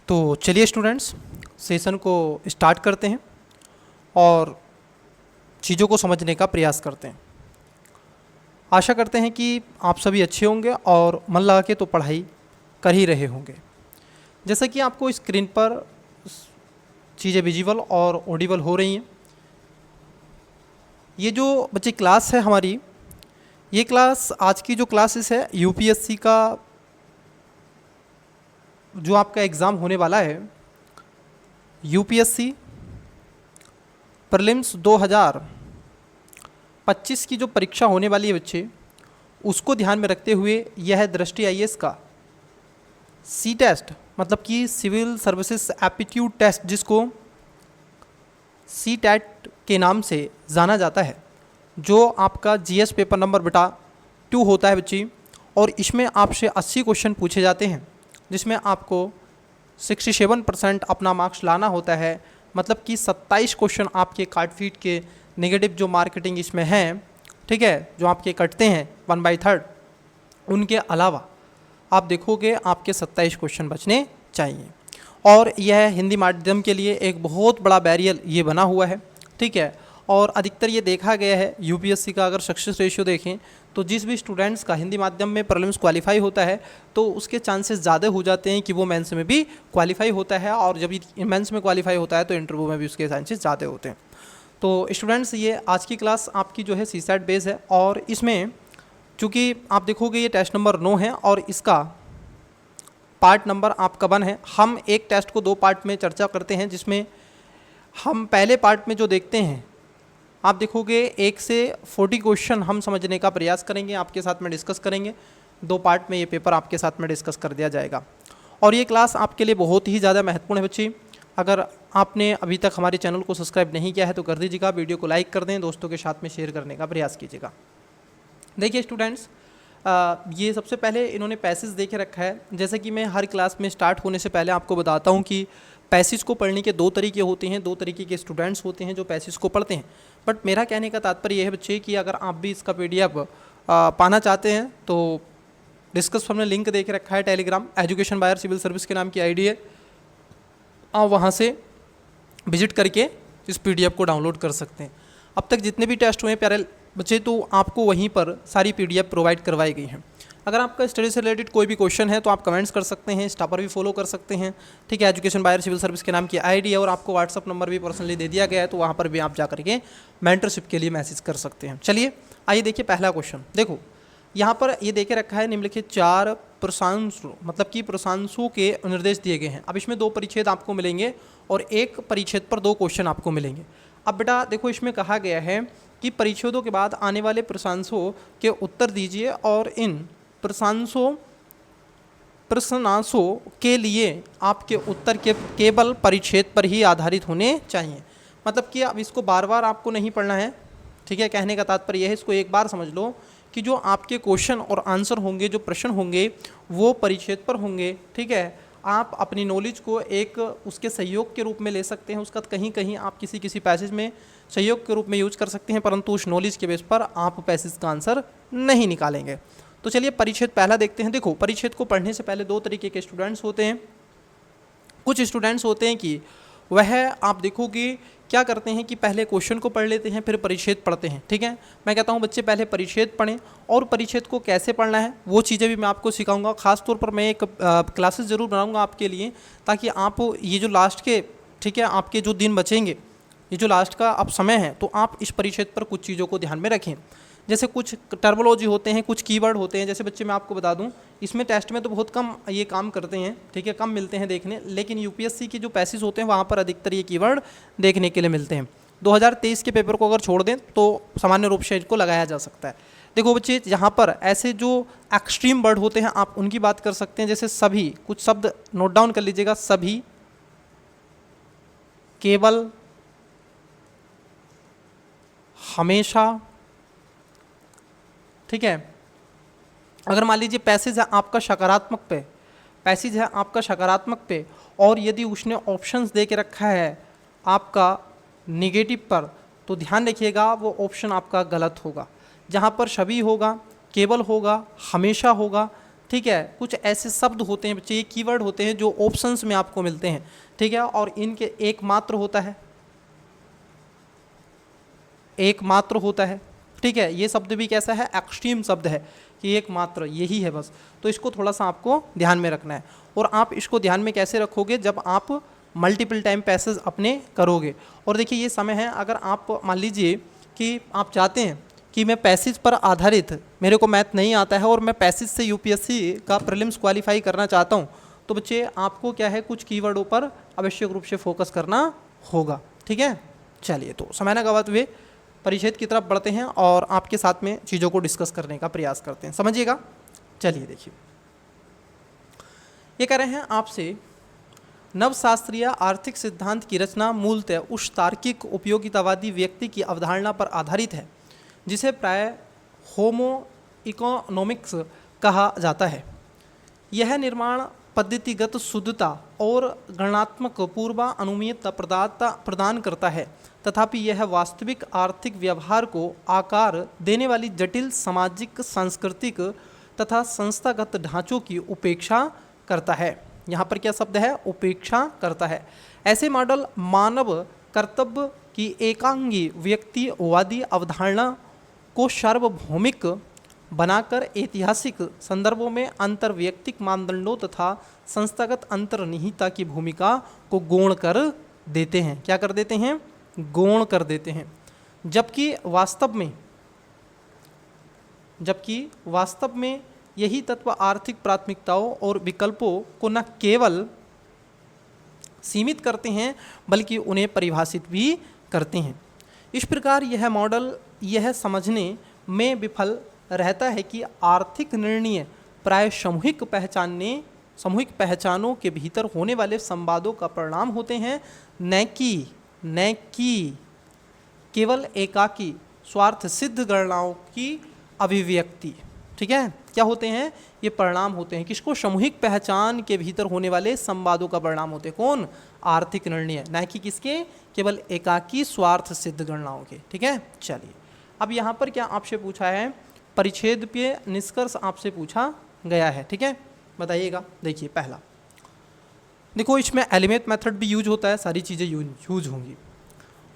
तो चलिए students, session को स्टार्ट करते हैं और चीज़ों को समझने का प्रयास करते हैं। आशा करते हैं कि आप सभी अच्छे होंगे और मन लगा के तो पढ़ाई कर ही रहे होंगे। जैसा कि आपको स्क्रीन पर चीज़ें विजिबल और ऑडिबल हो रही हैं, ये जो बच्चे क्लास है हमारी, ये क्लास आज की जो क्लासेस है यूपीएससी का जो आपका एग्ज़ाम होने वाला है, यूपीएससी प्रीलिम्स 2025 की जो परीक्षा होने वाली है बच्चे, उसको ध्यान में रखते हुए यह है दृष्टि आईएएस का सी टेस्ट, मतलब कि सिविल सर्विसेज एप्टीट्यूड टेस्ट, जिसको सी टेट के नाम से जाना जाता है, जो आपका जीएस पेपर नंबर बेटा 2 होता है बच्ची। और इसमें आपसे 80 क्वेश्चन पूछे जाते हैं, जिसमें आपको 67% अपना मार्क्स लाना होता है। मतलब कि 27 क्वेश्चन आपके काट फीट के नेगेटिव जो मार्केटिंग इसमें हैं, ठीक है, जो आपके कटते हैं 1/3, उनके अलावा आप देखोगे आपके 27 क्वेश्चन बचने चाहिए। और यह हिंदी माध्यम के लिए एक बहुत बड़ा बैरियर ये बना हुआ है, ठीक है। और अधिकतर ये देखा गया है यूपीएससी का, अगर सक्सेस रेशियो देखें तो जिस भी स्टूडेंट्स का हिंदी माध्यम में प्रीलिम्स क्वालिफाई होता है तो उसके चांसेस ज़्यादा हो जाते हैं कि वो मेंस में भी क्वालिफाई होता है, और जब मेंस में क्वालिफाई होता है तो इंटरव्यू में भी उसके चांसेस ज़्यादा होते हैं। तो स्टूडेंट्स, ये आज की क्लास आपकी जो है सीसैट बेस है, और इसमें चूँकि आप देखोगे ये टेस्ट नंबर 9 है और इसका पार्ट नंबर आपका 1 है। हम एक टेस्ट को 2 पार्ट में चर्चा करते हैं, जिसमें हम पहले पार्ट में जो देखते हैं, आप देखोगे 1 से 40 क्वेश्चन हम समझने का प्रयास करेंगे, आपके साथ में डिस्कस करेंगे। 2 पार्ट में ये पेपर आपके साथ में डिस्कस कर दिया जाएगा। और ये क्लास आपके लिए बहुत ही ज़्यादा महत्वपूर्ण है बच्ची। अगर आपने अभी तक हमारे चैनल को सब्सक्राइब नहीं किया है तो कर दीजिएगा, वीडियो को लाइक कर दें, दोस्तों के साथ में शेयर करने का प्रयास कीजिएगा। देखिए स्टूडेंट्स, ये सबसे पहले इन्होंने पैसेज देखे रखा है। जैसे कि मैं हर क्लास में स्टार्ट होने से पहले आपको बताता हूँ कि पैसेज को पढ़ने के 2 तरीके होते हैं, 2 तरीके के स्टूडेंट्स होते हैं जो पैसेज को पढ़ते हैं। बट मेरा कहने का तात्पर्य यह है बच्चे कि अगर आप भी इसका PDF पाना चाहते हैं तो डिस्कस में लिंक दे के रखा है, Telegram education buyer civil service के नाम की ID है, आप वहाँ से विजिट करके इस PDF को डाउनलोड कर सकते हैं। अब तक जितने भी टेस्ट हुए हैं प्यारे बच्चे, तो आपको वहीं पर सारी PDF प्रोवाइड करवाई गई हैं। अगर आपका स्टडी से रिलेटेड कोई भी क्वेश्चन है तो आप कमेंट्स कर सकते हैं, इंस्टा पर भी फॉलो कर सकते हैं, ठीक है। एजुकेशन बायर सिविल सर्विस के नाम की ID है, और आपको व्हाट्सअप नंबर भी पर्सनली दे दिया गया है, तो वहाँ पर भी आप जा करके मेंटरशिप के लिए मैसेज कर सकते हैं। चलिए आइए देखिए पहला क्वेश्चन। देखो यहाँ पर ये देके रखा है, निम्नलिखित 4 प्रशंसु, मतलब कि प्रशंसु के निर्देश दिए गए हैं। अब इसमें 2 परिच्छेद आपको मिलेंगे और एक परिच्छेद पर 2 क्वेश्चन आपको मिलेंगे। अब बेटा देखो, इसमें कहा गया है कि परिच्छेदों के बाद आने वाले प्रशंसों के उत्तर दीजिए, और इन प्रश्नांशों के लिए आपके उत्तर के केवल परिच्छेद पर ही आधारित होने चाहिए। मतलब कि अब इसको बार बार आपको नहीं पढ़ना है, ठीक है। कहने का तात्पर्य यह है, इसको एक बार समझ लो कि जो आपके क्वेश्चन और आंसर होंगे, जो प्रश्न होंगे, वो परिच्छेद पर होंगे, ठीक है। आप अपनी नॉलेज को एक उसके सहयोग के रूप में ले सकते हैं, उसका कहीं कहीं आप किसी पैसेज में सहयोग के रूप में यूज कर सकते हैं, परंतु उस नॉलेज के बेस पर आप पैसेज का आंसर नहीं निकालेंगे। तो चलिए परिच्छेद पहला देखते हैं। देखो, परिच्छेद को पढ़ने से पहले 2 तरीके के स्टूडेंट्स होते हैं। कुछ स्टूडेंट्स होते हैं कि वह आप देखोगे क्या करते हैं कि पहले क्वेश्चन को पढ़ लेते हैं, फिर परिच्छेद पढ़ते हैं, ठीक है। मैं कहता हूँ बच्चे पहले परिच्छेद पढ़ें, और परिच्छेद को कैसे पढ़ना है वो चीज़ें भी मैं आपको सिखाऊंगा। खास तौर पर मैं एक क्लासेस ज़रूर बनाऊंगा आपके लिए, ताकि आप ये जो लास्ट के, ठीक है, आपके जो दिन बचेंगे, ये जो लास्ट का अब समय है, तो आप इस परिच्छेद पर कुछ चीज़ों को ध्यान में रखें। जैसे कुछ टर्मिनोलॉजी होते हैं, कुछ कीवर्ड होते हैं। जैसे बच्चे मैं आपको बता दूं, इसमें टेस्ट में तो बहुत कम ये काम करते हैं, ठीक है, कम मिलते हैं देखने, लेकिन यूपीएससी की जो पैसेज होते हैं वहाँ पर अधिकतर ये कीवर्ड देखने के लिए मिलते हैं। 2023 के पेपर को अगर छोड़ दें तो सामान्य रूप से इसको लगाया जा सकता है। देखो बच्चे, यहाँ पर ऐसे जो एक्सट्रीम वर्ड होते हैं आप उनकी बात कर सकते हैं। जैसे सभी, कुछ शब्द नोट डाउन कर लीजिएगा, सभी, केवल, हमेशा, ठीक है। अगर मान लीजिए पैसेज है आपका सकारात्मक पे, पैसेज है आपका सकारात्मक पे, और यदि उसने ऑप्शंस दे के रखा है आपका निगेटिव पर, तो ध्यान रखिएगा वो ऑप्शन आपका गलत होगा। जहाँ पर सभी होगा, केवल होगा, हमेशा होगा, ठीक है, कुछ ऐसे शब्द होते हैं बच्चे, ये कीवर्ड होते हैं जो ऑप्शंस में आपको मिलते हैं, ठीक है, और इनके एकमात्र होता है, एकमात्र होता है, ठीक है। ये शब्द भी कैसा है, एक्सट्रीम शब्द है कि एकमात्र यही है बस, तो इसको थोड़ा सा आपको ध्यान में रखना है। और आप इसको ध्यान में कैसे रखोगे, जब आप मल्टीपल टाइम पैसेज अपने करोगे। और देखिए ये समय है, अगर आप मान लीजिए कि आप चाहते हैं कि मैं पैसेज पर आधारित, मेरे को मैथ नहीं आता है और मैं पैसेज से यूपीएससी का प्रीलिम्स क्वालिफाई करना चाहता हूँ, तो बच्चे आपको क्या है, कुछ कीवर्डों पर आवश्यक रूप से फोकस करना होगा, ठीक है। चलिए, तो समय न गवाते हुए परिच्छेद की तरफ बढ़ते हैं और आपके साथ में चीज़ों को डिस्कस करने का प्रयास करते हैं, समझिएगा। चलिए देखिए, ये कह रहे हैं आपसे, नवशास्त्रीय आर्थिक सिद्धांत की रचना मूलतः उस तार्किक उपयोगितावादी व्यक्ति की अवधारणा पर आधारित है जिसे प्राय होमो इकोनॉमिक्स कहा जाता है। यह निर्माण पद्धतिगत शुद्धता और गणनात्मक पूर्वानुमेयता प्रदान करता है, तथापि यह वास्तविक आर्थिक व्यवहार को आकार देने वाली जटिल सामाजिक, सांस्कृतिक तथा संस्थागत ढांचों की उपेक्षा करता है। यहाँ पर क्या शब्द है, उपेक्षा करता है। ऐसे मॉडल मानव कर्तव्य की एकांगी व्यक्तिवादी अवधारणा को सार्वभौमिक बनाकर ऐतिहासिक संदर्भों में अंतर्वैयक्तिक मानदंडों तथा संस्थागत अंतर्निहितता की भूमिका को गौण कर देते हैं। क्या कर देते हैं, गौण कर देते हैं। जबकि वास्तव में यही तत्व आर्थिक प्राथमिकताओं और विकल्पों को न केवल सीमित करते हैं बल्कि उन्हें परिभाषित भी करते हैं। इस प्रकार यह मॉडल यह समझने में विफल रहता है कि आर्थिक निर्णय प्राय सामूहिक पहचानों के भीतर होने वाले संवादों का परिणाम होते हैं, न कि केवल एकाकी स्वार्थ सिद्ध गणनाओं की अभिव्यक्ति, ठीक है। क्या होते हैं, ये परिणाम होते हैं किसको, सामूहिक पहचान के भीतर होने वाले संवादों का परिणाम होते हैं, कौन, आर्थिक निर्णय, न कि किसके, केवल एकाकी स्वार्थ सिद्ध गणनाओं के, ठीक है। चलिए, अब यहाँ पर क्या आपसे पूछा है, परिच्छेद पे निष्कर्ष आपसे पूछा गया है, ठीक है, बताइएगा। देखिए पहला, देखो इसमें एलिमेंट मेथड भी यूज होता है, सारी चीज़ें यूज होंगी।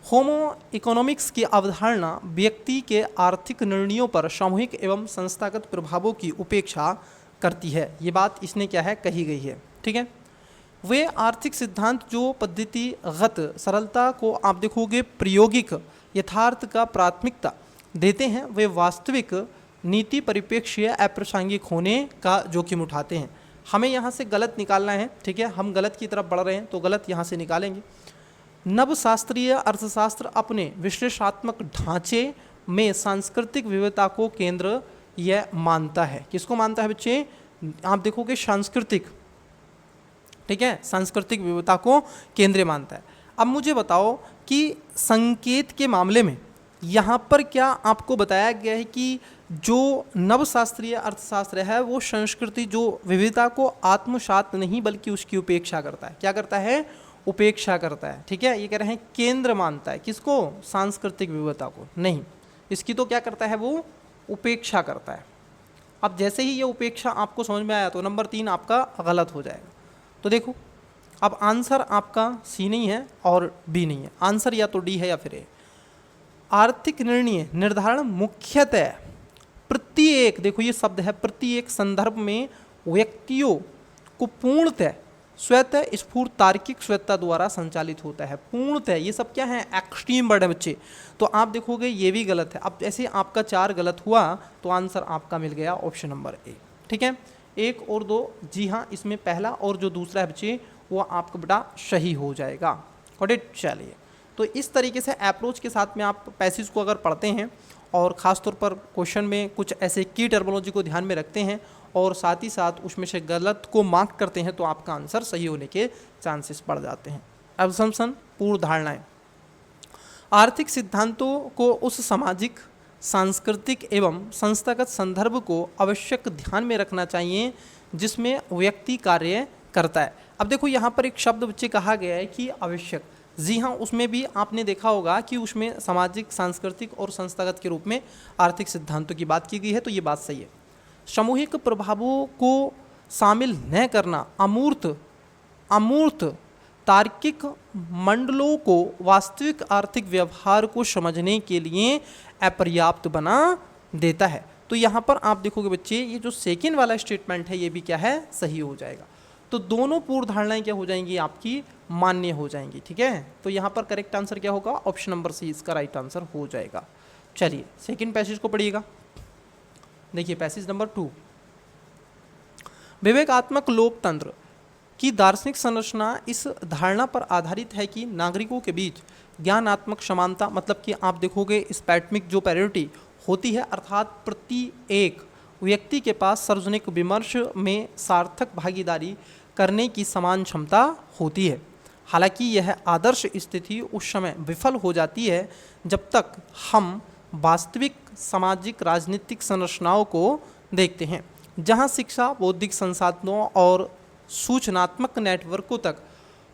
होमो इकोनॉमिक्स की अवधारणा व्यक्ति के आर्थिक निर्णयों पर सामूहिक एवं संस्थागत प्रभावों की उपेक्षा करती है। ये बात इसने क्या है, कही गई है, ठीक है। वे आर्थिक सिद्धांत जो पद्धतिगत सरलता को आप देखोगे प्रायोगिक यथार्थ का प्राथमिकता देते हैं, वे वास्तविक नीति परिप्रेक्ष्य अप्रासंगिक होने का जोखिम उठाते हैं। हमें यहाँ से गलत निकालना है, ठीक है, हम गलत की तरफ बढ़ रहे हैं तो गलत यहाँ से निकालेंगे। नवशास्त्रीय अर्थशास्त्र अपने विश्लेषणात्मक ढांचे में सांस्कृतिक विविधता को केंद्र यह मानता है। किसको मानता है बच्चे, आप देखोगे सांस्कृतिक, ठीक है, सांस्कृतिक विविधता को केंद्र मानता है। अब मुझे बताओ कि संकेत के मामले में यहाँ पर क्या आपको बताया गया है कि जो नवशास्त्रीय अर्थशास्त्र है वो संस्कृति जो विविधता को आत्मसात नहीं बल्कि उसकी उपेक्षा करता है। क्या करता है, उपेक्षा करता है, ठीक है। ये कह रहे हैं केंद्र मानता है, किसको, सांस्कृतिक विविधता को, नहीं, इसकी तो क्या करता है, वो उपेक्षा करता है। अब जैसे ही ये उपेक्षा आपको समझ में आया तो नंबर 3 आपका गलत हो जाएगा। तो देखो, अब आंसर आपका सी नहीं है और बी नहीं है, आंसर या तो डी है या फिर ए। आर्थिक निर्णय निर्धारण मुख्यतः प्रत्येक, देखो ये शब्द है, प्रत्येक संदर्भ में व्यक्तियों को पूर्णतः स्वतः स्फूर्त तार्किक स्वतः द्वारा संचालित होता है। पूर्णतः, ये सब क्या है, एक्सट्रीम वर्ड है बच्चे, तो आप देखोगे ये भी गलत है। अब ऐसे आपका 4 गलत हुआ तो आंसर आपका मिल गया ऑप्शन नंबर ए, ठीक है। 1 और 2, जी हाँ, इसमें पहला और जो दूसरा है बच्चे वो आपका बेटा सही हो जाएगा, करेक्ट। चलिए, तो इस तरीके से अप्रोच के साथ में आप पैसेज को अगर पढ़ते हैं और ख़ासतौर पर क्वेश्चन में कुछ ऐसे की टर्मिनोलॉजी को ध्यान में रखते हैं और साथ ही साथ उसमें से गलत को मार्क करते हैं तो आपका आंसर सही होने के चांसेस बढ़ जाते हैं। असम्पशन, पूर्व धारणाएं। आर्थिक सिद्धांतों को उस सामाजिक, सांस्कृतिक एवं संस्थागत संदर्भ को आवश्यक ध्यान में रखना चाहिए जिसमें व्यक्ति कार्य करता है। अब देखो यहाँ पर एक शब्द बच्चे कहा गया है कि आवश्यक, जी हाँ, उसमें भी आपने देखा होगा कि उसमें सामाजिक, सांस्कृतिक और संस्थागत के रूप में आर्थिक सिद्धांतों की बात की गई है, तो ये बात सही है। सामूहिक प्रभावों को शामिल न करना अमूर्त तार्किक मंडलों को वास्तविक आर्थिक व्यवहार को समझने के लिए अपर्याप्त बना देता है। तो यहाँ पर आप देखोगे बच्चे, ये जो सेकेंड वाला स्टेटमेंट है ये भी क्या है, सही हो जाएगा। तो दोनों पूर्व धारणाएं क्या हो जाएंगी, आपकी मान्य हो जाएंगी। ठीक है, तो यहाँ पर करेक्ट आंसर क्या होगा, ऑप्शन नंबर सी इसका राइट आंसर हो जाएगा। चलिए सेकेंड पैसेज को पढ़िएगा। देखिए पैसेज नंबर 2, विवेकात्मक लोकतंत्र की दार्शनिक संरचना इस धारणा पर आधारित है कि नागरिकों के बीच ज्ञानात्मक समानता, मतलब कि आप देखोगे स्पैटमिक जो पैरिटी होती है, अर्थात प्रति एक व्यक्ति के पास सार्वजनिक विमर्श में सार्थक भागीदारी करने की समान क्षमता होती है। हालांकि यह आदर्श स्थिति उस समय विफल हो जाती है जब तक हम वास्तविक सामाजिक राजनीतिक संरचनाओं को देखते हैं, जहां शिक्षा, बौद्धिक संसाधनों और सूचनात्मक नेटवर्कों तक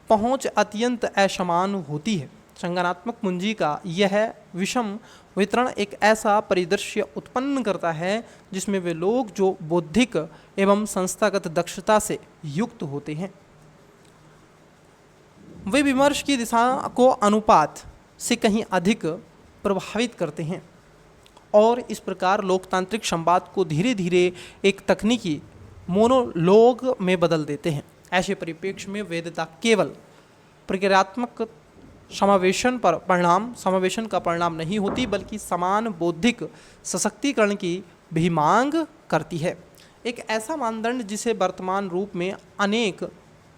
पहुंच अत्यंत असमान होती है। संज्ञानात्मक पूंजी का यह विषम वितरण एक ऐसा परिदृश्य उत्पन्न करता है जिसमें वे लोग जो बौद्धिक एवं संस्थागत दक्षता से युक्त होते हैं, वे विमर्श की दिशा को अनुपात से कहीं अधिक प्रभावित करते हैं और इस प्रकार लोकतांत्रिक संवाद को धीरे धीरे एक तकनीकी मोनोलोग में बदल देते हैं। ऐसे परिप्रेक्ष्य में वेदता केवल प्रक्रियात्मक समावेशन का परिणाम नहीं होती, बल्कि समान बौद्धिक सशक्तिकरण की भी मांग करती है। एक ऐसा मानदंड जिसे वर्तमान रूप में अनेक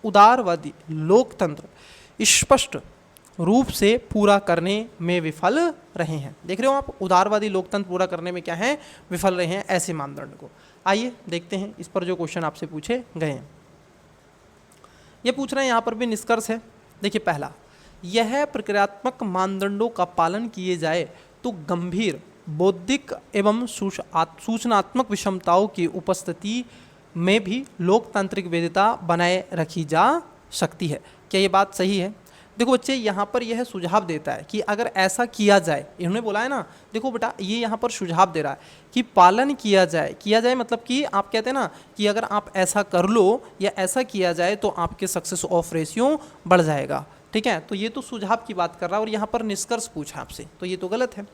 उदारवादी लोकतंत्र स्पष्ट रूप से पूरा करने में विफल रहे हैं। देख रहे हो आप, उदारवादी लोकतंत्र पूरा करने में क्या है, विफल रहे हैं ऐसे मानदंड को। आइए देखते हैं इस पर जो क्वेश्चन आपसे पूछे गए हैं। ये पूछ रहे हैं यहाँ पर भी निष्कर्ष है। देखिए पहला, यह प्रक्रियात्मक मानदंडों का पालन किए जाए तो गंभीर बौद्धिक एवं सूचनात्मक विषमताओं की उपस्थिति में भी लोकतांत्रिक वैधता बनाए रखी जा सकती है। क्या ये बात सही है? देखो बच्चे, यहाँ पर यह सुझाव देता है कि अगर ऐसा किया जाए, इन्होंने बोला है ना, देखो बेटा ये यहाँ पर सुझाव दे रहा है कि पालन किया जाए मतलब कि आप कहते हैं ना कि अगर आप ऐसा कर लो या ऐसा किया जाए तो आपके सक्सेस ऑफ रेशियो बढ़ जाएगा। ठीक है, तो ये तो सुझाव की बात कर रहा है और यहाँ पर निष्कर्ष पूछा आपसे, तो ये तो गलत है।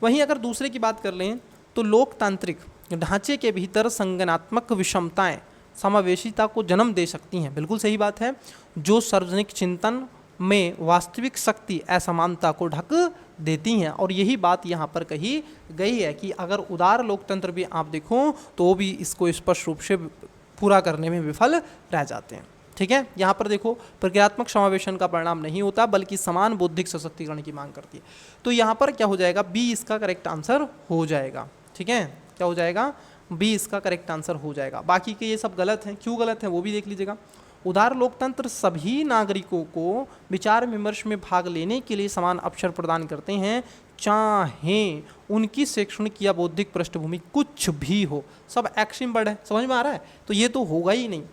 वहीं अगर दूसरे की बात कर लें तो लोकतांत्रिक ढांचे के भीतर संज्ञानात्मक विषमताएं समावेशिता को जन्म दे सकती हैं। बिल्कुल सही बात है, जो सार्वजनिक चिंतन में वास्तविक शक्ति असमानता को ढक देती हैं। और यही बात यहाँ पर कही गई है कि अगर उदार लोकतंत्र भी आप देखो तो भी इसको स्पष्ट रूप से पूरा करने में विफल रह जाते हैं। ठीक है, यहाँ पर देखो प्रक्रियात्मक समावेशन का परिणाम नहीं होता बल्कि समान बौद्धिक सशक्तिकरण की मांग करती है। तो यहाँ पर क्या हो जाएगा, बी इसका करेक्ट आंसर हो जाएगा। ठीक है, क्या हो जाएगा, बी इसका करेक्ट आंसर हो जाएगा। बाकी के ये सब गलत हैं, क्यों गलत हैं वो भी देख लीजिएगा। उदार लोकतंत्र सभी नागरिकों को विचार विमर्श में भाग लेने के लिए समान अवसर प्रदान करते हैं, चाहे उनकी शैक्षणिक या बौद्धिक पृष्ठभूमि कुछ भी हो। सब एक्सिम वर्ड है, समझ में आ रहा है? तो ये तो होगा ही नहीं।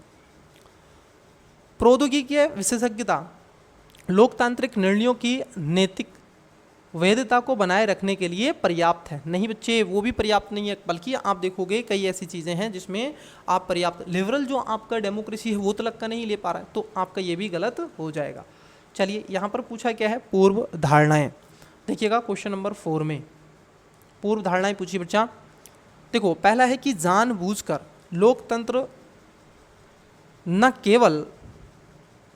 प्रौद्योगिकी विशेषज्ञता लोकतांत्रिक निर्णयों की नैतिक वैधता को बनाए रखने के लिए पर्याप्त है। नहीं बच्चे, वो भी पर्याप्त नहीं है, बल्कि आप देखोगे कई ऐसी चीज़ें हैं जिसमें आप पर्याप्त, लिबरल जो आपका डेमोक्रेसी है वो तलक का नहीं ले पा रहा है, तो आपका ये भी गलत हो जाएगा। चलिए यहाँ पर पूछा क्या है, पूर्व धारणाएं। देखिएगा क्वेश्चन नंबर 4 में पूर्व धारणाएं पूछी बच्चा। देखो पहला है कि जानबूझकर लोकतंत्र न केवल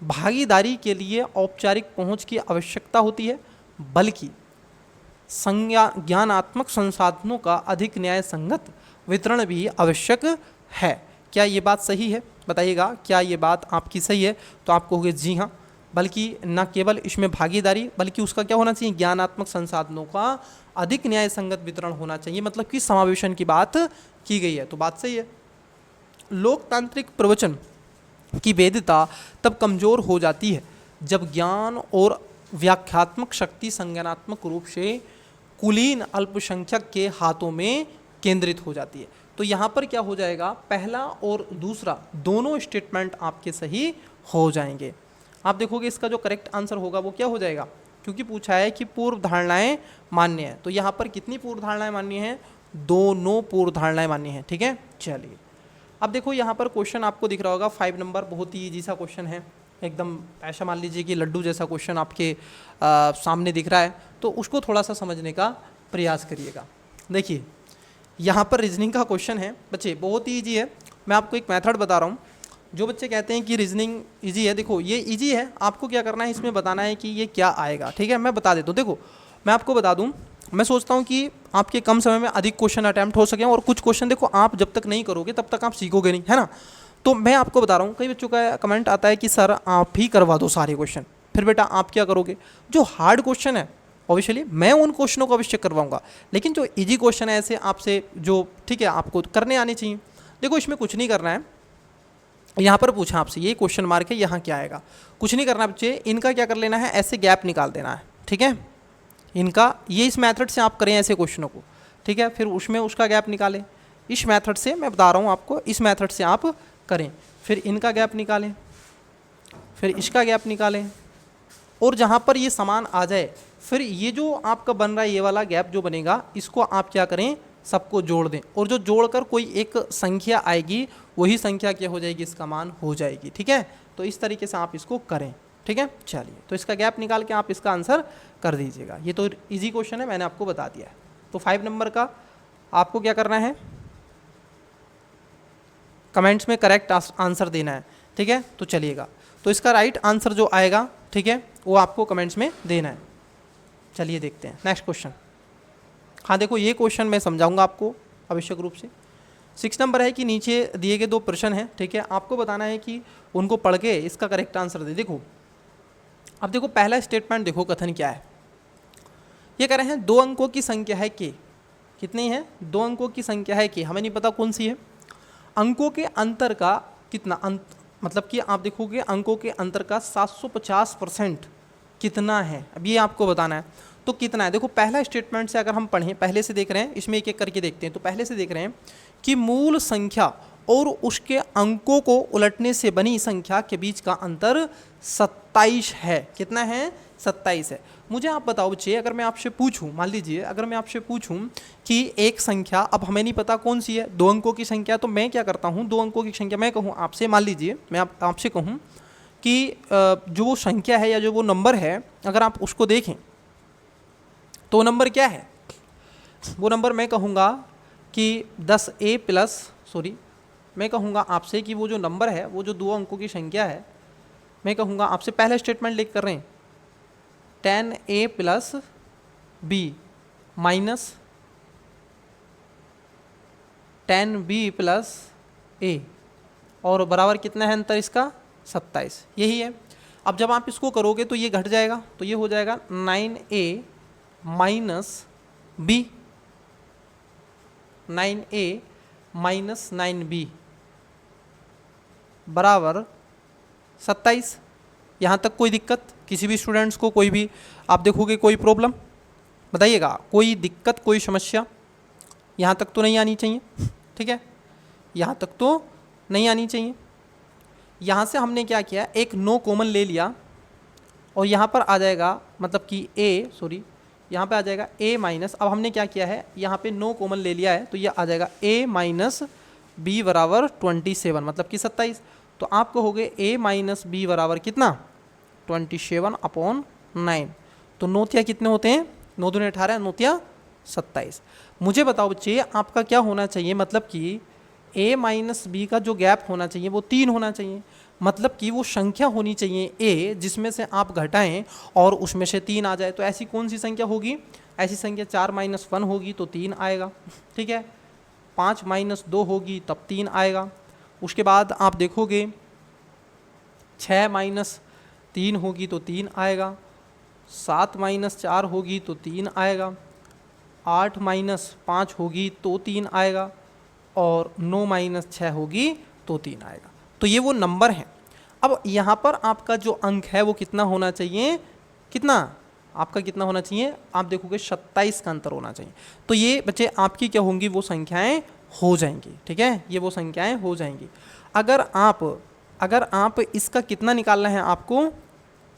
भागीदारी के लिए औपचारिक पहुंच की आवश्यकता होती है, बल्कि ज्ञानात्मक संसाधनों का अधिक न्याय संगत वितरण भी आवश्यक है। क्या ये बात सही है? बताइएगा, क्या ये बात आपकी सही है? तो आप कहोगे जी हाँ, बल्कि न केवल इसमें भागीदारी बल्कि उसका क्या होना चाहिए, ज्ञानात्मक संसाधनों का अधिक न्याय संगत वितरण होना चाहिए, मतलब कि समावेशन की बात की गई है, तो बात सही है। लोकतांत्रिक प्रवचन की वैधता तब कमजोर हो जाती है जब ज्ञान और व्याख्यात्मक शक्ति संज्ञानात्मक रूप से कुलीन अल्पसंख्यक के हाथों में केंद्रित हो जाती है। तो यहाँ पर क्या हो जाएगा, पहला और दूसरा दोनों स्टेटमेंट आपके सही हो जाएंगे। आप देखोगे इसका जो करेक्ट आंसर होगा वो क्या हो जाएगा, क्योंकि पूछा है कि पूर्व धारणाएं मान्य है, तो यहाँ पर कितनी पूर्व धारणाएं मान्य हैं, दोनों पूर्व धारणाएं मान्य हैं। ठीक है, चलिए अब देखो यहाँ पर क्वेश्चन आपको दिख रहा होगा 5 नंबर, बहुत ही ईजी सा क्वेश्चन है एकदम। ऐसा मान लीजिए कि लड्डू जैसा क्वेश्चन आपके सामने दिख रहा है, तो उसको थोड़ा सा समझने का प्रयास करिएगा। देखिए यहाँ पर रीजनिंग का क्वेश्चन है बच्चे, बहुत ही ईजी है। मैं आपको एक मेथड बता रहा हूँ। जो बच्चे कहते हैं कि रीजनिंग ईजी है, देखो ये ईजी है, आपको क्या करना है इसमें बताना है कि ये क्या आएगा। ठीक है, मैं बता देता हूँ। देखो मैं आपको बता दूँ, मैं सोचता हूँ कि आपके कम समय में अधिक क्वेश्चन अटैम्प्ट हो सकें, और कुछ क्वेश्चन देखो आप जब तक नहीं करोगे तब तक आप सीखोगे नहीं, है ना। तो मैं आपको बता रहा हूँ, कई बच्चों का कमेंट आता है कि सर आप ही करवा दो सारे क्वेश्चन, फिर बेटा आप क्या करोगे। जो हार्ड क्वेश्चन है ऑब्वियसली मैं उन क्वेश्चनों को अवश्य करवाऊंगा, लेकिन जो इजी क्वेश्चन है ऐसे आपसे जो ठीक है आपको करने आने चाहिए। देखो इसमें कुछ नहीं करना है, यहाँ पर पूछा आपसे ये क्वेश्चन मार्क है, यहाँ क्या आएगा, कुछ नहीं करना बच्चे। इनका क्या कर लेना है, ऐसे गैप निकाल देना है। ठीक है, इनका ये इस मेथड से आप करें ऐसे क्वेश्चनों को। ठीक है, फिर उसमें उसका गैप निकालें। इस मेथड से मैं बता रहा हूँ आपको, इस मेथड से आप करें, फिर इनका गैप निकालें, फिर इसका गैप निकालें, और जहाँ पर ये समान आ जाए फिर ये जो आपका बन रहा है ये वाला गैप जो बनेगा इसको आप क्या करें, सबको जोड़ दें, और जो जोड़कर कोई एक संख्या आएगी वही संख्या क्या हो जाएगी, इसका मान हो जाएगी। ठीक है, तो इस तरीके से आप इसको करें। ठीक है, चलिए तो इसका गैप निकाल के आप इसका आंसर कर दीजिएगा। ये तो इजी क्वेश्चन है, मैंने आपको बता दिया है। तो 5 नंबर का आपको क्या करना है, कमेंट्स में करेक्ट आंसर देना है। ठीक है, तो चलिएगा, तो इसका राइट आंसर जो आएगा ठीक है वो आपको कमेंट्स में देना है। चलिए देखते हैं नेक्स्ट क्वेश्चन। हाँ देखो ये क्वेश्चन मैं समझाऊंगा आपको आवश्यक रूप से। 6 नंबर है कि नीचे दिए गए 2 प्रश्न हैं। ठीक है, आपको बताना है कि उनको पढ़ के इसका करेक्ट आंसर दे। देखो अब देखो पहला स्टेटमेंट देखो, कथन क्या है, ये कह रहे हैं 2 अंकों की संख्या है के, कितनी है, 2 अंकों की संख्या है के, हमें नहीं पता कौन सी है। अंकों के अंतर का कितना मतलब कि आप देखोगे अंकों के अंतर का 750% कितना है, अब ये आपको बताना है। तो कितना है, देखो पहला स्टेटमेंट से अगर हम पढ़ें, पहले से देख रहे हैं, इसमें एक एक करके देखते हैं। तो पहले से देख रहे हैं कि मूल संख्या और उसके अंकों को उलटने से बनी संख्या के बीच का अंतर 27 है। कितना है, 27 है। मुझे आप बताओ बच्चे, अगर मैं आपसे पूछूं, मान लीजिए अगर मैं आपसे पूछूं कि एक संख्या, अब हमें नहीं पता कौन सी है, 2 अंकों की संख्या, तो मैं क्या करता हूं, 2 अंकों की संख्या मैं कहूं आपसे, मान लीजिए मैं आपसे कहूं कि जो वो संख्या है या जो वो नंबर है, अगर आप उसको देखें तो नंबर क्या है, वो नंबर मैं कहूँगा कि 10a प्लस, सॉरी मैं कहूँगा आपसे कि वो जो नंबर है, वो जो 2 अंकों की संख्या है, मैं कहूँगा आपसे, पहला स्टेटमेंट लिख कर रहे हैं 10a plus b minus 10b plus a, और बराबर कितना है अंतर इसका, 27, यही है। अब जब आप इसको करोगे तो ये घट जाएगा, तो ये हो जाएगा 9a minus b, 9a minus 9b बराबर 27। यहाँ तक कोई दिक्कत किसी भी स्टूडेंट्स को, कोई भी आप देखोगे कोई प्रॉब्लम बताइएगा, कोई दिक्कत कोई समस्या यहाँ तक तो नहीं आनी चाहिए। ठीक है, यहाँ तक तो नहीं आनी चाहिए। यहाँ से हमने क्या किया, एक नो कॉमन ले लिया, और यहाँ पर आ जाएगा मतलब कि a, सॉरी यहाँ पे आ जाएगा a माइनस, अब हमने क्या किया है, यहाँ पे नो कॉमन ले लिया है, तो ये आ जाएगा a माइनस b बराबर 27, मतलब कि 27। तो आप कहोगे a माइनस b बराबर कितना, 27/9। तो नौतिया कितने होते हैं, 9 दूनी 18, नौतिया 27। मुझे बताओ बच्चे आपका क्या होना चाहिए, मतलब कि a माइनस b का जो गैप होना चाहिए वो 3 होना चाहिए, मतलब कि वो संख्या होनी चाहिए a जिसमें से आप घटाएं और उसमें से 3 आ जाए। तो ऐसी कौन सी संख्या होगी, ऐसी संख्या 4 - 1 होगी तो 3 आएगा। ठीक है, 5 - 2 होगी तब 3 आएगा। उसके बाद आप देखोगे 6 - 3 होगी तो 3 आएगा, 7 - 4 होगी तो 3 आएगा, 8 - 5 होगी तो 3 आएगा, और 9 - 6 होगी तो 3 आएगा। तो ये वो नंबर है। अब यहाँ पर आपका जो अंक है वो कितना होना चाहिए, कितना आपका कितना होना चाहिए, आप देखोगे 27 का अंतर होना चाहिए। तो ये बच्चे आपकी क्या होंगी, वो संख्याएं हो जाएंगी। ठीक है, ये वो संख्याएं हो जाएंगी। अगर आप इसका कितना निकालना है आपको,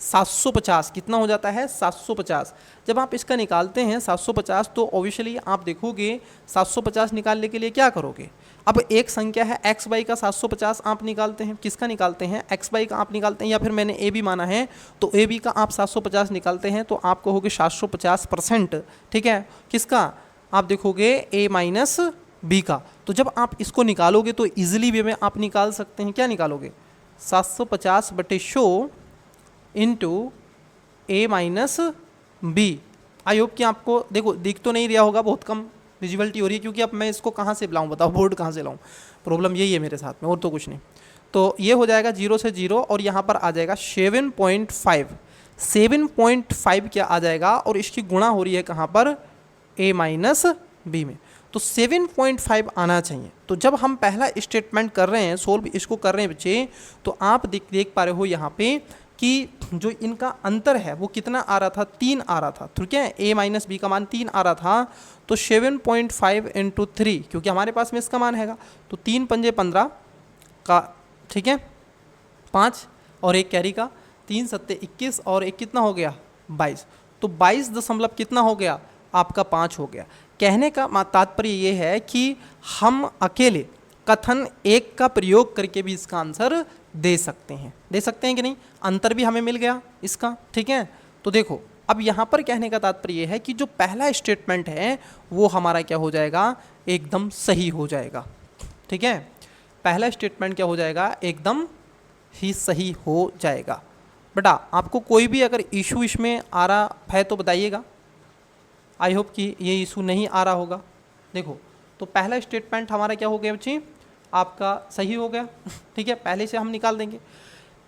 750 कितना हो जाता है 750। जब आप इसका निकालते हैं 750 तो ऑब्वियसली आप देखोगे 750 निकालने के लिए क्या करोगे। अब एक संख्या है एक्स बाई का 750 आप निकालते हैं, किसका निकालते हैं एक्स बाई का आप निकालते हैं, या फिर मैंने ए बी माना है तो ए बी का आप 750 निकालते हैं तो आप कहोगे 750%, ठीक है, किसका आप देखोगे ए माइनस बी का। तो जब आप इसको निकालोगे तो इजीली वे में आप निकाल सकते हैं, क्या निकालोगे 750/100 into A minus B. I hope कि आपको देखो दिख तो नहीं रहा होगा, बहुत कम विजिबिलिटी हो रही है, क्योंकि अब मैं इसको कहाँ से लाऊं बताओ, बोर्ड कहाँ से लाऊं, प्रॉब्लम यही है मेरे साथ में और तो कुछ नहीं। तो ये हो जाएगा 0 से 0 और यहाँ पर आ जाएगा 7.5। 7.5 क्या आ जाएगा और इसकी गुणा हो रही है कहाँ पर a माइनस बी में, तो 7.5 आना चाहिए। तो जब हम पहला स्टेटमेंट कर रहे हैं, सोल्व इसको कर रहे हैं बच्चे, तो आप देख पा रहे हो यहाँ पे कि जो इनका अंतर है वो कितना आ रहा था, 3 आ रहा था, ठीक है, a माइनस बी का मान 3 आ रहा था। तो 7.5 इंटू 3, क्योंकि हमारे पास में इसका मान हैगा, तो 3 पंजे 15 का, ठीक है, 5 और एक कैरी का, 3 सत्ते 21 और एक कितना हो गया 22, तो 22 दशमलव कितना हो गया आपका 5 हो गया। कहने का तात्पर्य ये है कि हम अकेले कथन 1 का प्रयोग करके भी इसका आंसर दे सकते हैं कि नहीं, अंतर भी हमें मिल गया इसका, ठीक है। तो देखो अब यहाँ पर कहने का तात्पर्य ये है कि जो पहला स्टेटमेंट है वो हमारा क्या हो जाएगा, एकदम सही हो जाएगा, ठीक है, पहला स्टेटमेंट क्या हो जाएगा, एकदम ही सही हो जाएगा। बेटा आपको कोई भी अगर इशू इसमें आ रहा है तो बताइएगा, आई होप कि ये इशू नहीं आ रहा होगा। देखो तो पहला स्टेटमेंट हमारा क्या हो गया बच्ची, आपका सही हो गया, ठीक है, पहले से हम निकाल देंगे,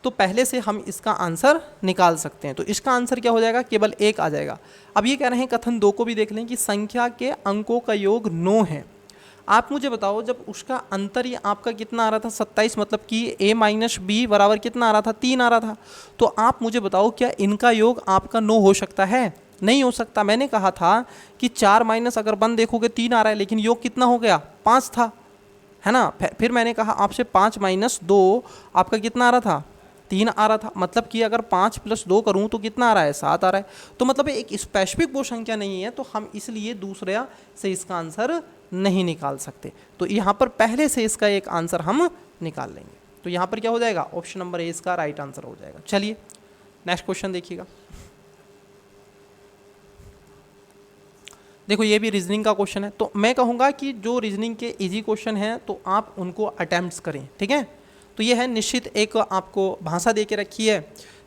तो पहले से हम इसका आंसर निकाल सकते हैं। तो इसका आंसर क्या हो जाएगा, केवल 1 आ जाएगा। अब ये कह रहे हैं कथन 2 को भी देख लें कि संख्या के अंकों का योग 9 है। आप मुझे बताओ जब उसका अंतर ये आपका कितना आ रहा था 27, मतलब कि a माइनस बी बराबर कितना आ रहा था 3 आ रहा था, तो आप मुझे बताओ क्या इनका योग आपका 9 हो सकता है, नहीं हो सकता। मैंने कहा था कि 4 माइनस अगर 1 देखोगे 3 आ रहा है, लेकिन योग कितना हो गया 5 था, है ना। फिर मैंने कहा आपसे 5 माइनस 2 आपका कितना आ रहा था 3 आ रहा था, मतलब कि अगर 5 प्लस 2 करूँ तो कितना आ रहा है 7 आ रहा है। तो मतलब एक स्पेसिफिक वो संख्या नहीं है, तो हम इसलिए दूसरे से इसका आंसर नहीं निकाल सकते। तो यहाँ पर पहले से इसका एक आंसर हम निकाल लेंगे। तो यहाँ पर क्या हो जाएगा, ऑप्शन नंबर ए इसका राइट आंसर हो जाएगा। चलिए नेक्स्ट क्वेश्चन देखिएगा। देखो ये भी रीजनिंग का क्वेश्चन है, तो मैं कहूँगा कि जो रीजनिंग के इजी क्वेश्चन हैं तो आप उनको अटेम्प्ट्स करें, ठीक है। तो ये है निश्चित एक आपको भाषा दे के रखी है,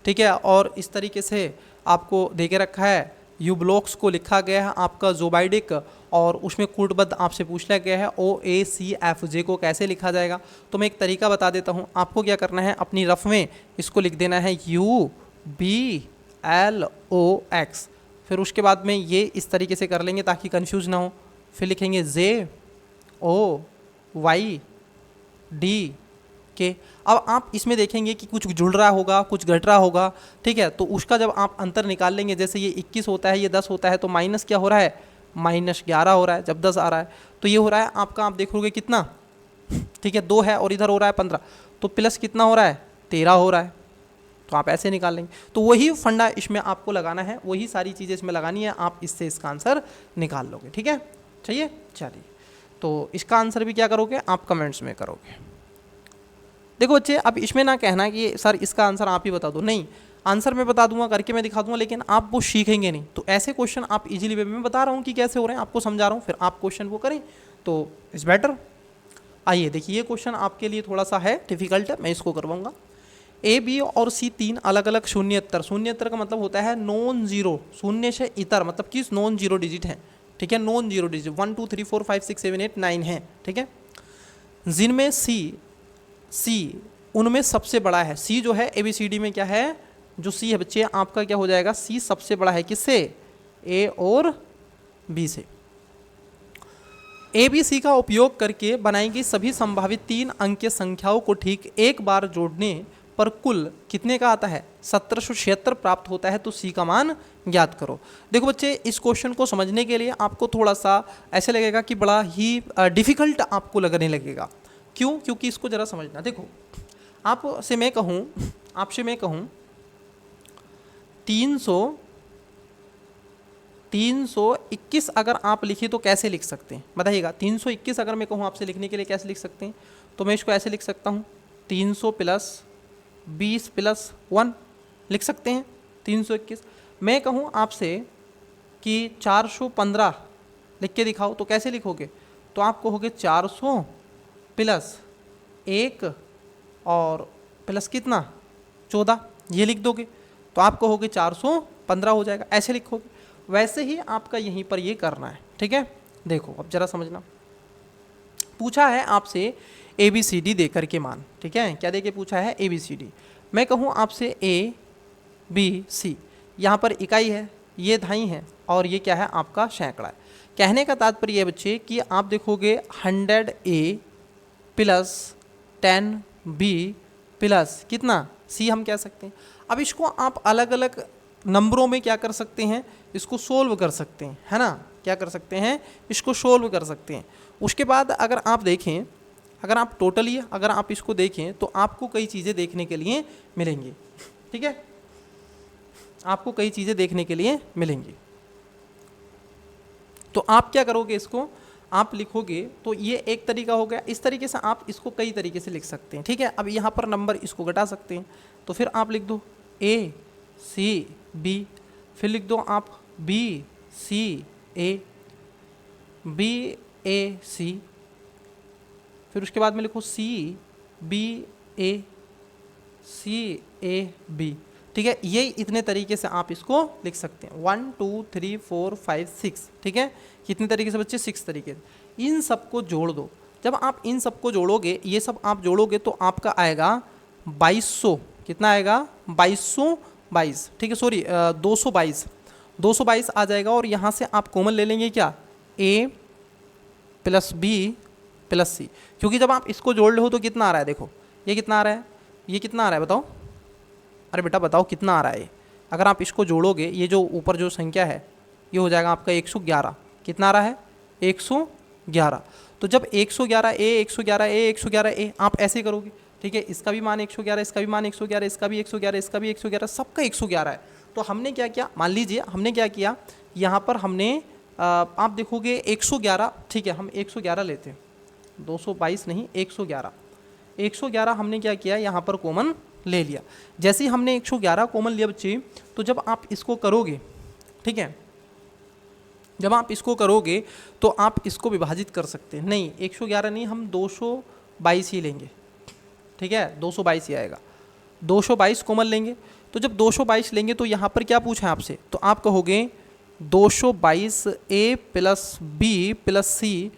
ठीक है, और इस तरीके से आपको दे के रखा है, यू ब्लॉक्स को लिखा गया है आपका जोबाइडिक, और उसमें कूटबद्ध आपसे पूछ लिया गया है OACFJ को कैसे लिखा जाएगा। तो मैं एक तरीका बता देता हूँ, आपको क्या करना है, अपनी रफ में इसको लिख देना है UBLOX, फिर उसके बाद में ये इस तरीके से कर लेंगे ताकि कंफ्यूज ना हो, फिर लिखेंगे JOYD। अब आप इसमें देखेंगे कि कुछ जुड़ रहा होगा, कुछ घट रहा होगा, ठीक है, तो उसका जब आप अंतर निकाल लेंगे, जैसे ये 21 होता है, ये 10 होता है, तो माइनस क्या हो रहा है, -11 हो रहा है। जब 10 आ रहा है तो ये हो रहा है आपका, आप देखोगे कितना, ठीक है, 2 है और इधर हो रहा है 15, तो प्लस कितना हो रहा है 13 हो रहा है, तो आप ऐसे निकाल लेंगे। तो वही फंडा इसमें आपको लगाना है, वही सारी चीज़ें इसमें लगानी है, आप इससे इसका आंसर निकाल लोगे, ठीक है। चाहिए, चलिए, तो इसका आंसर भी क्या करोगे आप कमेंट्स में करोगे। देखो बच्चे अब इसमें ना कहना कि सर इसका आंसर आप ही बता दो, नहीं, आंसर मैं बता दूंगा, करके मैं दिखा दूंगा, लेकिन आप वो सीखेंगे नहीं। तो ऐसे क्वेश्चन आप इजीली वे में बता रहा हूँ कि कैसे हो रहे हैं, आपको समझा रहा हूँ, फिर आप क्वेश्चन वो करें तो इट्स बेटर। आइए देखिए, ये क्वेश्चन आपके लिए थोड़ा सा है डिफिकल्ट है, मैं इसको करवाऊंगा। A, B और C 3 अलग अलग शून्यतर, शून्यतर का मतलब होता है नॉन जीरो, शून्य से इतर, मतलब कि नॉन जीरो डिजिट है, ठीक है, नॉन जीरो डिजिट 1 2 3 4 5 6 7 8 9 है, ठीक है, जिनमें C उनमें सबसे बड़ा है। C जो है ABCD में क्या है, जो C है बच्चे आपका क्या हो जाएगा, C सबसे बड़ा है किससे, A और B से। ABC का उपयोग करके बनाई गई सभी संभावित 3 अंक की संख्याओं को ठीक एक बार जोड़ने पर कुल कितने का आता है, 1776 प्राप्त होता है। तो C का मान ज्ञात करो। देखो बच्चे इस क्वेश्चन को समझने के लिए आपको थोड़ा सा ऐसे लगेगा कि बड़ा ही डिफिकल्ट आपको लगने लगेगा। क्यों, क्योंकि इसको ज़रा समझना। देखो आपसे मैं कहूँ 321 अगर आप लिखी तो कैसे लिख सकते हैं बताइएगा। 321 अगर मैं कहूँ आपसे लिखने के लिए कैसे लिख सकते हैं, तो मैं इसको ऐसे लिख सकता हूँ 300 प्लस 20 प्लस 1 लिख सकते हैं 321। मैं कहूँ आपसे कि 415 लिख के दिखाओ तो कैसे लिखोगे, तो आप कहोगे 400 प्लस 1 और प्लस कितना 14, ये लिख दोगे तो आप कहोगे 415 हो जाएगा, ऐसे लिखोगे। वैसे ही आपका यहीं पर ये करना है, ठीक है। देखो अब जरा समझना, पूछा है आपसे ABCD दे करके मान, ठीक है, क्या दे के पूछा है ABCD। मैं कहूँ आपसे ABC, यहाँ पर इकाई है, ये दहाई है और ये क्या है आपका सैकड़ा है। कहने का तात्पर्य ये बच्चे कि आप देखोगे 100A प्लस 10B प्लस कितना C हम कह सकते हैं। अब इसको आप अलग अलग नंबरों में क्या कर सकते हैं, इसको सोल्व कर सकते हैं, है ना, क्या कर सकते हैं, इसको सोल्व कर सकते हैं। उसके बाद अगर आप देखें, अगर आप टोटली अगर आप इसको देखें तो आपको कई चीज़ें देखने के लिए मिलेंगी, ठीक है, आपको कई चीज़ें देखने के लिए मिलेंगी। तो आप क्या करोगे, इसको आप लिखोगे तो ये एक तरीका हो गया। इस तरीके से आप इसको कई तरीके से लिख सकते हैं, ठीक है। अब यहाँ पर नंबर इसको घटा सकते हैं, तो फिर आप लिख दो ACB, फिर लिख दो आप BCA BAC, फिर उसके बाद में लिखो CBA CAB, ठीक है। ये इतने तरीके से आप इसको लिख सकते हैं, 1 2 3 4 5 6, ठीक है। कितने तरीके से बच्चे, 6 तरीके। इन सबको जोड़ दो, जब आप इन सबको जोड़ोगे, ये सब आप जोड़ोगे तो आपका आएगा 2200, कितना आएगा 2222, ठीक है, सॉरी 222 आ जाएगा। और यहाँ से आप कॉमन ले लेंगे क्या, A plus B plus C, क्योंकि जब आप इसको जोड़ लो तो कितना आ रहा है, देखो ये कितना आ रहा है, ये कितना आ रहा है बताओ, अरे बेटा बताओ कितना आ रहा है। अगर आप इसको जोड़ोगे, ये जो ऊपर जो संख्या है ये हो जाएगा आपका 111, कितना आ रहा है 111। तो जब 111A आप ऐसे करोगे, ठीक है, इसका भी मान 111, इसका भी मान 111, इसका भी 111, इसका भी 111, सबका 111 है। तो हमने क्या किया, मान लीजिए हमने क्या किया, यहाँ पर हमने आप देखोगे 111, ठीक है, हम 111 लेते हैं, 222 नहीं 111 हमने क्या किया, यहाँ पर कॉमन ले लिया। जैसे ही हमने 111 कॉमन लिया बच्चे, तो जब आप इसको करोगे, ठीक है, जब आप इसको करोगे तो आप इसको विभाजित कर सकते हैं, नहीं 111 नहीं, हम 222 ही लेंगे, ठीक है, 222 ही आएगा, 222 कॉमन लेंगे। तो जब 222 लेंगे तो यहाँ पर क्या पूछा है आपसे, तो आप कहोगे 222A plus B plus C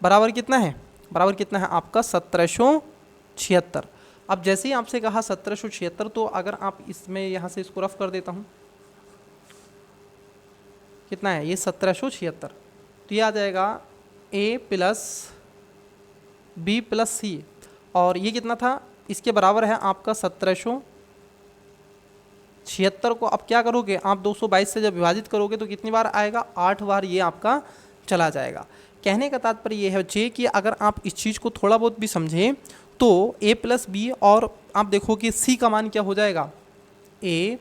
बराबर कितना है, बराबर कितना है आपका 1776। अब जैसे ही आपसे कहा 1776, तो अगर आप इसमें यहाँ से इसको रफ कर देता हूँ, कितना है ये 1776, तो ये आ जाएगा A plus B plus C, और ये कितना था, इसके बराबर है आपका 1776 को अब क्या करोगे आप 222 से जब विभाजित करोगे तो कितनी बार आएगा, 8 बार ये आपका चला जाएगा। कहने का तात्पर्य ये है बच्चे कि अगर आप इस चीज़ को थोड़ा बहुत भी समझें तो A प्लस बी, और आप देखो कि C का मान क्या हो जाएगा, A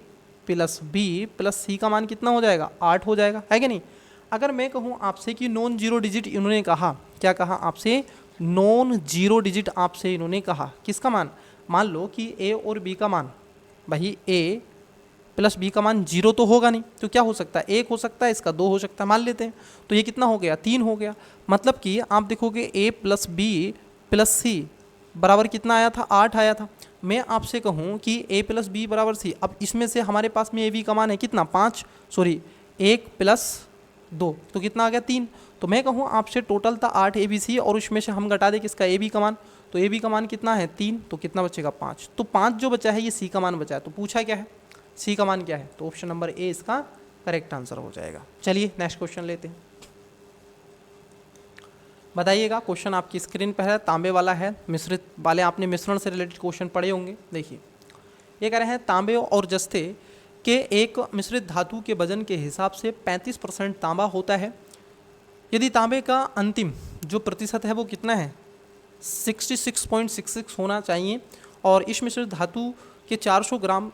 plus B plus C का मान कितना हो जाएगा, 8 हो जाएगा, है कि नहीं। अगर मैं कहूँ आपसे कि नॉन जीरो डिजिट, इन्होंने कहा क्या कहा आपसे, नॉन जीरो डिजिट आपसे इन्होंने कहा, किसका मान, मान लो कि A और B का मान, भाई A प्लस B का मान 0 तो होगा नहीं, तो क्या हो सकता है, 1 हो सकता है, इसका 2 हो सकता है, मान लेते हैं। तो ये कितना हो गया, 3 हो गया। मतलब कि आप देखोगे A plus B plus C बराबर कितना आया था, 8 आया था। मैं आपसे कहूँ कि A प्लस बी बराबर C, अब इसमें से हमारे पास में AB का मान है कितना, 5, सॉरी 1 प्लस 2, तो कितना आ गया 3। तो मैं कहूँ आपसे टोटल था 8 ABC, और उसमें से हम घटा दें किसका, AB का मान, तो AB का मान कितना है 3, तो कितना बचेगा 5। तो 5 जो बचा है ये C का मान बचा है, तो पूछा क्या है, C का मान क्या है, तो ऑप्शन नंबर A इसका करेक्ट आंसर हो जाएगा। चलिए नेक्स्ट क्वेश्चन लेते हैं, बताइएगा। क्वेश्चन आपकी स्क्रीन पर है, तांबे वाला है, मिश्रित वाले आपने मिश्रण से रिलेटेड क्वेश्चन पढ़े होंगे। देखिए ये कह रहे हैं तांबे और जस्ते के एक मिश्रित धातु के वजन के हिसाब से 35% तांबा होता है। यदि तांबे का अंतिम जो प्रतिशत है वो कितना है, 66.66 होना चाहिए, और इस मिश्रित धातु के 400 ग्राम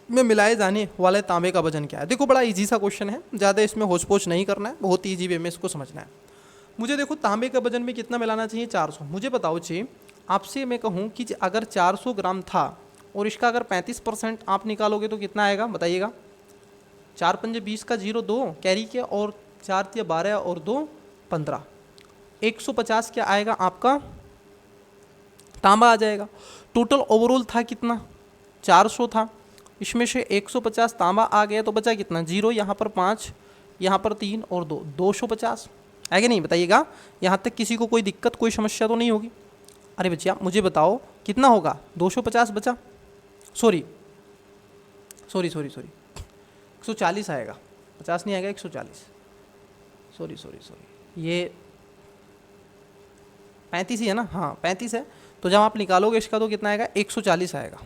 में मिलाए जाने वाले तांबे का वजन क्या है। देखो बड़ा इजी सा क्वेश्चन है, ज़्यादा इसमें होच पोच नहीं करना है, बहुत ईजी वे में इसको समझना है। मुझे देखो तांबे का वजन में कितना मिलाना चाहिए, 400। मुझे बताओ चाहिए आपसे मैं कहूँ कि अगर 400 ग्राम था और इसका अगर 35% आप निकालोगे तो कितना आएगा बताइएगा। 4 पंजे 20 का 0 2 कैरी के, और 4 तिया 12 और 2 15, 150 क्या आएगा आपका तांबा आ जाएगा। टोटल ओवरऑल था कितना, 400 था, इसमें से 150 तांबा आ गया तो बचा कितना, 0, यहाँ पर 5, यहाँ पर 3 और 2, 250 है कि नहीं बताइएगा। यहाँ तक किसी को कोई दिक्कत कोई समस्या तो नहीं होगी। अरे बच्चिया मुझे बताओ कितना होगा, 250 बचा, सॉरी 140 आएगा, 50 नहीं आएगा, 140, सॉरी ये 35 ही है ना, हाँ 35 है। तो जब आप निकालोगे इसका तो कितना आएगा, 140 आएगा।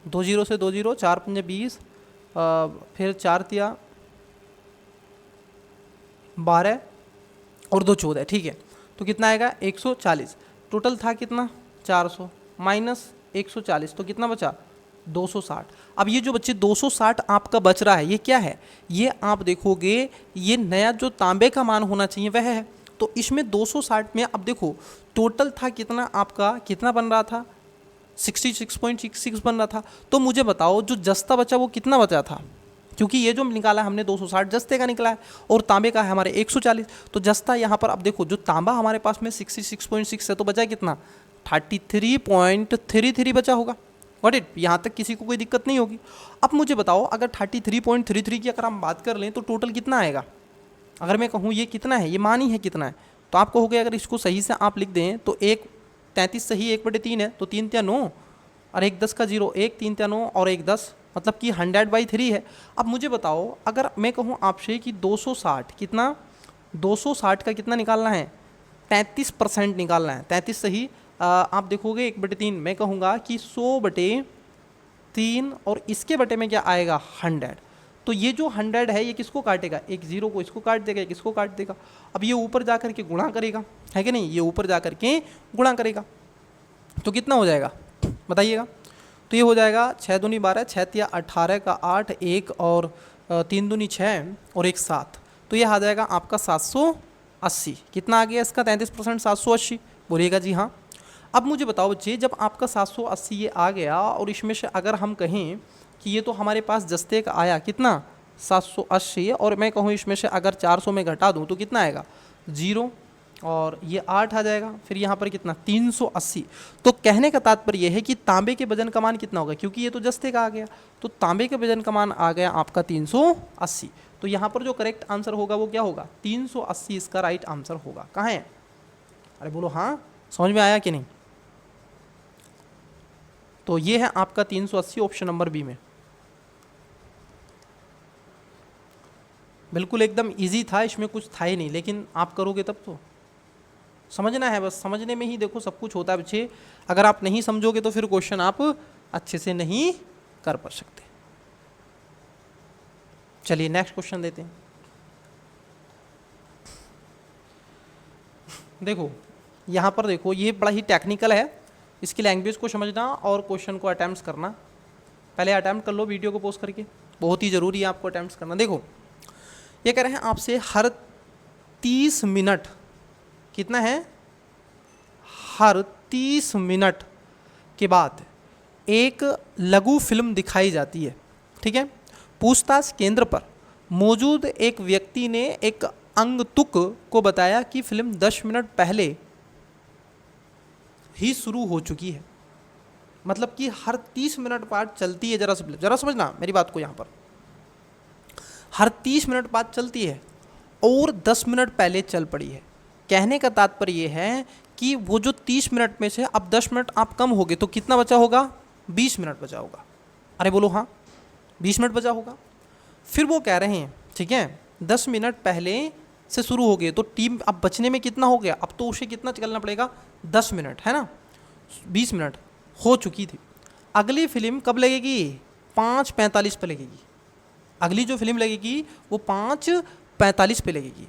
2 0 से 2 0, 4 पंजे 20, फिर 4 तिया 12 और 2 14, ठीक है। तो कितना आएगा 140। टोटल था कितना 400 माइनस 140, तो कितना बचा 260। अब ये जो बच्चे 260 आपका बच रहा है ये क्या है, ये आप देखोगे ये नया जो तांबे का मान होना चाहिए वह है। तो इसमें 260 में अब देखो टोटल था कितना आपका, कितना बन रहा था 66.66 बन रहा था। तो मुझे बताओ जो जस्ता बचा वो कितना बचा था, क्योंकि ये जो निकाला हमने 260 जस्ते का निकला है और तांबे का है हमारे 140। तो जस्ता यहाँ पर अब देखो जो तांबा हमारे पास में 66.6 है तो बचा कितना 33.33 बचा होगा। गॉट इट, यहाँ तक किसी को कोई दिक्कत नहीं होगी। अब मुझे बताओ अगर 33.33 की अगर हम बात कर लें तो टोटल कितना आएगा। अगर मैं कहूँ ये कितना है, ये मान ही है कितना है, तो आप कहोगे अगर इसको सही से आप लिख दें तो 33 सही 1/3 है, तो 3 तिया 9 और 1 10 का 0, 1 3 तिया 9 और 1 10, मतलब कि 100/3 है। अब मुझे बताओ अगर मैं कहूँ आपसे कि 260 कितना, 260 का कितना निकालना है, 33% निकालना है। 33 सही आप देखोगे 1/3, मैं कहूँगा कि 100/3 और इसके बटे में क्या आएगा 100। तो ये जो 100 है ये किसको काटेगा, एक 0 को इसको काट देगा, एक इसको काट देगा। अब ये ऊपर जा कर के गुणा करेगा, है कि नहीं, ये ऊपर जा कर के गुणा करेगा तो कितना हो जाएगा बताइएगा। तो ये हो जाएगा 6 दूनी 12, 6 तिया 18 का 8, 1 और 3 दूनी 6 और 1 7, तो ये आ जाएगा आपका 780। कितना आ गया इसका 33% 780, बोलिएगा जी हाँ। अब मुझे बताओ बच्चे जब आपका 780 ये आ गया और इसमें से अगर हम कहें कि ये तो हमारे पास जस्ते का आया कितना 780, और मैं कहूँ इसमें से अगर 400 में घटा दूँ तो कितना आएगा 0 और ये 8 आ जाएगा, फिर यहाँ पर कितना 380। तो कहने का तात्पर्य यह है कि तांबे के वजन का मान कितना होगा, क्योंकि ये तो जस्ते का आ गया, तो तांबे के वजन का मान आ गया आपका 380। तो यहाँ पर जो करेक्ट आंसर होगा वो क्या होगा 380, इसका राइट आंसर होगा। कहाँ है, अरे बोलो हाँ, समझ में आया कि नहीं। तो ये है आपका 380 ऑप्शन नंबर बी में। बिल्कुल एकदम इजी था, इसमें कुछ था ही नहीं, लेकिन आप करोगे तब तो समझना है, बस समझने में ही देखो सब कुछ होता है बच्चे। अगर आप नहीं समझोगे तो फिर क्वेश्चन आप अच्छे से नहीं कर पा सकते। चलिए नेक्स्ट क्वेश्चन देते हैं। देखो यहाँ पर देखो ये बड़ा ही टेक्निकल है, इसकी लैंग्वेज को समझना और क्वेश्चन को अटैम्प्ट करना। पहले अटैम्प्ट कर लो वीडियो को पोस्ट करके, बहुत ही ज़रूरी है आपको अटैम्प्ट करना। देखो ये कह रहे हैं आपसे हर 30 मिनट, कितना है, हर 30 मिनट के बाद एक लघु फिल्म दिखाई जाती है, ठीक है। पूछताछ केंद्र पर मौजूद एक व्यक्ति ने एक अंगतुक को बताया कि फिल्म 10 मिनट पहले ही शुरू हो चुकी है। मतलब कि हर 30 मिनट बाद चलती है, जरा समझना मेरी बात को। यहाँ पर हर 30 मिनट बाद चलती है और 10 मिनट पहले चल पड़ी है। कहने का तात्पर्य ये है कि वो जो 30 मिनट में से अब 10 मिनट आप कम हो गए तो कितना बचा होगा, 20 मिनट बचा होगा। अरे बोलो हाँ, 20 मिनट बचा होगा। फिर वो कह रहे हैं ठीक है 10 मिनट पहले से शुरू हो गए तो टीम अब बचने में कितना हो गया, अब तो उसे कितना चलना पड़ेगा 10 मिनट, है ना, 20 मिनट हो चुकी थी। अगली फिल्म कब लगेगी, 5:45 पे लगेगी। अगली जो फिल्म लगेगी वो 5:45 पे लगेगी।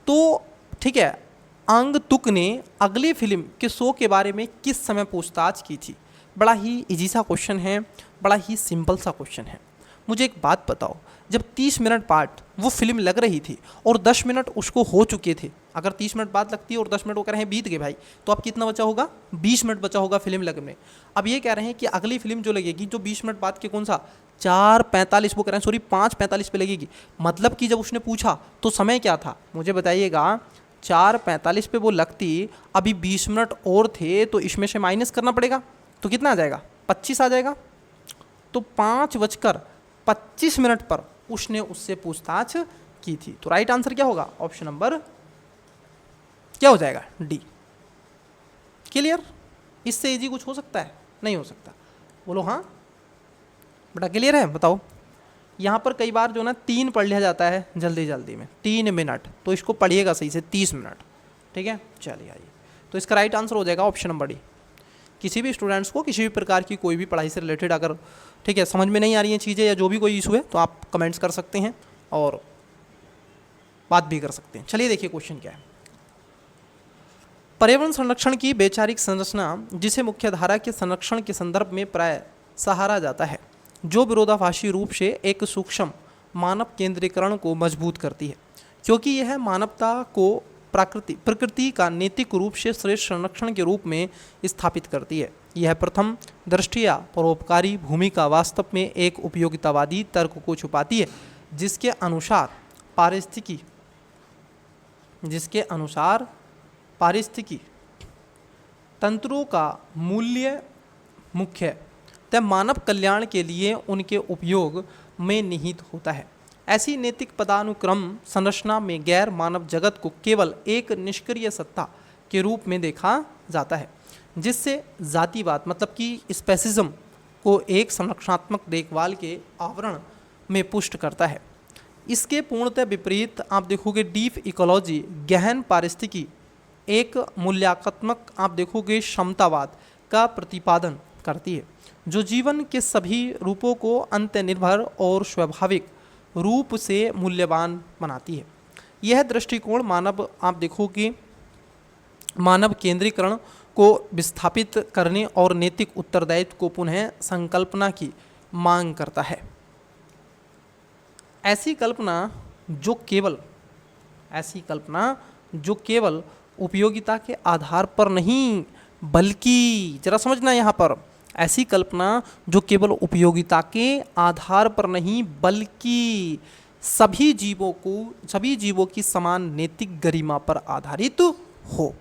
तो ठीक है, अंगतुक ने अगली फिल्म के शो के बारे में किस समय पूछताछ की थी। बड़ा ही इजी सा क्वेश्चन है, बड़ा ही सिंपल सा क्वेश्चन है। मुझे एक बात बताओ, जब 30 मिनट बाद वो फिल्म लग रही थी और 10 मिनट उसको हो चुके थे, अगर 30 मिनट बाद लगती है और 10 मिनट वो कह रहे हैं बीत गए भाई, तो अब कितना बचा होगा? 20 मिनट बचा होगा फिल्म लगने। अब ये कह रहे हैं कि अगली फिल्म जो लगेगी, जो 20 मिनट बाद के, कौन सा, 4:45, वो कह रहे हैं सॉरी 5:45 पे लगेगी। मतलब कि जब उसने पूछा तो समय क्या था, मुझे बताइएगा। 4:45 पे वो लगती, अभी 20 मिनट और थे, तो इसमें से माइनस करना पड़ेगा, तो कितना आ जाएगा? 25 आ जाएगा। तो 5:25 पर उसने उससे पूछताछ की थी। तो राइट आंसर क्या होगा? ऑप्शन नंबर क्या हो जाएगा? डी। क्लियर? इससे इजी कुछ हो सकता है? नहीं हो सकता। बोलो हाँ बेटा, क्लियर है? बताओ। यहाँ पर कई बार जो ना 3 पढ़ लिया जाता है जल्दी जल्दी में, 3 मिनट, तो इसको पढ़िएगा सही से, 30 मिनट। ठीक है, चलिए आइए। तो इसका राइट आंसर हो जाएगा ऑप्शन नंबर डी। किसी भी स्टूडेंट्स को किसी भी प्रकार की कोई भी पढ़ाई से रिलेटेड अगर, ठीक है, समझ में नहीं आ रही हैं चीज़ें या जो भी कोई इशू है, तो आप कमेंट्स कर सकते हैं और बात भी कर सकते हैं। चलिए देखिए क्वेश्चन क्या है। पर्यावरण संरक्षण की वैचारिक संरचना, जिसे मुख्यधारा के संरक्षण के संदर्भ में प्राय सहारा जाता है, जो विरोधाभासी रूप से एक सूक्ष्म मानव केंद्रीकरण को मजबूत करती है, क्योंकि यह मानवता को प्रकृति का नैतिक रूप से श्रेष्ठ संरक्षण के रूप में स्थापित करती है। यह प्रथम दृष्टिया परोपकारी भूमिका वास्तव में एक उपयोगितावादी तर्क को छुपाती है, जिसके अनुसार पारिस्थितिकी तंत्रों का मूल्य मुख्यतः मानव कल्याण के लिए उनके उपयोग में निहित होता है। ऐसी नैतिक पदानुक्रम संरचना में गैर मानव जगत को केवल एक निष्क्रिय सत्ता के रूप में देखा जाता है, जिससे जातिवाद मतलब कि स्पेसिज्म को एक संरक्षणात्मक देखभाल के आवरण में पुष्ट करता है। इसके पूर्णतः विपरीत आप देखोगे डीप इकोलॉजी गहन पारिस्थितिकी एक मूल्यांकनात्मक आप देखोगे क्षमतावाद का प्रतिपादन करती है, जो जीवन के सभी रूपों को अंतर्निर्भर और स्वाभाविक रूप से मूल्यवान बनाती है। यह दृष्टिकोण आप देखोगे मानव केंद्रीकरण को विस्थापित करने और नैतिक उत्तरदायित्व को पुनः संकल्पना की मांग करता है। ऐसी कल्पना जो केवल उपयोगिता के आधार पर नहीं, बल्कि जरा समझना यहाँ पर, ऐसी कल्पना जो केवल उपयोगिता के आधार पर नहीं बल्कि सभी जीवों की समान नैतिक गरिमा पर आधारित हो।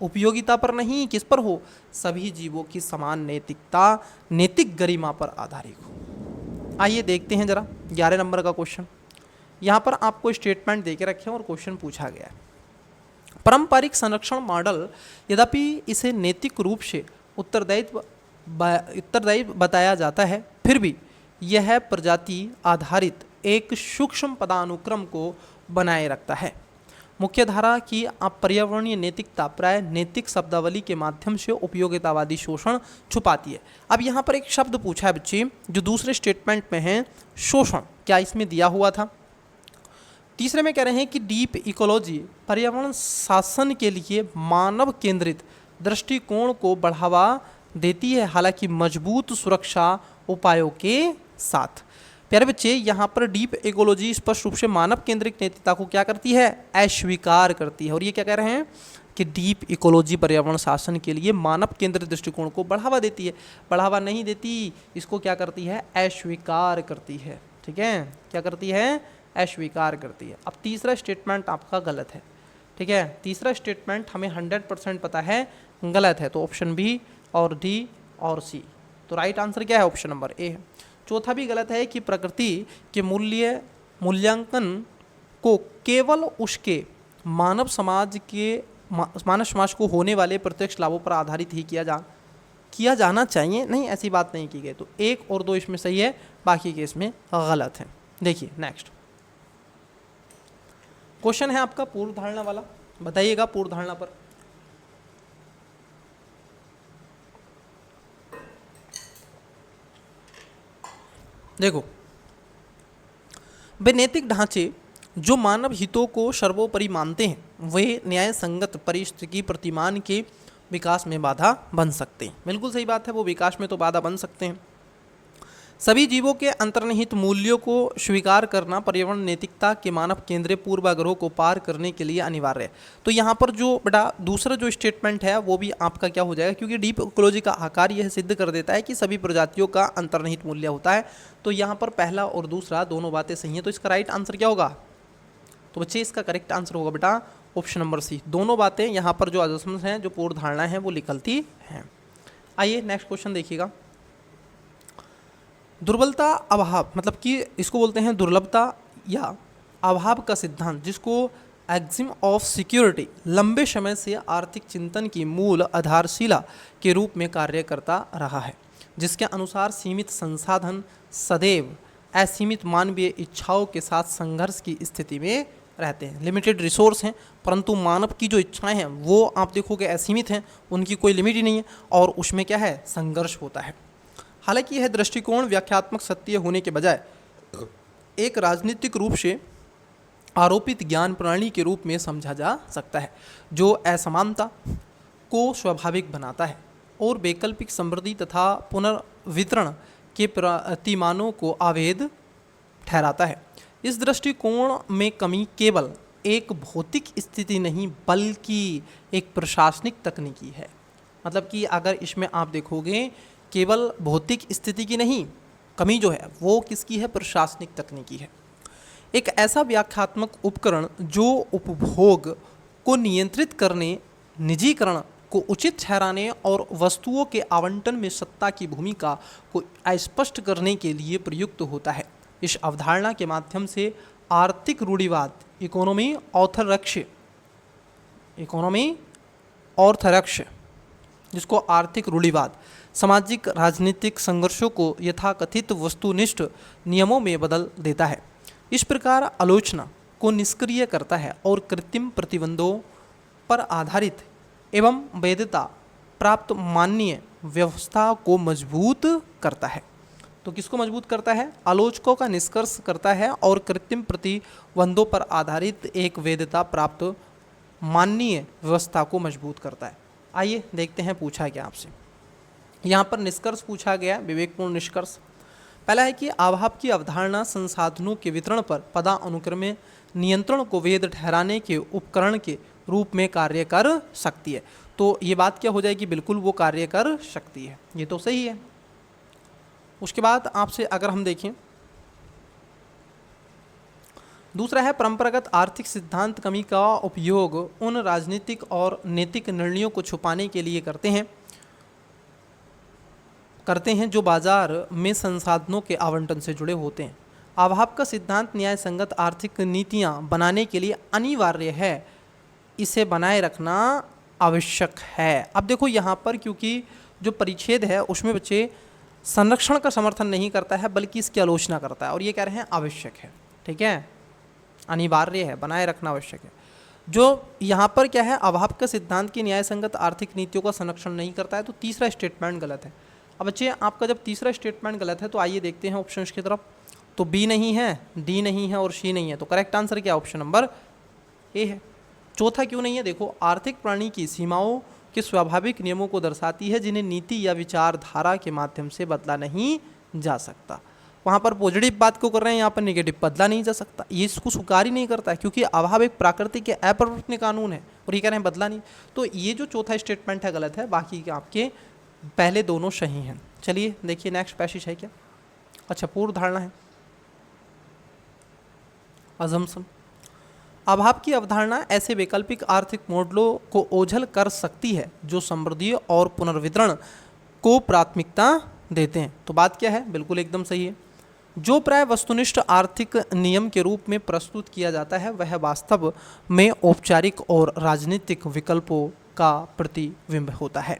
उपयोगिता पर नहीं, किस पर हो? सभी जीवों की समान नैतिक गरिमा पर आधारित हो। आइए देखते हैं जरा 11 नंबर का क्वेश्चन। यहाँ पर आपको स्टेटमेंट दे के रखे हैं और क्वेश्चन पूछा गया है। पारंपरिक संरक्षण मॉडल यद्यपि इसे नैतिक रूप से उत्तरदायित्व बताया जाता है, फिर भी यह प्रजाति आधारित एक सूक्ष्म पदानुक्रम को बनाए रखता है। मुख्यधारा की पर्यावरणीय नैतिकता प्राय नैतिक शब्दावली के माध्यम से उपयोगितावादी शोषण छुपाती है। अब यहाँ पर एक शब्द पूछा है बच्चे, जो दूसरे स्टेटमेंट में है शोषण, क्या इसमें दिया हुआ था? तीसरे में कह रहे हैं कि डीप इकोलॉजी पर्यावरण शासन के लिए मानव केंद्रित दृष्टिकोण को बढ़ावा देती है, हालांकि मजबूत सुरक्षा उपायों के साथ। प्यारे बच्चे, यहाँ पर डीप इकोलॉजी स्पष्ट रूप से मानव केंद्रित नैतिकता को क्या करती है? अस्वीकार करती है। और ये क्या कह रहे हैं कि डीप इकोलॉजी पर्यावरण शासन के लिए मानव केंद्रित दृष्टिकोण को बढ़ावा देती है। बढ़ावा नहीं देती, इसको क्या करती है? अस्वीकार करती है। ठीक है, क्या करती है? अस्वीकार करती है। अब तीसरा स्टेटमेंट आपका गलत है। ठीक है, तीसरा स्टेटमेंट हमें 100% पता है गलत है, तो ऑप्शन बी और डी और सी। तो राइट आंसर क्या है? ऑप्शन नंबर ए है। चौथा भी गलत है कि प्रकृति के मूल्यांकन को केवल उसके मानव समाज को होने वाले प्रत्यक्ष लाभों पर आधारित ही किया जाना चाहिए। नहीं, ऐसी बात नहीं की गई। तो 1 और 2 इसमें सही है, बाकी के इसमें गलत है। देखिए नेक्स्ट क्वेश्चन है आपका पूर्व धारणा वाला। बताइएगा पूर्व धारणा पर। देखो, वे नैतिक ढांचे जो मानव हितों को सर्वोपरि मानते हैं, वे न्याय संगत पारिस्थितिकी प्रतिमान के विकास में बाधा बन सकते हैं। बिल्कुल सही बात है, वो विकास में तो बाधा बन सकते हैं। सभी जीवों के अंतर्निहित मूल्यों को स्वीकार करना पर्यावरण नैतिकता के मानव केंद्रीय पूर्वाग्रहों को पार करने के लिए अनिवार्य है। तो यहाँ पर जो बेटा दूसरा जो स्टेटमेंट है वो भी आपका क्या हो जाएगा, क्योंकि डीप इकोलॉजी का आकार यह सिद्ध कर देता है कि सभी प्रजातियों का अंतर्निहित मूल्य होता है। तो यहाँ पर पहला और दूसरा दोनों बातें सही हैं, तो इसका राइट आंसर क्या होगा? तो बच्चे इसका करेक्ट आंसर होगा बेटा ऑप्शन नंबर सी। दोनों बातें यहाँ पर जो अजम्पशंस हैं, जो पूर्व धारणा है, वो निकलती हैं। आइए नेक्स्ट क्वेश्चन देखिएगा। दुर्बलता अभाव मतलब कि इसको बोलते हैं दुर्लभता या अभाव का सिद्धांत, जिसको एक्सिम ऑफ सिक्योरिटी लंबे समय से आर्थिक चिंतन की मूल आधारशिला के रूप में कार्य करता रहा है, जिसके अनुसार सीमित संसाधन सदैव असीमित मानवीय इच्छाओं के साथ संघर्ष की स्थिति में रहते हैं। लिमिटेड रिसोर्स हैं, परंतु मानव की जो इच्छाएं हैं वो आप देखोगे असीमित हैं, उनकी कोई लिमिट ही नहीं है, और उसमें क्या है, संघर्ष होता है। हालांकि यह दृष्टिकोण व्याख्यात्मक सत्य होने के बजाय एक राजनीतिक रूप से आरोपित ज्ञान प्रणाली के रूप में समझा जा सकता है, जो असमानता को स्वाभाविक बनाता है और वैकल्पिक समृद्धि तथा पुनर्वितरण के प्रतिमानों को अवैध ठहराता है। इस दृष्टिकोण में कमी केवल एक भौतिक स्थिति नहीं बल्कि एक प्रशासनिक तकनीकी है। मतलब कि अगर इसमें आप देखोगे केवल भौतिक स्थिति की नहीं, कमी जो है वो किसकी है, प्रशासनिक तकनीकी है। एक ऐसा व्याख्यात्मक उपकरण जो उपभोग को नियंत्रित करने, निजीकरण को उचित ठहराने और वस्तुओं के आवंटन में सत्ता की भूमिका को स्पष्ट करने के लिए प्रयुक्त होता है। इस अवधारणा के माध्यम से आर्थिक रूढ़िवाद इकोनॉमी ऑर्थोडॉक्स जिसको आर्थिक रूढ़िवाद सामाजिक राजनीतिक संघर्षों को यथाकथित वस्तुनिष्ठ नियमों में बदल देता है। इस प्रकार आलोचना को निष्क्रिय करता है और कृत्रिम प्रतिबंधों पर आधारित एवं वैधता प्राप्त माननीय व्यवस्था को मजबूत करता है। तो किसको मजबूत करता है? आलोचकों का निष्कर्ष करता है और कृत्रिम प्रतिबंधों पर आधारित एक वैधता प्राप्त माननीय व्यवस्था को मजबूत करता है। आइए देखते हैं पूछा गया आपसे। यहाँ पर निष्कर्ष पूछा गया, विवेकपूर्ण निष्कर्ष। पहला है कि अभाव की अवधारणा संसाधनों के वितरण पर पदानुक्रम में नियंत्रण को वैध ठहराने के उपकरण के रूप में कार्य कर सकती है। तो ये बात क्या हो जाएगी, बिल्कुल वो कार्य कर सकती है, ये तो सही है। उसके बाद आपसे अगर हम देखें, दूसरा है परंपरागत आर्थिक सिद्धांत कमी का उपयोग उन राजनीतिक और नैतिक निर्णयों को छुपाने के लिए करते हैं जो बाजार में संसाधनों के आवंटन से जुड़े होते हैं। अभाव का सिद्धांत न्याय संगत आर्थिक नीतियां बनाने के लिए अनिवार्य है, इसे बनाए रखना आवश्यक है। अब देखो यहाँ पर क्योंकि जो परिच्छेद है उसमें बच्चे संरक्षण का समर्थन नहीं करता है बल्कि इसकी आलोचना करता है, और ये कह रहे हैं आवश्यक है। ठीक है, अनिवार्य है, बनाए रखना आवश्यक है। जो यहाँ पर क्या है, अभाव का सिद्धांत की न्याय संगत आर्थिक नीतियों का संरक्षण नहीं करता है, तो तीसरा स्टेटमेंट गलत है। अब बच्चे आपका जब तीसरा स्टेटमेंट गलत है तो आइए देखते हैं ऑप्शंस की तरफ। तो बी नहीं है, डी नहीं है और सी नहीं है, तो करेक्ट आंसर क्या, ऑप्शन नंबर ए है। चौथा क्यों नहीं है, देखो आर्थिक प्रणाली की सीमाओं के स्वाभाविक नियमों को दर्शाती है जिन्हें नीति या विचारधारा के माध्यम से बदला नहीं जा सकता। वहाँ पर पॉजिटिव बात को कर रहे हैं, यहाँ पर नेगेटिव बदला नहीं जा सकता, ये इसको स्वीकार ही नहीं करता है क्योंकि अभाव एक प्राकृतिक के अपरिवर्तनीय कानून है और ये कह रहे हैं बदला नहीं। तो ये जो चौथा स्टेटमेंट है गलत है, बाकी के आपके पहले दोनों सही हैं। चलिए देखिए नेक्स्ट पैसेज है क्या, अच्छा पूर्व धारणा है, अजम्पशन। अभाव की अवधारणा ऐसे वैकल्पिक आर्थिक मॉडलों को ओझल कर सकती है जो समृद्धि और पुनर्वितरण को प्राथमिकता देते हैं। तो बात क्या है, बिल्कुल एकदम सही है। जो प्राय वस्तुनिष्ठ आर्थिक नियम के रूप में प्रस्तुत किया जाता है वह वास्तव में औपचारिक और राजनीतिक विकल्पों का प्रतिबिंब होता है।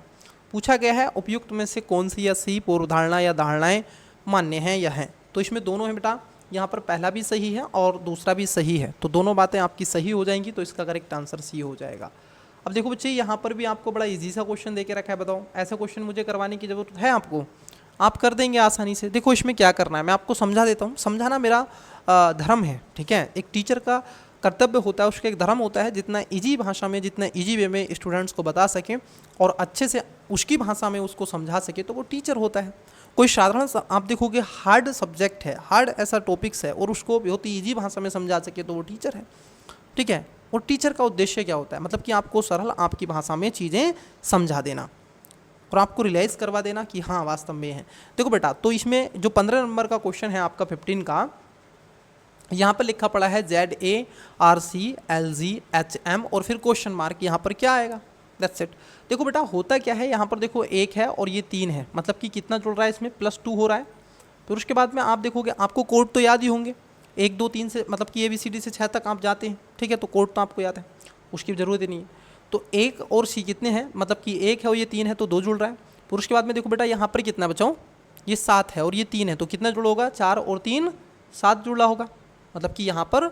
पूछा गया है उपयुक्त में से कौन सी या सी पूर्व धारणा या धारणाएं मान्य हैं या हैं। तो इसमें दोनों हैं बेटा, यहाँ पर पहला भी सही है और दूसरा भी सही है, तो दोनों बातें आपकी सही हो जाएंगी, तो इसका करेक्ट आंसर सी हो जाएगा। अब देखो बच्चे यहाँ पर भी आपको बड़ा इजी सा क्वेश्चन दे के रखा है, बताओ ऐसा क्वेश्चन मुझे करवाने की जरूरत है आपको, आप कर देंगे आसानी से। देखो इसमें क्या करना है, मैं आपको समझा देता हूँ, समझाना मेरा धर्म है। ठीक है, एक टीचर का कर्तव्य होता है, उसका एक धर्म होता है, जितना इजी भाषा में, जितना इजी वे में स्टूडेंट्स को बता सकें और अच्छे से उसकी भाषा में उसको समझा सके, तो वो टीचर होता है। कोई साधारण आप देखोगे हार्ड सब्जेक्ट है, हार्ड ऐसा टॉपिक्स है और उसको बहुत ही ईजी भाषा में समझा सके तो वो टीचर है, ठीक है। और टीचर का उद्देश्य क्या होता है, मतलब कि आपको सरल आपकी भाषा में चीज़ें समझा देना और आपको रियलाइज़ करवा देना कि हाँ वास्तव में है। देखो बेटा, तो इसमें जो 15 नंबर का क्वेश्चन है आपका 15 का, यहाँ पर लिखा पड़ा है ZARCLGHM और फिर क्वेश्चन मार्क, यहाँ पर क्या आएगा, दैट्स इट। देखो बेटा होता क्या है, यहाँ पर देखो 1 है और ये 3 है, मतलब कि कितना जुड़ रहा है इसमें, +2 हो रहा है। फिर उसके बाद में आप देखोगे, आपको कोड तो याद ही होंगे, 1 2 3 से मतलब कि ABCD से 6 तक आप जाते हैं, ठीक है, तो कोड तो आपको याद है, उसकी ज़रूरत ही नहीं है। तो 1 और C कितने हैं, मतलब कि 1 है और ये 3 है तो 2 जुड़ रहा है। फिर उसके बाद में देखो बेटा यहाँ पर कितना बचाओ, ये 7 है और ये 3 है तो कितना जुड़ा होगा, 4 और 3 7 जुड़ा होगा, मतलब कि यहाँ पर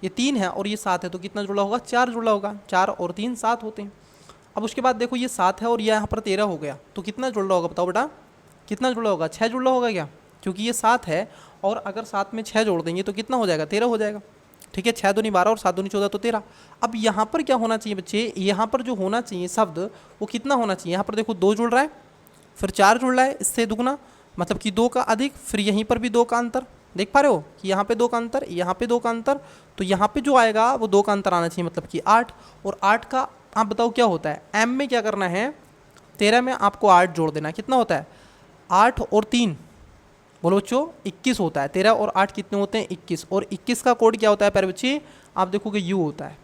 ये 3 है और ये 7 है तो कितना जुड़ा होगा, 4 जुड़ा होगा, 4 और 3 7 होते हैं। अब उसके बाद देखो ये 7 है और ये यहाँ पर 13 हो गया तो कितना जुड़ रहा होगा, बताओ बेटा कितना जुड़ा होगा, 6 जुड़ रहा होगा क्या, क्योंकि ये 7 है और अगर 7 में 6 जोड़ देंगे तो कितना हो जाएगा, 13 हो जाएगा, ठीक है। 6 दूनी 12 और 7 दूनी 14 तो 13। अब यहाँ पर क्या होना चाहिए बच्चे, यहाँ पर जो होना चाहिए शब्द वो कितना होना चाहिए, यहाँ पर देखो 2 जुड़ रहा है, फिर 4 जुड़ रहा है, इससे दुगना मतलब कि 2 का अधिक, फिर यहीं पर भी 2 का अंतर, देख पा रहे हो कि यहाँ पे 2 का अंतर, यहाँ पे 2 का अंतर, तो यहाँ पे जो आएगा वो 2 का अंतर आना चाहिए, मतलब कि 8। और 8 का आप बताओ क्या होता है, M में क्या करना है, 13 में आपको 8 जोड़ देना है, कितना होता है 8 और 3 बोलो बच्चों 21 होता है। 13 और 8 कितने होते हैं 21, और 21 का कोड क्या होता है प्यारे बच्चे, आप देखोगे U होता है।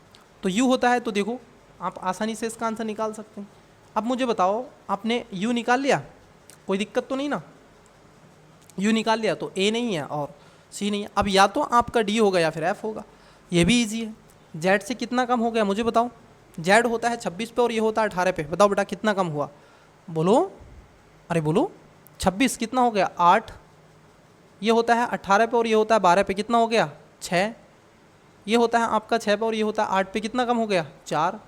तो U होता है तो देखो आप आसानी से इसका आंसर निकाल सकते हैं। अब मुझे बताओ आपने U निकाल लिया, कोई दिक्कत तो नहीं ना, U निकाल लिया तो A नहीं है और C नहीं है। अब या तो आपका D होगा या फिर F होगा, ये भी इजी है। Z से कितना कम हो गया मुझे बताओ, Z होता है 26 पे और ये होता है 18 पे, बताओ बेटा कितना कम हुआ, बोलो अरे बोलो 26 कितना हो गया 8, ये होता है 18 पे और ये होता है 12 पे, कितना हो गया 6, ये होता है आपका 6 पे और ये होता है 8 पे, कितना कम हो गया 4।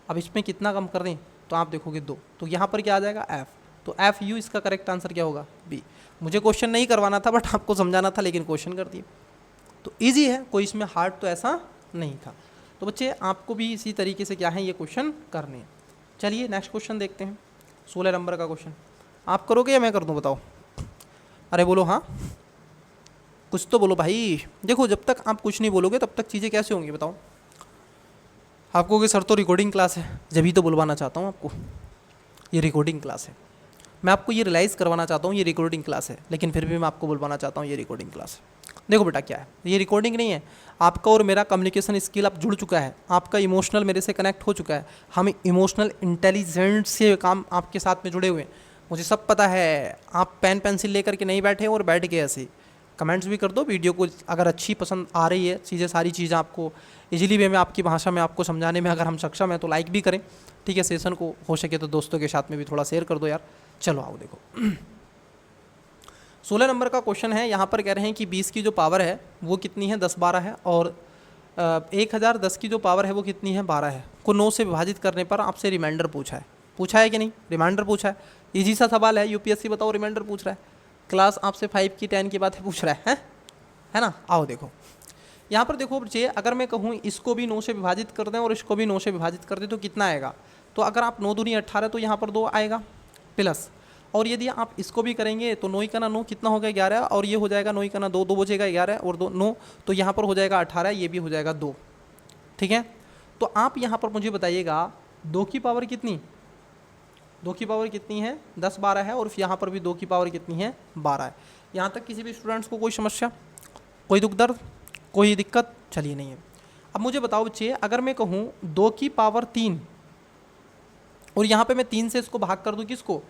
अब इसमें कितना कम कर दें तो आप देखोगे 2, तो यहाँ पर क्या आ जाएगा F, तो FU इसका करेक्ट आंसर क्या होगा B। मुझे क्वेश्चन नहीं करवाना था बट आपको समझाना था, लेकिन क्वेश्चन कर दिए, तो ईजी है, कोई इसमें हार्ड तो ऐसा नहीं था। तो बच्चे आपको भी इसी तरीके से क्या है ये क्वेश्चन करने हैं। चलिए नेक्स्ट क्वेश्चन देखते हैं, 16 नंबर का क्वेश्चन। आप करोगे या मैं कर दूँ बताओ, अरे बोलो हाँ, कुछ तो बोलो भाई। देखो जब तक आप कुछ नहीं बोलोगे तब तक चीज़ें कैसे होंगी बताओ। आप कहोगे सर तो रिकॉर्डिंग क्लास है, जब ही तो बुलवाना चाहता हूँ आपको, ये रिकॉर्डिंग क्लास है, मैं आपको ये रियलाइज़ करवाना चाहता हूँ ये रिकॉर्डिंग क्लास है, लेकिन फिर भी मैं आपको बुलवाना चाहता हूँ ये रिकॉर्डिंग क्लास है। देखो बेटा क्या है, ये रिकॉर्डिंग नहीं है, आपका और मेरा कम्युनिकेशन स्किल अब जुड़ चुका है, आपका इमोशनल मेरे से कनेक्ट हो चुका है, हम इमोशनल इंटेलिजेंस से काम आपके साथ में जुड़े हुए हैं। मुझे सब पता है, आप पेन पेंसिल लेकर के नहीं बैठे और बैठ के ऐसे कमेंट्स भी कर दो, वीडियो को अगर अच्छी पसंद आ रही है चीज़ें, सारी चीज़ें आपको इजीली वे में आपकी भाषा में आपको समझाने में अगर हम सक्षम हैं तो लाइक भी करें, ठीक है। सेशन को हो सके तो दोस्तों के साथ में भी थोड़ा शेयर कर दो यार। चलो आओ देखो 16 नंबर का क्वेश्चन है, यहाँ पर कह रहे हैं कि 20 की जो पावर है वो कितनी है 10 12 है, और 1010 की जो पावर है वो कितनी है 12 है, को 9 से विभाजित करने पर आपसे रिमाइंडर पूछा है कि नहीं, रिमाइंडर पूछा है, ईजी सा सवाल है, यूपीएससी बताओ रिमाइंडर पूछ रहा है, क्लास आपसे 5 की 10 की बात है पूछ रहा है ना। आओ देखो यहाँ पर देखो बच्चे, अगर मैं कहूँ इसको भी 9 से विभाजित कर दें और इसको भी 9 से विभाजित कर दें तो कितना आएगा, तो अगर आप 9 दूनी 18 तो यहाँ पर 2 आएगा प्लस, और यदि आप इसको भी करेंगे तो 9 का ना 9 कितना हो गया 11, और ये हो जाएगा 9 का ना 2 2 बचेगा 11 और 2 9, तो यहाँ पर हो जाएगा 18, ये भी हो जाएगा 2, ठीक है। तो आप यहाँ पर मुझे बताइएगा 2 की पावर कितनी, 2 की पावर कितनी है 10 12 है, और यहाँ पर भी 2 की पावर कितनी है 12 है। यहाँ तक किसी भी स्टूडेंट्स को कोई समस्या, कोई दुख दर्द, कोई दिक्कत, चलिए नहीं है। अब मुझे बताओ बच्चे, अगर मैं कहूँ 2 की पावर 3 और यहाँ पे मैं 3 से इसको भाग कर दूँ, किसको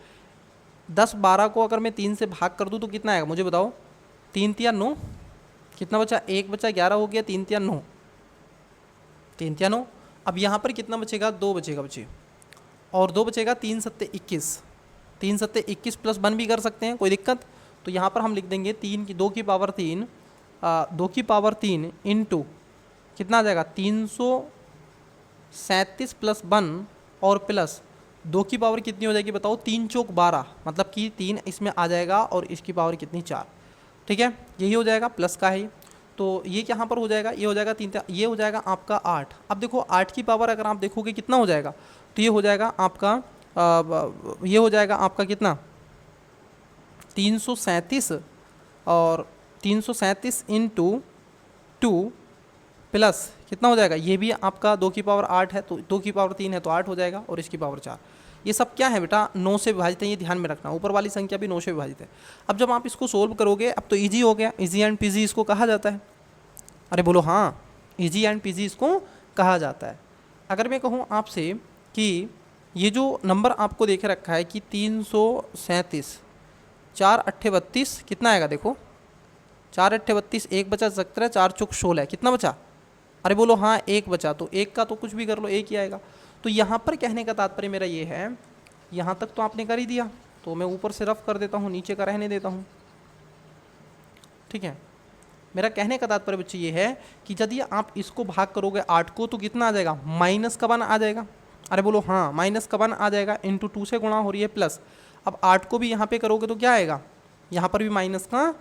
10 12 को अगर मैं 3 से भाग कर दूँ तो कितना आएगा मुझे बताओ, 3 3 9, कितना बचा 1 बचा 11 हो गया, 3 3 9, 3 3 9। अब यहाँ पर कितना बचेगा 2 बचेगा बच्चे, और 2 बचेगा 3 7 21, 3 7 21 प्लस 1 भी कर सकते हैं, कोई दिक्कत। तो यहाँ पर हम लिख देंगे 2 की पावर 3 2 की पावर 3 इंटू कितना आ जाएगा 337 प्लस 1 और प्लस 2 की पावर कितनी हो जाएगी बताओ, 3 चौक 12, मतलब कि 3 इसमें आ जाएगा और इसकी पावर कितनी 4, ठीक है, यही हो जाएगा प्लस का है। तो ये यहाँ पर हो जाएगा, ये हो जाएगा 3, ये हो जाएगा आपका 8। अब देखो 8 की पावर अगर आप देखोगे कितना हो जाएगा, तो ये हो जाएगा आपका ये हो जाएगा आपका कितना 337 और 337 इंटू 2 प्लस कितना हो जाएगा, ये भी आपका 2 की पावर 8 है, तो 2 की पावर 3 है तो 8 हो जाएगा, और इसकी पावर 4। ये सब क्या है बेटा, 9 से विभाजित है, ये ध्यान में रखना, ऊपर वाली संख्या भी 9 से विभाजित है। अब जब आप इसको सोल्व करोगे, अब तो इजी हो गया, इजी एंड पीजी इसको कहा जाता है। अरे बोलो हाँ, इजी एंड पीजी इसको कहा जाता है। अगर मैं कहूँ आपसे कि ये जो नंबर आपको देख रखा है कि 337, 4 अट्ठे 32, कितना आएगा देखो, 4 अट्ठे 32, 1 बचा 17, 4 चौक 16, कितना बचा, अरे बोलो हाँ 1 बचा, तो 1 का तो कुछ भी कर लो 1 ही आएगा। तो यहाँ पर कहने का तात्पर्य मेरा ये है, यहाँ तक तो आपने कर ही दिया, तो मैं ऊपर से रफ कर देता हूँ, नीचे का रहने देता हूँ, ठीक है। मेरा कहने का तात्पर्य बच्चे ये है कि यदि आप इसको भाग करोगे 8 को तो कितना आ जाएगा, माइनस का 1 आ जाएगा। अरे बोलो हाँ, माइनस का 1 आ जाएगा, इंटू 2 से गुणा हो रही है प्लस। अब 8 को भी यहाँ पे करोगे तो क्या आएगा, यहाँ पर भी माइनस का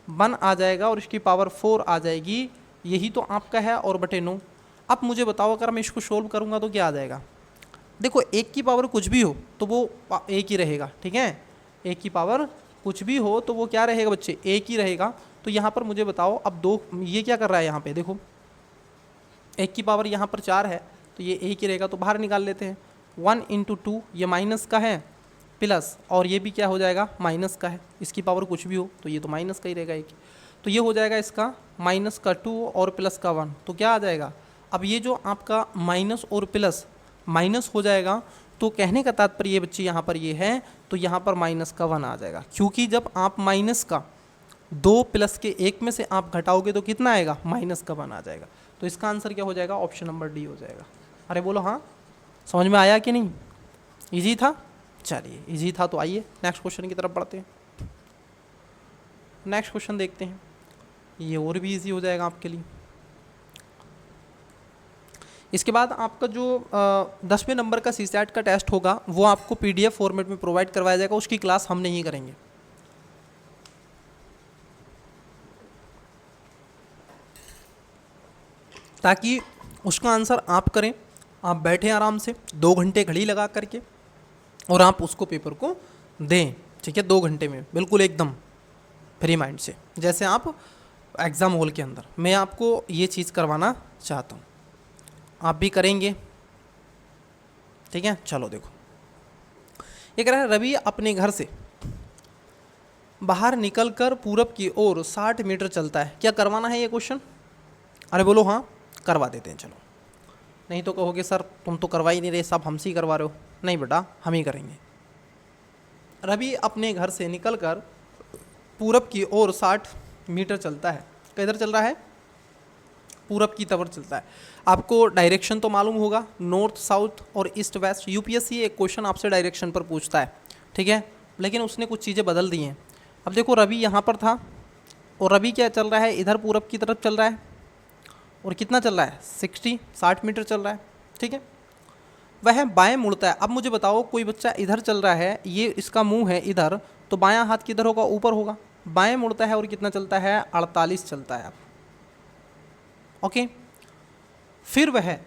1 आ जाएगा और इसकी पावर 4 आ जाएगी, यही तो आपका है, और बटे 9। अब मुझे बताओ अगर मैं इसको सोल्व करूँगा तो क्या आ जाएगा। देखो 1 की पावर कुछ भी हो तो वो 1 ही रहेगा, ठीक है, 1 की पावर कुछ भी हो तो वो क्या रहेगा बच्चे, 1 ही रहेगा। तो यहाँ पर मुझे बताओ, अब 2, ये क्या कर रहा है यहाँ पे देखो, 1 की पावर यहाँ पर 4 है तो ये 1 ही रहेगा, तो बाहर निकाल लेते हैं। 1 इंटू 2, ये माइनस का है प्लस, और ये भी क्या हो जाएगा, माइनस का है, इसकी पावर कुछ भी हो तो ये तो माइनस का ही रहेगा 1। तो ये हो जाएगा इसका माइनस का 2 और प्लस का 1, तो क्या आ जाएगा। अब ये जो आपका माइनस और प्लस माइनस हो जाएगा, तो कहने का तात्पर्य ये बच्चे यहाँ पर ये है, तो यहाँ पर माइनस का 1 आ जाएगा, क्योंकि जब आप माइनस का 2 प्लस के 1 में से आप घटाओगे तो कितना आएगा, माइनस का 1 आ जाएगा। तो इसका आंसर क्या हो जाएगा, ऑप्शन नंबर डी हो जाएगा। अरे बोलो हाँ, समझ में आया कि नहीं, इजी था। चलिए इजी था तो आइए नेक्स्ट क्वेश्चन की तरफ बढ़ते हैं। नेक्स्ट क्वेश्चन देखते हैं, ये और भी इजी हो जाएगा आपके लिए। इसके बाद आपका जो 10वें नंबर का सीसैट का टेस्ट होगा वो आपको PDF फॉर्मेट में प्रोवाइड करवाया जाएगा, उसकी क्लास हम नहीं करेंगे। ताकि उसका आंसर आप करें, आप बैठें आराम से 2 घंटे घड़ी लगा करके और आप उसको पेपर को दें, ठीक है, 2 घंटे में बिल्कुल एकदम फ्री माइंड से, जैसे आप एग्ज़ाम हॉल के अंदर। मैं आपको ये चीज़ करवाना चाहता हूँ, आप भी करेंगे, ठीक है। चलो देखो, ये कह रहा है रवि अपने घर से बाहर निकलकर पूरब की ओर 60 मीटर चलता है, क्या करवाना है ये क्वेश्चन। अरे बोलो हाँ, करवा देते हैं। चलो, नहीं तो कहोगे सर तुम तो करवा ही नहीं रहे, सब हमसे ही करवा रहे हो। नहीं बेटा, हम ही करेंगे। रवि अपने घर से निकलकर पूरब की ओर 60 मीटर चलता है, किधर चल रहा है, पूरब की तरफ चलता है। आपको डायरेक्शन तो मालूम होगा, नॉर्थ साउथ और ईस्ट वेस्ट। यूपीएससी एक क्वेश्चन आपसे डायरेक्शन पर पूछता है, ठीक है, लेकिन उसने कुछ चीज़ें बदल दी हैं। अब देखो रवि यहाँ पर था और रवि क्या चल रहा है, इधर पूरब की तरफ चल रहा है, और कितना चल रहा है, 60 मीटर चल रहा है, ठीक है। वह बाएं मुड़ता है। अब मुझे बताओ, कोई बच्चा इधर चल रहा है, ये इसका मुंह है इधर, तो बायां हाथ किधर होगा, ऊपर होगा। बाएं मुड़ता है और कितना चलता है, 48 चलता है। ओके, फिर वह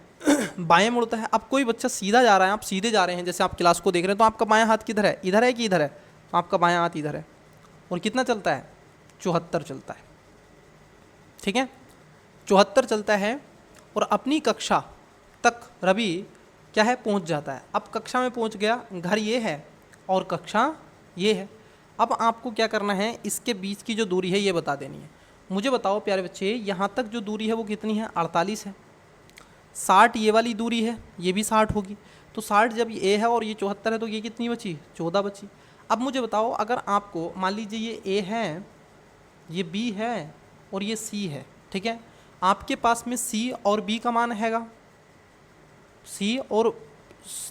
बाएं मुड़ता है। अब कोई बच्चा सीधा जा रहा है, आप सीधे जा रहे हैं, जैसे आप क्लास को देख रहे हैं, तो आपका बायां हाथ किधर है, इधर है कि इधर है, तो आपका बायां हाथ इधर है, और कितना चलता है, 74 चलता है, ठीक है, 74 चलता है। और अपनी कक्षा तक रवि क्या है, पहुंच जाता है। अब कक्षा में पहुंच गया, घर ये है और कक्षा ये है। अब आपको क्या करना है, इसके बीच की जो दूरी है ये बता देनी है। मुझे बताओ प्यारे बच्चे, यहाँ तक जो दूरी है वो कितनी है, 48 है। 60 ये वाली दूरी है, ये भी 60 होगी, तो 60 जब ये है और ये 74 है तो ये कितनी बची, 14 बची। अब मुझे बताओ, अगर आपको मान लीजिए ये A है, ये B है और ये C है, ठीक है, आपके पास में C और B का मान हैगा, C और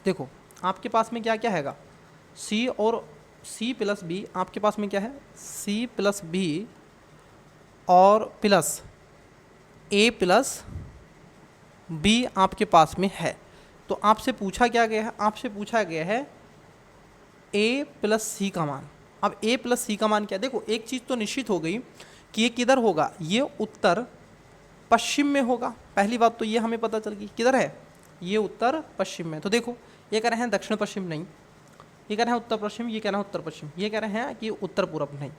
देखो आपके पास में क्या क्या हैगा, C और C प्लस B, आपके पास में क्या है, C प्लस B और प्लस A प्लस B आपके पास में है। तो आपसे पूछा क्या गया है, आपसे पूछा गया है A प्लस C का मान। अब A प्लस C का मान क्या है, देखो एक चीज़ तो निश्चित हो गई कि ये किधर होगा, ये उत्तर पश्चिम में होगा। पहली बात तो ये हमें पता चल गई, किधर है, ये उत्तर पश्चिम में। तो देखो ये कह रहे हैं दक्षिण पश्चिम नहीं, ये कह रहे हैं उत्तर पश्चिम, ये कह रहे हैं उत्तर पश्चिम, ये कह रहे हैं कि उत्तर पूर्व नहीं।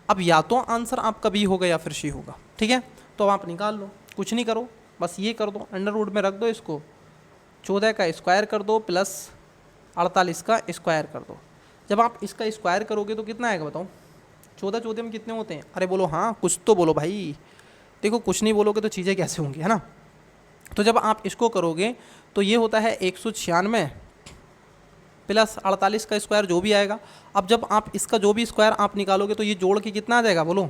अब या तो आंसर आपका बी होगा या फिर सी होगा, ठीक है। तो अब आप निकाल लो, कुछ नहीं करो, बस ये कर दो, अंडर रूट में रख दो इसको, 14 का स्क्वायर कर दो प्लस 48 का स्क्वायर कर दो। जब आप इसका स्क्वायर करोगे तो कितना आएगा बताओ? 14 14 में कितने होते हैं? अरे बोलो हाँ, कुछ तो बोलो भाई। देखो कुछ नहीं बोलोगे तो चीज़ें कैसे होंगी, है ना। तो जब आप इसको करोगे तो ये होता है 196 प्लस 48 का स्क्वायर जो भी आएगा। अब जब आप इसका जो भी स्क्वायर आप निकालोगे तो ये जोड़ के कितना आ जाएगा बोलो?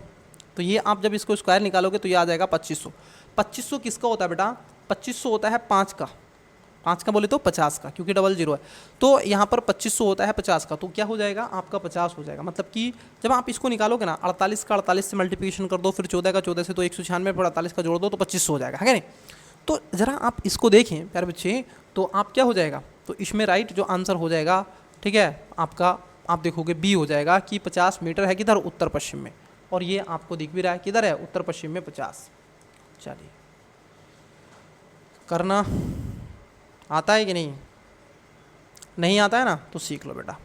तो ये आप जब इसको स्क्वायर निकालोगे तो ये आ जाएगा 2500। 2500 किसका होता है बेटा? 2500 होता है 5 का, 5 का बोले तो 50 का, क्योंकि डबल जीरो है। तो यहाँ पर 2500 होता है 50 का, तो क्या हो जाएगा आपका 50 हो जाएगा। मतलब कि जब आप इसको निकालोगे ना, 48 का 48 से मल्टीप्लिकेशन कर दो, फिर 14 का 14 से, तो 196 फिर 48 का जोड़ दो तो 2500 हो जाएगा, है नहीं। तो ज़रा आप इसको देखें प्यारे बच्चे, तो आप क्या हो जाएगा, तो इसमें राइट जो आंसर हो जाएगा, ठीक है, आपका आप देखोगे बी हो जाएगा कि 50 मीटर है किधर? उत्तर पश्चिम में। और ये आपको दिख भी रहा है किधर है? उत्तर पश्चिम में 50। चलिए करना आता है कि नहीं? नहीं आता है ना, तो सीख लो बेटा।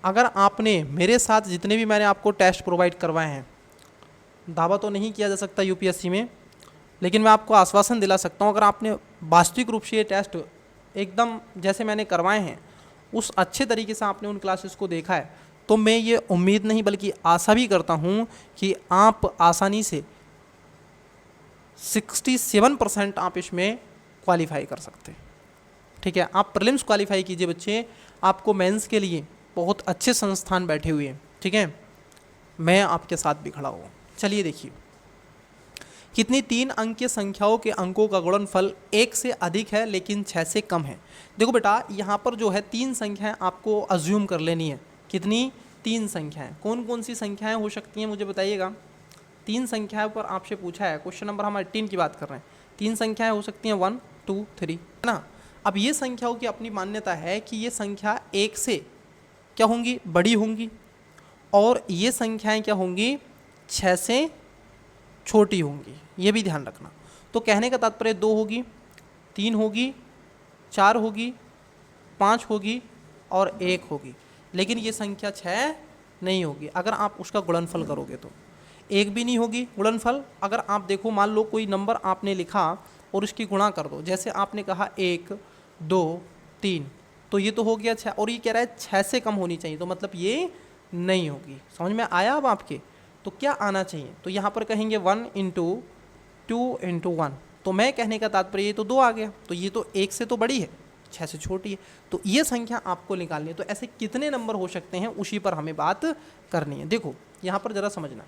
अगर आपने मेरे साथ जितने भी मैंने आपको टेस्ट प्रोवाइड करवाए हैं, दावा तो नहीं किया जा सकता यूपीएससी में, लेकिन मैं आपको आश्वासन दिला सकता हूँ, अगर आपने वास्तविक रूप से ये टेस्ट एकदम जैसे मैंने करवाए हैं उस अच्छे तरीके से आपने उन क्लासेस को देखा है, तो मैं ये उम्मीद नहीं बल्कि आशा भी करता हूँ कि आप आसानी से 67% आप इसमें क्वालिफाई कर सकते हैं, ठीक है। आप प्रीलिम्स क्वालिफाई कीजिए बच्चे, आपको मेंस के लिए बहुत अच्छे संस्थान बैठे हुए हैं, ठीक है। मैं आपके साथ भी खड़ा हूँ। चलिए देखिए, कितनी 3 अंकीय संख्याओं के अंकों का गुणनफल 1 से अधिक है लेकिन 6 से कम है। देखो बेटा, यहाँ पर जो है 3 संख्याएं आपको अज्यूम कर लेनी है। कितनी? 3 संख्याएं। कौन कौन सी संख्याएं हो सकती हैं मुझे बताइएगा? 3 संख्याओं पर आपसे पूछा है, क्वेश्चन नंबर हम 18 की बात कर रहे हैं। 3 संख्याएं हो सकती हैं 1 2 3, है ना। अब ये संख्याओं की अपनी मान्यता है कि ये संख्या 1 से क्या होंगी? बड़ी होंगी, और ये संख्याएं क्या होंगी? 6 से छोटी होंगी, ये भी ध्यान रखना। तो कहने का तात्पर्य 2 होगी, 3 होगी, 4 होगी, 5 होगी और 1 होगी, लेकिन ये संख्या 6 नहीं होगी अगर आप उसका गुणनफल करोगे तो। 1 भी नहीं होगी गुणनफल। अगर आप देखो, मान लो कोई नंबर आपने लिखा और उसकी गुणा कर दो, जैसे आपने कहा 1 2 3, तो ये तो हो गया 6, और ये कह रहा है 6 से कम होनी चाहिए, तो मतलब ये नहीं होगी। समझ में आया अब आपके? तो क्या आना चाहिए? तो यहाँ पर कहेंगे 1 × 2 × 1, तो मैं कहने का तात्पर्य ये तो 2 आ गया, तो ये तो 1 से तो बड़ी है, 6 से छोटी है, तो ये संख्या आपको निकालनी है। तो ऐसे कितने नंबर हो सकते हैं, उसी पर हमें बात करनी है। देखो यहाँ पर ज़रा समझना,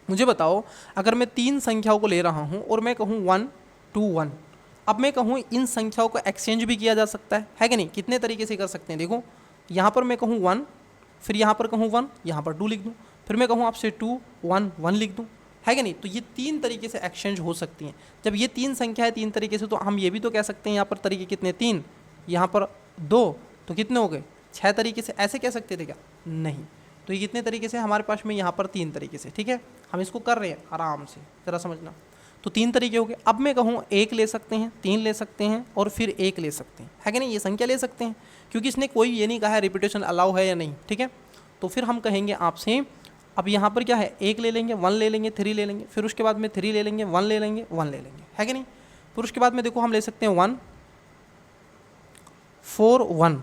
मुझे बताओ, अगर मैं 3 संख्याओं को ले रहा हूँ और मैं कहूँ 1 2 1, अब मैं कहूँ इन संख्याओं को एक्सचेंज भी किया जा सकता है कि नहीं? कितने तरीके से कर सकते हैं? देखो, यहाँ पर मैं कहूँ 1, फिर यहाँ पर कहूँ 1, यहाँ पर 2 लिख दूँ, फिर मैं कहूँ आपसे 2 1 1 लिख दूँ, है कि नहीं? तो ये 3 तरीके से एक्सचेंज हो सकती हैं। जब ये 3 संख्या है 3 तरीके से, तो हम ये भी तो कह सकते हैं यहाँ पर तरीके कितने? 3, यहाँ पर 2, तो कितने हो गए? 6 तरीके से। ऐसे कह सकते थे क्या? नहीं। तो ये कितने तरीके से हमारे पास में? यहाँ पर 3 तरीके से, ठीक है। हम इसको कर रहे हैं आराम से, ज़रा समझना। तो 3 तरीके हो गए। अब मैं कहूँ 1 ले सकते हैं, 3 ले सकते हैं और फिर 1 ले सकते हैं, है कि नहीं? ये संख्या ले सकते हैं, क्योंकि इसने कोई ये नहीं कहा है रिपीटेशन अलाउ है या नहीं, ठीक है। तो फिर हम कहेंगे आपसे, अब यहाँ पर क्या है? 1 ले लेंगे, 1 ले लेंगे, 3 ले लेंगे, फिर उसके बाद में 3 ले लेंगे, 1 ले लेंगे, 1 ले लेंगे, है कि नहीं? फिर उसके बाद में देखो हम ले सकते हैं 1 4 1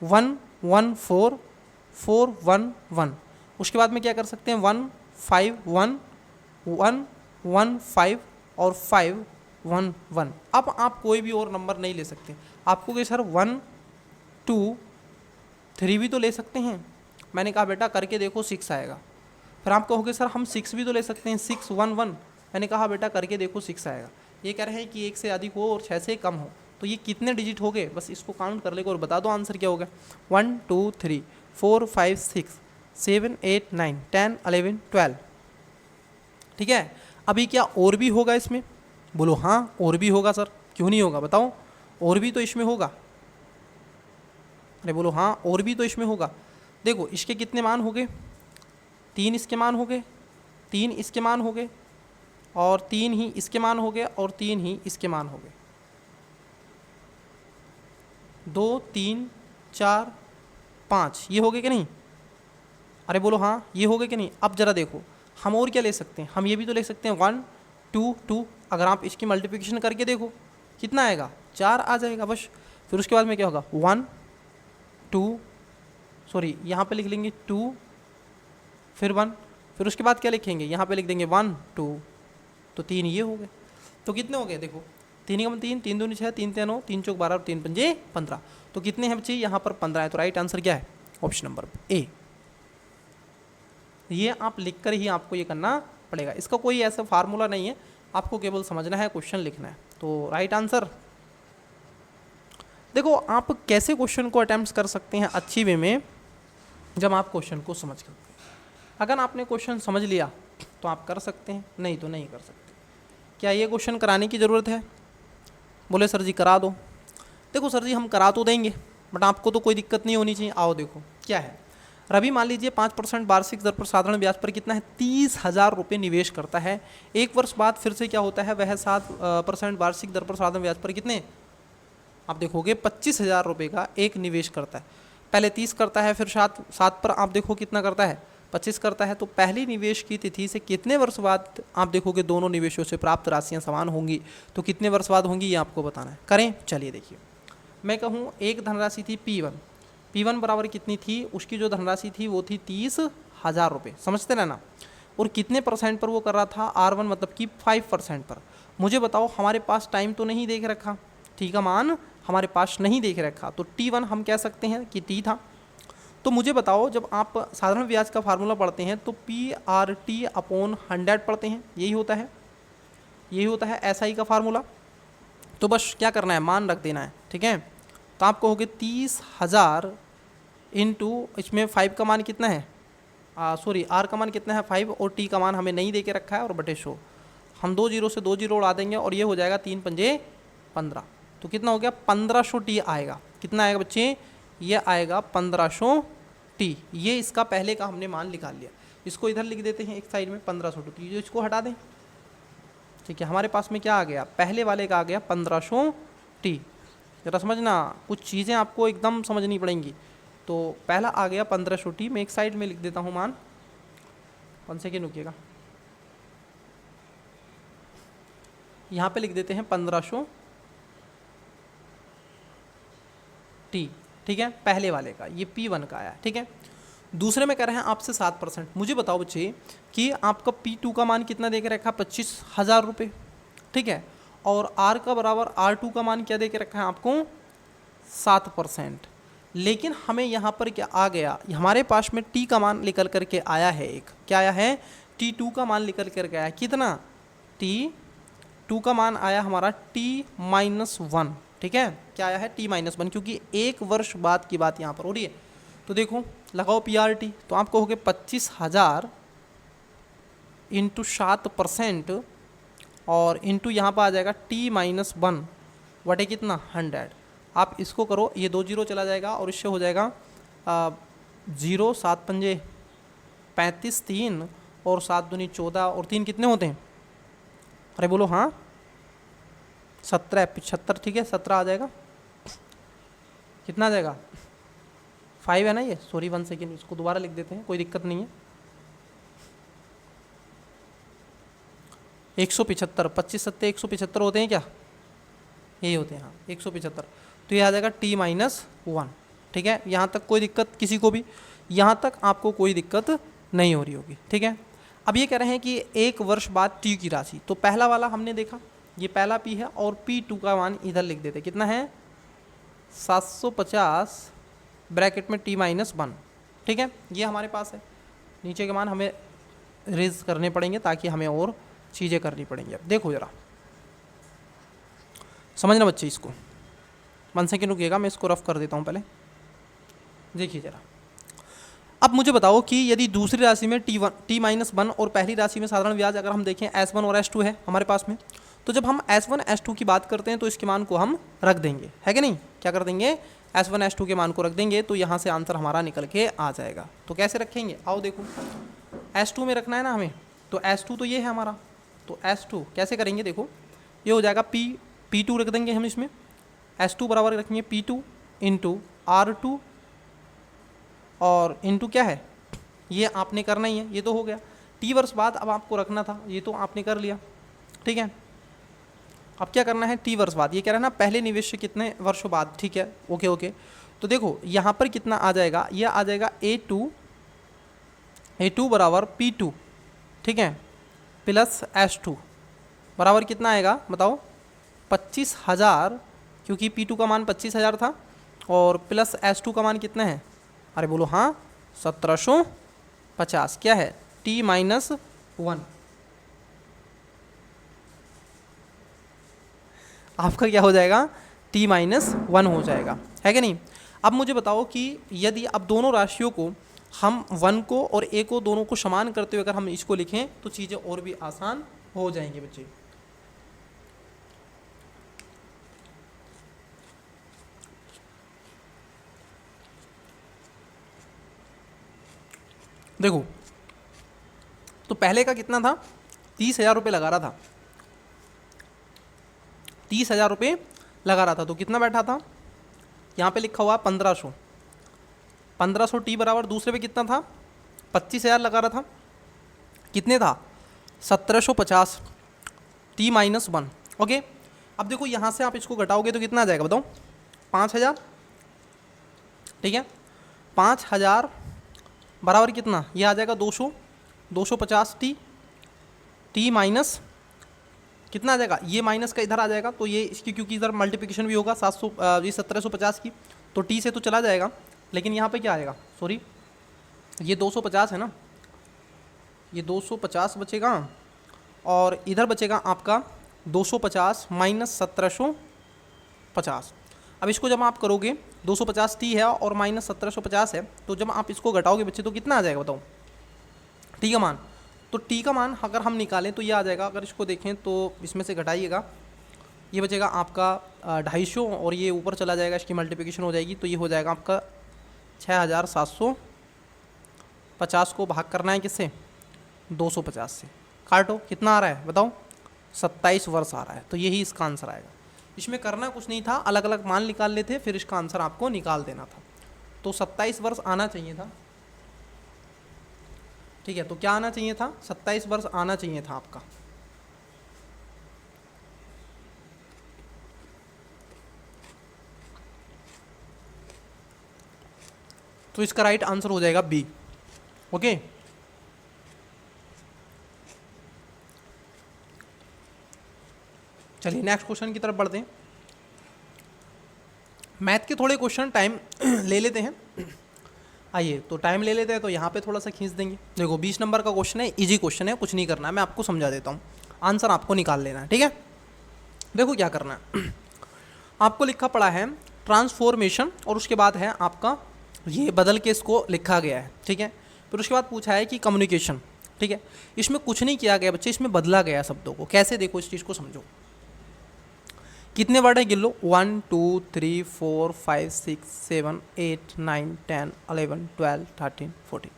1 1 4 4 1 1। उसके बाद में क्या कर सकते हैं? 1 5 1 1 1 5 और 5 1 1। अब आप कोई भी और नंबर नहीं ले सकते। आपको कि सर 1 2 3 भी तो ले सकते हैं। मैंने कहा बेटा करके देखो 6 आएगा। फिर आप कहोगे सर हम 6 भी तो ले सकते हैं, 6 1 1। मैंने कहा बेटा करके देखो 6 आएगा। ये कह रहे हैं कि 1 से अधिक हो और 6 से कम हो, तो ये कितने डिजिट हो गए? बस इसको काउंट कर लेगा और बता दो आंसर क्या होगा। 1 2 3 4 5 6 7 8 9 10 11 12, ठीक है। अभी क्या और भी होगा इसमें? बोलो हाँ और भी होगा सर, क्यों नहीं होगा बताओ? और भी तो इसमें होगा। अरे बोलो हाँ और भी तो इसमें होगा। देखो इसके कितने मान हो गए? 3 इसके मान हो गए, 3 इसके मान हो गए, और 3 ही इसके मान हो गए, और 3 ही इसके मान हो गए। 2 3 4 5, ये हो गए कि नहीं? अरे बोलो हाँ, ये हो गए कि नहीं? अब जरा देखो हम और क्या ले सकते हैं, हम ये भी तो ले सकते हैं 1 2 2। अगर आप इसकी मल्टीप्लिकेशन करके देखो कितना आएगा, 4 आ जाएगा बस। फिर उसके बाद में क्या होगा 1 2, सॉरी यहाँ पे लिख लेंगे 2 फिर 1, फिर उसके बाद क्या लिखेंगे, यहाँ पे लिख देंगे 1 2, तो 3 ये हो गए। तो कितने हो गए देखो, 3 का 3, 3 दूनी 6, 3 3 9, 3 चौक 12 और 3 पंजे 15। तो कितने हैं बच्चे, यहाँ पर 15 है। तो राइट आंसर क्या है, ऑप्शन नंबर ए। ये आप लिख कर ही आपको ये करना पड़ेगा, इसका कोई ऐसा फार्मूला नहीं है, आपको केवल समझना है, क्वेश्चन लिखना है। तो राइट आंसर देखो आप कैसे क्वेश्चन को अटेम्प्ट कर सकते हैं अच्छी वे में, जब आप क्वेश्चन को समझ करते हैं। अगर आपने क्वेश्चन समझ लिया तो आप कर सकते हैं, नहीं तो नहीं कर सकते। क्या ये क्वेश्चन कराने की ज़रूरत है? बोले सर जी करा दो। देखो सर जी हम करा तो देंगे, बट आपको तो कोई दिक्कत नहीं होनी चाहिए। आओ देखो क्या है। रवि मान लीजिए 5% वार्षिक दर पर साधारण ब्याज पर कितना है, 30,000 रुपये निवेश करता है। एक वर्ष बाद फिर से क्या होता है, वह 7% वार्षिक दर पर साधारण ब्याज पर कितने, आप देखोगे 25,000 रुपये का एक निवेश करता है। पहले 30 करता है, फिर 7 पर आप देखो कितना करता है, 25 करता है। तो पहली निवेश की तिथि से कितने वर्ष बाद आप देखोगे दोनों निवेशों से प्राप्त राशियां समान होंगी, तो कितने वर्ष बाद होंगी ये आपको बताना है। करें, चलिए देखिए। मैं कहूँ एक धनराशि थी P1 बराबर कितनी थी, उसकी जो धनराशि थी वो थी 30,000 रुपये, समझते रहना। और कितने परसेंट पर वो कर रहा था, R1 मतलब कि 5% पर। मुझे बताओ हमारे पास टाइम तो नहीं देख रखा, T का मान हमारे पास नहीं देख रखा, तो T1 हम कह सकते हैं कि T था। तो मुझे बताओ जब आप साधारण ब्याज का फार्मूला पढ़ते हैं तो PRT/100 पढ़ते हैं, यही होता है, यही होता है SI का फार्मूला। तो बस क्या करना है, मान रख देना है, ठीक है। तो आप कहोगे 30,000 इंटू, इसमें 5 का मान कितना है, सॉरी R का मान कितना है 5, और T का मान हमें नहीं दे के रखा है, और बटे 100। हम 2 जीरो से 2 जीरो उड़ा देंगे और ये हो जाएगा 3 पंजे 15। तो कितना हो गया, 1500 T आएगा। कितना आएगा बच्चे, ये आएगा 1500 T। ये इसका पहले का हमने मान निकाल लिया। इसको इधर लिख देते हैं एक साइड में 1500 T, जो इसको हटा दें, ठीक है। हमारे पास में क्या आ गया, पहले वाले का आ गया 1500 T। जरा समझना, कुछ चीज़ें आपको एकदम समझनी पड़ेंगी। तो पहला आ गया 1500 T, मैं एक साइड में लिख देता हूँ मान, 1 सेकेंड रुकिएगा, यहाँ पे लिख देते हैं 1500 T, ठीक है। पहले वाले का ये P1 का आया, ठीक है। दूसरे में कह रहे हैं आपसे 7%। मुझे बताओ बच्चे कि आपका P2 का मान कितना दे के रखा, 25,000 रुपये, ठीक है। और R का बराबर R2 का मान क्या दे के रखा है आपको, 7%। लेकिन हमें यहाँ पर क्या आ गया, हमारे पास में T का मान निकल करके आया है, एक क्या आया है, T2 का मान निकल करके आया, कितना, T2 का मान आया हमारा T-1, ठीक है। क्या आया है, T-1, क्योंकि एक वर्ष बाद की बात यहाँ पर हो रही है। तो देखो लगाओ PRT, तो आप कहोगे 25,000 इंटू 7% और इंटू यहाँ पर आ जाएगा T-1 वटे कितना, 100। आप इसको करो, ये 2 जीरो चला जाएगा और इससे हो जाएगा 0 7 पंजे 35, 3 और 7 दूनी 14 और 3 कितने होते हैं, अरे बोलो हाँ, 17 75, ठीक है। 17 आ जाएगा, कितना आ जाएगा, 5 है ना ये, सॉरी 1 सेकेंड, इसको दोबारा लिख देते हैं, कोई दिक्कत नहीं है। 175, 25 सत्ते 175 होते हैं क्या, यही होते हैं, हाँ 175। तो ये आ जाएगा T-1, ठीक है। यहाँ तक कोई दिक्कत किसी को भी, यहाँ तक आपको कोई दिक्कत नहीं हो रही होगी, ठीक है। अब ये कह रहे हैं कि एक वर्ष बाद T की राशि, तो पहला वाला हमने देखा, ये पहला P है, और P2 का मान इधर लिख देते, कितना है 750 ब्रैकेट में T-1, ठीक है। ये हमारे पास है, नीचे के मान हमें रेज करने पड़ेंगे ताकि हमें और चीज़ें करनी पड़ेंगी। अब देखो ज़रा समझना बच्चे, इसको 1 सेकेंड रुकिएगा, मैं इसको रफ कर देता हूँ पहले। देखिए ज़रा, अब मुझे बताओ कि यदि दूसरी राशि में T-1 और पहली राशि में साधारण ब्याज अगर हम देखें S1 और S2 है हमारे पास में, तो जब हम S1 S2 की बात करते हैं तो इसके मान को हम रख देंगे, है कि नहीं, क्या कर देंगे, S1 S2 के मान को रख देंगे, तो यहाँ से आंसर हमारा निकल के आ जाएगा। तो कैसे रखेंगे, आओ देखो, S2 में रखना है ना हमें, तो S2 तो ये है हमारा, तो S2 कैसे करेंगे, देखो ये हो जाएगा P2 रख देंगे हम इसमें, S2 बराबर रखेंगे P2 इंटू R2 और इंटू क्या है, ये आपने करना ही है, ये तो हो गया। टी वर्ष बाद अब आपको रखना था, ये तो आपने कर लिया, ठीक है। अब क्या करना है, टी वर्ष बाद, ये कह रहा है ना पहले निवेश से कितने वर्षों बाद, ठीक है, ओके ओके। तो देखो यहाँ पर कितना आ जाएगा, ये आ जाएगा A2 बराबर P2, ठीक है, प्लस S2 बराबर कितना आएगा बताओ, 25,000, क्योंकि P2 का मान 25,000 था, और प्लस S2 का मान कितना है, अरे बोलो हाँ 1750, क्या है T-1, आपका क्या हो जाएगा, T-1 हो जाएगा, है कि नहीं। अब मुझे बताओ कि यदि अब दोनों राशियों को हम 1 को और A को दोनों को समान करते हुए अगर हम इसको लिखें तो चीज़ें और भी आसान हो जाएंगी बच्चे। देखो तो पहले का कितना था, 30,000 रुपये लगा रहा था, 30,000 रुपये लगा रहा था, तो कितना बैठा था, यहाँ पे लिखा हुआ 1500, 1500 टी बराबर दूसरे पे कितना था, 25,000 लगा रहा था, कितने था 1750, T-1, ओके। अब देखो यहाँ से आप इसको घटाओगे तो कितना आ जाएगा बताओ, 5,000, ठीक है, 5,000 बराबर कितना, ये आ जाएगा 250 टी माइनस कितना आ जाएगा, ये माइनस का इधर आ जाएगा, तो ये इसकी क्योंकि इधर मल्टीप्लिकेशन भी होगा 700 ये 1750 की, तो टी से तो चला जाएगा, लेकिन यहाँ पे क्या आएगा, सॉरी ये 250 है ना, ये 250 बचेगा, और इधर बचेगा आपका 250 माइनस 1750। अब इसको जब आप करोगे 250 टी है और माइनस 1750 है, तो जब आप इसको घटाओगे बच्चे तो कितना आ जाएगा बताओ, टी का मान, तो टी का मान अगर हम निकालें तो ये आ जाएगा, अगर इसको देखें तो इसमें से घटाइएगा, ये बचेगा आपका 250 और ये ऊपर चला जाएगा, इसकी मल्टीप्लिकेशन हो जाएगी, तो ये हो जाएगा आपका 6,750 को भाग करना है किससे, 250 से, काटो कितना आ रहा है बताओ, 27 वर्ष आ रहा है, तो यही इसका आंसर आएगा। इसमें करना कुछ नहीं था, अलग अलग मान निकाल लेते फिर इसका आंसर आपको निकाल देना था, तो 27 वर्ष आना चाहिए था, ठीक है, तो क्या आना चाहिए था, 27 वर्ष आना चाहिए था आपका। तो इसका राइट आंसर हो जाएगा बी, ओके। चलिए नेक्स्ट क्वेश्चन की तरफ बढ़ते हैं। मैथ के थोड़े क्वेश्चन टाइम ले लेते हैं, आइए तो टाइम ले लेते हैं, तो यहाँ पे थोड़ा सा खींच देंगे। देखो 20 नंबर का क्वेश्चन है, इजी क्वेश्चन है, कुछ नहीं करना है, मैं आपको समझा देता हूँ, आंसर आपको निकाल लेना है, ठीक है। देखो क्या करना है, आपको लिखा पड़ा है ट्रांसफॉर्मेशन, और उसके बाद है आपका ये बदल के इसको लिखा गया है, ठीक है। फिर उसके बाद पूछा है कि कम्युनिकेशन, ठीक है। इसमें कुछ नहीं किया गया बच्चे, इसमें बदला गया शब्दों को, कैसे देखो इस चीज़ को समझो। कितने वर्ड है गिन लो, 1 2 3 4 5 6 7 8 9 10 11 12 13 14,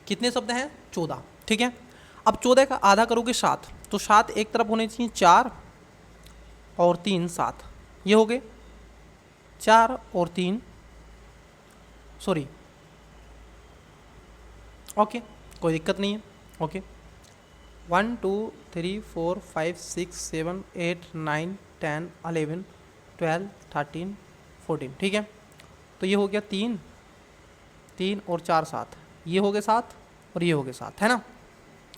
कितने शब्द हैं 14, ठीक है। अब 14 का आधा करोगे 7, तो 7 एक तरफ होने चाहिए 4 और 3 7, ये हो गए 4 और 3, सॉरी ओके कोई दिक्कत नहीं है, ओके 1 2 3 4 5 6 7 8 9 10 11 12 13 14, ठीक है। तो ये हो गया 3 3 और 4 7, ये हो गए 7 और ये हो गए 7, है ना।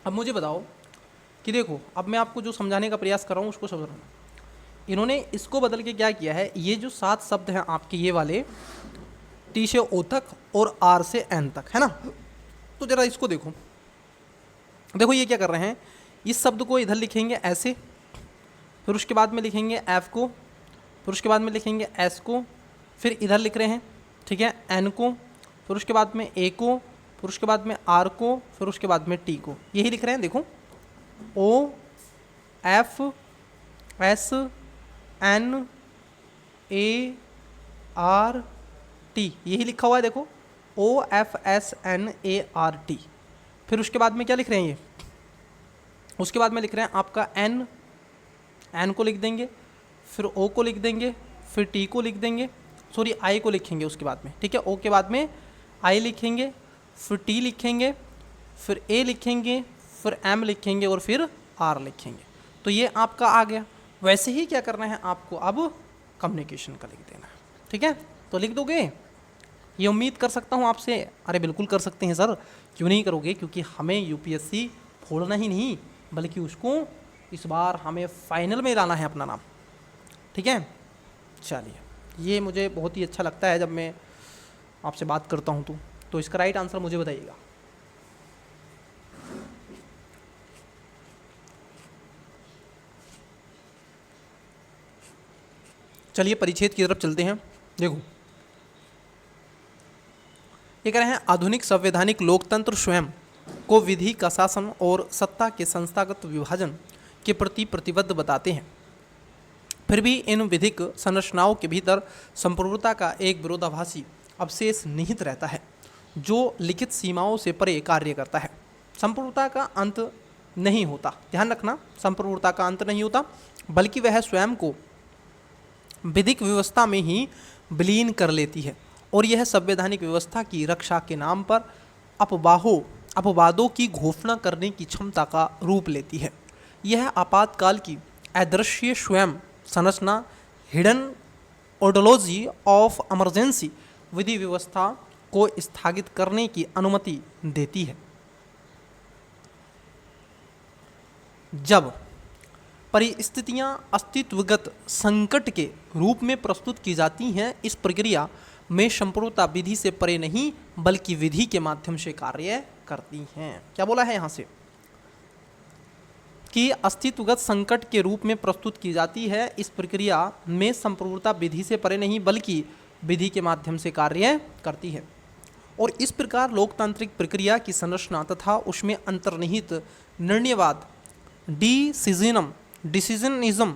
अब मुझे बताओ कि देखो, अब मैं आपको जो समझाने का प्रयास कर रहा हूँ उसको समझना। इन्होंने इसको बदल के क्या किया है, ये जो 7 शब्द हैं आपके ये वाले, टी से ओ तक और आर से एन तक, है ना। तो ज़रा इसको देखो, देखो ये क्या कर रहे हैं, इस शब्द को इधर लिखेंगे ऐसे, फिर उसके बाद में लिखेंगे एफ को, फिर उसके बाद में लिखेंगे एस को, फिर इधर लिख रहे हैं, ठीक है, एन को, फिर उसके बाद में ए को, फिर उसके बाद में आर को, फिर उसके बाद में टी को, यही लिख रहे हैं। देखो O F S N A R T, यही लिखा हुआ है, देखो O F S N A R T. फिर उसके बाद में क्या लिख रहे हैं, ये उसके बाद में लिख रहे हैं आपका एन को लिख देंगे, फिर ओ को लिख देंगे, फिर टी को लिख देंगे, सॉरी आई को लिखेंगे उसके बाद में, ठीक है, ओ के बाद में आई लिखेंगे, फिर टी लिखेंगे, फिर ए लिखेंगे, फिर एम लिखेंगे और फिर आर लिखेंगे। तो ये आपका आ गया। वैसे ही क्या करना है आपको, अब कम्युनिकेशन का लिख देना है, ठीक है। तो लिख दोगे, ये उम्मीद कर सकता हूँ आपसे। अरे बिल्कुल कर सकते हैं सर, क्यों नहीं करोगे, क्योंकि हमें यूपीएससी फोड़ना ही नहीं बल्कि उसको इस बार हमें फाइनल में लाना है अपना नाम, ठीक है। चलिए, ये मुझे बहुत ही अच्छा लगता है जब मैं आपसे बात करता हूँ तो इसका राइट आंसर मुझे बताइएगा। चलिए परिच्छेद की तरफ चलते हैं। देखो ये कह रहे हैं आधुनिक संवैधानिक लोकतंत्र स्वयं को विधि का शासन और सत्ता के संस्थागत विभाजन के प्रति प्रतिबद्ध बताते हैं। फिर भी इन विधिक संरचनाओं के भीतर संप्रभुता का एक विरोधाभासी अवशेष निहित रहता है जो लिखित सीमाओं से परे कार्य करता है। संप्रभुता का अंत नहीं होता, ध्यान रखना, संप्रभुता का अंत नहीं होता, बल्कि वह स्वयं को विधिक व्यवस्था में ही विलीन कर लेती है और यह संवैधानिक व्यवस्था की रक्षा के नाम पर अपवादों की घोषणा करने की क्षमता का रूप लेती है। यह आपातकाल की अदृश्य स्वयं संरचना, हिडन ओडोलॉजी ऑफ इमरजेंसी विधि व्यवस्था को स्थगित करने की अनुमति देती है। जब परिस्थितियां अस्तित्वगत संकट के रूप में प्रस्तुत की जाती हैं, इस प्रक्रिया में संप्रभुता विधि से परे नहीं बल्कि विधि के माध्यम से कार्य करती हैं। क्या बोला है यहाँ से कि अस्तित्वगत संकट के रूप में प्रस्तुत की जाती है, इस प्रक्रिया में संप्रभुता विधि से परे नहीं बल्कि विधि के माध्यम से कार्य करती है। और इस प्रकार लोकतांत्रिक प्रक्रिया की संरचना तथा उसमें अंतर्निहित निर्णयवाद डिसीजनिज्म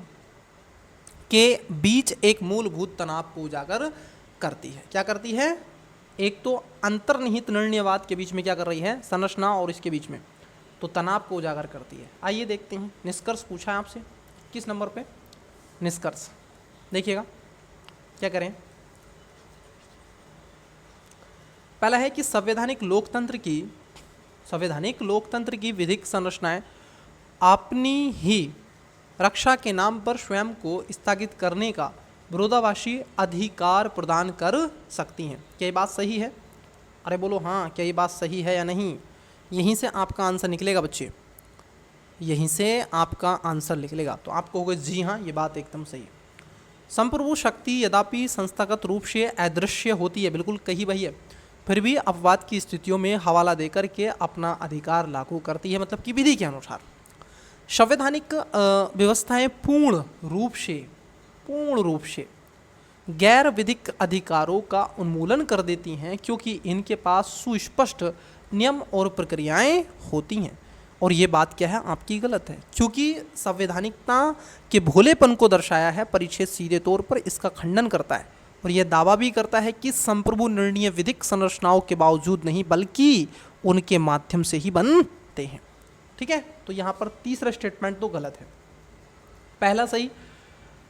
के बीच एक मूलभूत तनाव को उजागर करती है। क्या करती है, एक तो अंतर्निहित निर्णयवाद के बीच में क्या कर रही है, संरचना और इसके बीच में तो तनाव को उजागर करती है। आइए देखते हैं निष्कर्ष पूछा है आपसे, किस नंबर पे निष्कर्ष देखिएगा क्या करें। पहला है कि संवैधानिक लोकतंत्र की विधिक संरचनाएं अपनी ही रक्षा के नाम पर स्वयं को स्थगित करने का विरोधाभासी अधिकार प्रदान कर सकती हैं। क्या ये बात सही है? अरे बोलो हाँ, क्या ये बात सही है या नहीं? यहीं से आपका आंसर निकलेगा बच्चे, यहीं से आपका आंसर निकलेगा। तो आप कहोगे जी हाँ, ये बात एकदम सही है। संप्रभु शक्ति यद्यपि संस्थागत रूप से अदृश्य होती है, बिल्कुल कही वही है, फिर भी अपवाद की स्थितियों में हवाला देकर के अपना अधिकार लागू करती है, मतलब कि विधि के अनुसार। संवैधानिक व्यवस्थाएं पूर्ण रूप से गैर विधिक अधिकारों का उन्मूलन कर देती हैं क्योंकि इनके पास सुस्पष्ट नियम और प्रक्रियाएं होती हैं। और ये बात क्या है आपकी गलत है, क्योंकि संवैधानिकता के भोलेपन को दर्शाया है। परिच्छेद सीधे तौर पर इसका खंडन करता है और यह दावा भी करता है कि संप्रभु निर्णय विधिक संरचनाओं के बावजूद नहीं बल्कि उनके माध्यम से ही बनते हैं। ठीक है, तो यहाँ पर तीसरा स्टेटमेंट तो गलत है, पहला सही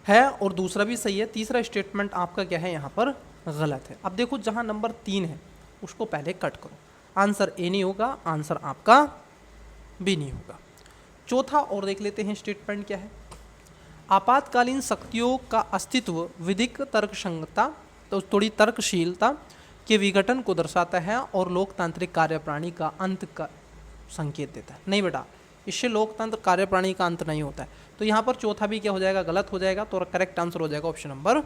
है और दूसरा भी सही है, तीसरा स्टेटमेंट आपका क्या है यहाँ पर गलत है। अब देखो जहाँ नंबर 3 है उसको पहले कट करो, आंसर ए नहीं होगा, आंसर आपका बी नहीं होगा। चौथा और देख लेते हैं स्टेटमेंट क्या है। आपातकालीन शक्तियों का अस्तित्व विधिक तर्कसंगतता, तो थोड़ी तर्कशीलता के विघटन को दर्शाता है और लोकतांत्रिक कार्यप्रणाली का अंत का संकेत देता है। नहीं बेटा, इससे लोकतंत्र कार्यप्रणाली का अंत नहीं होता है। तो यहाँ पर चौथा भी क्या हो जाएगा, गलत हो जाएगा। तो करेक्ट आंसर हो जाएगा option number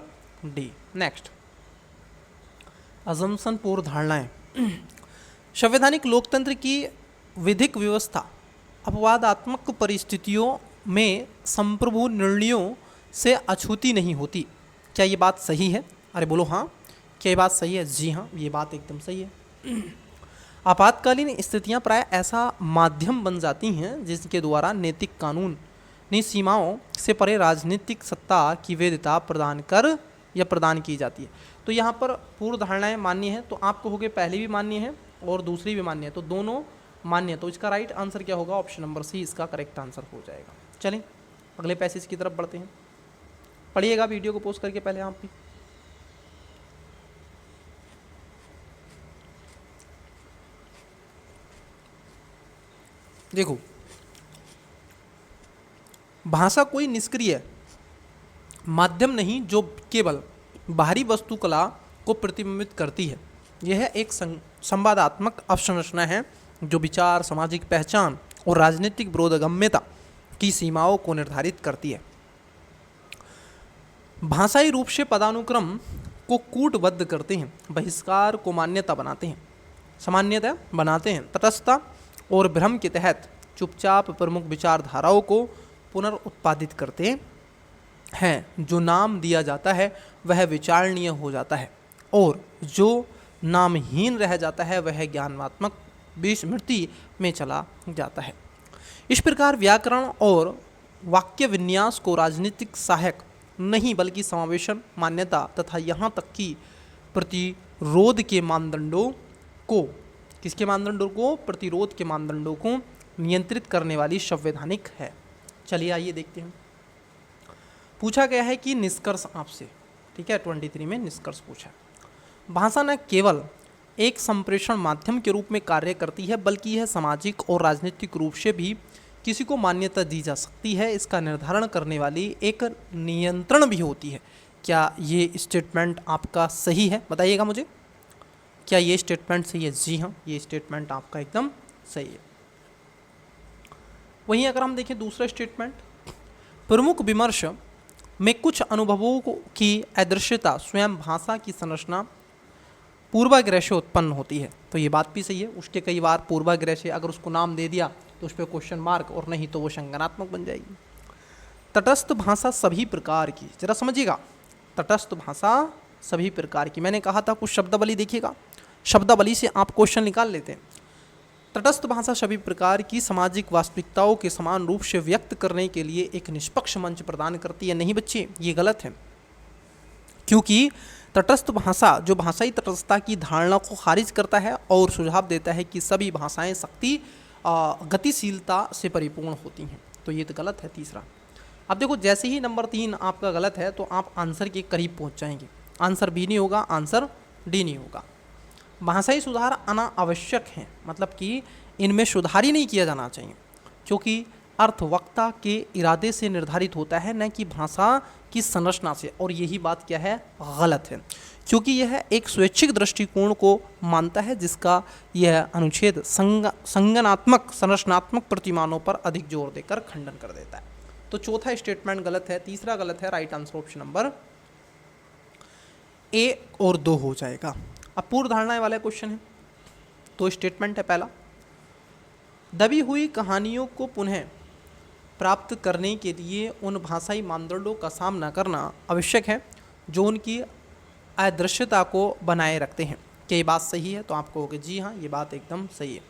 D. Next, assumption पूर्व धारणाएं। संवैधानिक लोकतंत्र की विधिक व्यवस्था अपवादात्मक परिस्थितियों में संप्रभु निर्णयों से अछूती नहीं होती। क्या ये बात सही है? अरे बोलो हाँ, क्या ये बात सही है? जी हाँ, ये बात एकदम सही है। आपातकालीन स्थितियां प्राय ऐसा माध्यम बन जाती हैं जिसके द्वारा नैतिक कानूनी सीमाओं से परे राजनीतिक सत्ता की वैधता प्रदान की जाती है। तो यहाँ पर पूर्व धारणाएं मान्य है, तो आप कहोगे पहली भी मान्य है और दूसरी भी मान्य है, तो दोनों मान्य। तो इसका राइट आंसर क्या होगा? ऑप्शन नंबर सी इसका करेक्ट आंसर हो जाएगा। चलें अगले पैसेज की तरफ बढ़ते हैं, पढ़िएगा वीडियो को पोस्ट करके पहले आप भी। देखो, भाषा कोई निष्क्रिय माध्यम नहीं जो केवल बाहरी वस्तुकला को प्रतिबिंबित करती है। यह एक संवादात्मक अवसंरचना है जो विचार, सामाजिक पहचान और राजनीतिक बोधगम्यता की सीमाओं को निर्धारित करती है। भाषाई रूप से पदानुक्रम को कूटबद्ध करते हैं, बहिष्कार को मान्यता बनाते हैं, सामान्यता बनाते हैं, तटस्थता और भ्रम के तहत चुपचाप प्रमुख विचारधाराओं को पुनर्उत्पादित करते हैं। जो नाम दिया जाता है वह विचारणीय हो जाता है और जो नामहीन रह जाता है वह ज्ञानात्मक विस्मृति में चला जाता है। इस प्रकार व्याकरण और वाक्य विन्यास को राजनीतिक सहायक नहीं बल्कि समावेशन, मान्यता तथा यहाँ तक कि प्रतिरोध के मानदंडों को, किसके मानदंडों को, प्रतिरोध के मानदंडों को नियंत्रित करने वाली संवैधानिक है। चलिए आइए देखते हैं। पूछा गया है कि निष्कर्ष आपसे, ठीक है, 23 में निष्कर्ष पूछा। भाषा न केवल एक संप्रेषण माध्यम के रूप में कार्य करती है बल्कि यह सामाजिक और राजनीतिक रूप से भी किसी को मान्यता दी जा सकती है। इसका निर्धारण करने वाली एक नियंत्रण भी होती है। क्या ये स्टेटमेंट आपका सही है? बताइएगा मुझे, क्या ये स्टेटमेंट सही है? जी हाँ, ये स्टेटमेंट आपका एकदम सही है। वहीं अगर हम देखें दूसरा स्टेटमेंट, प्रमुख विमर्श में कुछ अनुभवों की अदृश्यता स्वयं भाषा की संरचना पूर्वाग्रह से उत्पन्न होती है। तो ये बात भी सही है। उसके कई बार पूर्वाग्रह से अगर उसको नाम दे दिया तो उस पर क्वेश्चन मार्क, और नहीं तो वो संज्ञानात्मक बन जाएगी। तटस्थ भाषा सभी प्रकार की, जरा समझिएगा, तटस्थ भाषा सभी प्रकार की। मैंने कहा था कुछ शब्दावली देखिएगा, शब्दावली से आप क्वेश्चन निकाल लेते हैं। तटस्थ भाषा सभी प्रकार की सामाजिक वास्तविकताओं के समान रूप से व्यक्त करने के लिए एक निष्पक्ष मंच प्रदान करती है। नहीं बच्चे, ये गलत है, क्योंकि तटस्थ भाषा जो भाषाई तटस्थता की धारणा को खारिज करता है और सुझाव देता है कि सभी भाषाएं शक्ति गतिशीलता से परिपूर्ण होती हैं। तो ये तो गलत है तीसरा। अब देखो, जैसे ही नंबर 3 आपका गलत है तो आप आंसर के करीब पहुंच जाएंगे। आंसर बी नहीं होगा, आंसर डी नहीं होगा। भाषाई सुधार अनावश्यक हैं, मतलब कि इनमें सुधार ही नहीं किया जाना चाहिए, क्योंकि अर्थ वक्ता के इरादे से निर्धारित होता है, न कि भाषा की संरचना से। और यही बात क्या है? गलत है, क्योंकि यह एक स्वैच्छिक दृष्टिकोण को मानता है जिसका यह अनुच्छेद संज्ञानात्मक संरचनात्मक प्रतिमानों पर अधिक जोर देकर खंडन कर देता है। तो चौथा स्टेटमेंट गलत है, तीसरा गलत है। Right answer option number A और 2 हो जाएगा। अब पूर्व धारणाएं वाला क्वेश्चन है। तो स्टेटमेंट है पहला, दबी हुई कहानियों को पुनः प्राप्त करने के लिए उन भाषाई मानदंडों का सामना करना आवश्यक है जो उनकी अदृश्यता को बनाए रखते हैं। क्या ये बात सही है? तो आप कहोगे जी हाँ, ये बात एकदम सही है।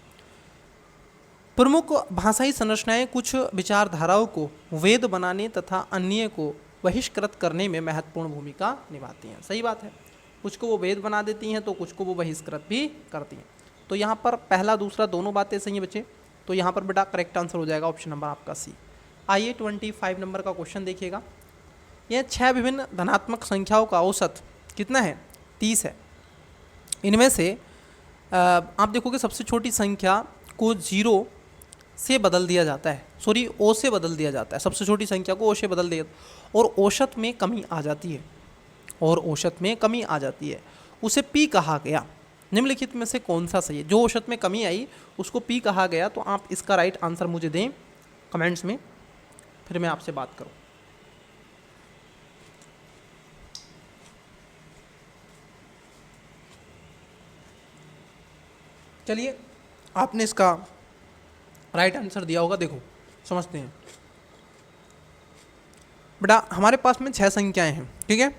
प्रमुख भाषाई संरचनाएं कुछ विचारधाराओं को वेद बनाने तथा अन्य को बहिष्कृत करने में महत्वपूर्ण भूमिका निभाती हैं। सही बात है, कुछ को वो वेद बना देती हैं तो कुछ को वो बहिष्कृत भी करती हैं। तो यहाँ पर पहला दूसरा दोनों बातें सही है बच्चे। तो यहाँ पर बेटा करेक्ट आंसर हो जाएगा ऑप्शन नंबर आपका सी। आइए 25 नंबर का क्वेश्चन देखिएगा। यह 6 विभिन्न धनात्मक संख्याओं का औसत कितना है? 30 है। इनमें से आप देखोगे सबसे छोटी संख्या को 0 से बदल दिया जाता है, सॉरी ओ से बदल दिया जाता है। सबसे छोटी संख्या को ओ से बदल दिया और औसत में कमी आ जाती है, और औसत में कमी आ जाती है, उसे पी कहा गया। निम्नलिखित में से कौन सा सही है? जो औसत में कमी आई उसको पी कहा गया। तो आप इसका राइट आंसर मुझे दें कमेंट्स में, फिर मैं आपसे बात करूं। चलिए, आपने इसका राइट आंसर दिया होगा। देखो समझते हैं बेटा, हमारे पास में 6 संख्याएं हैं, ठीक है।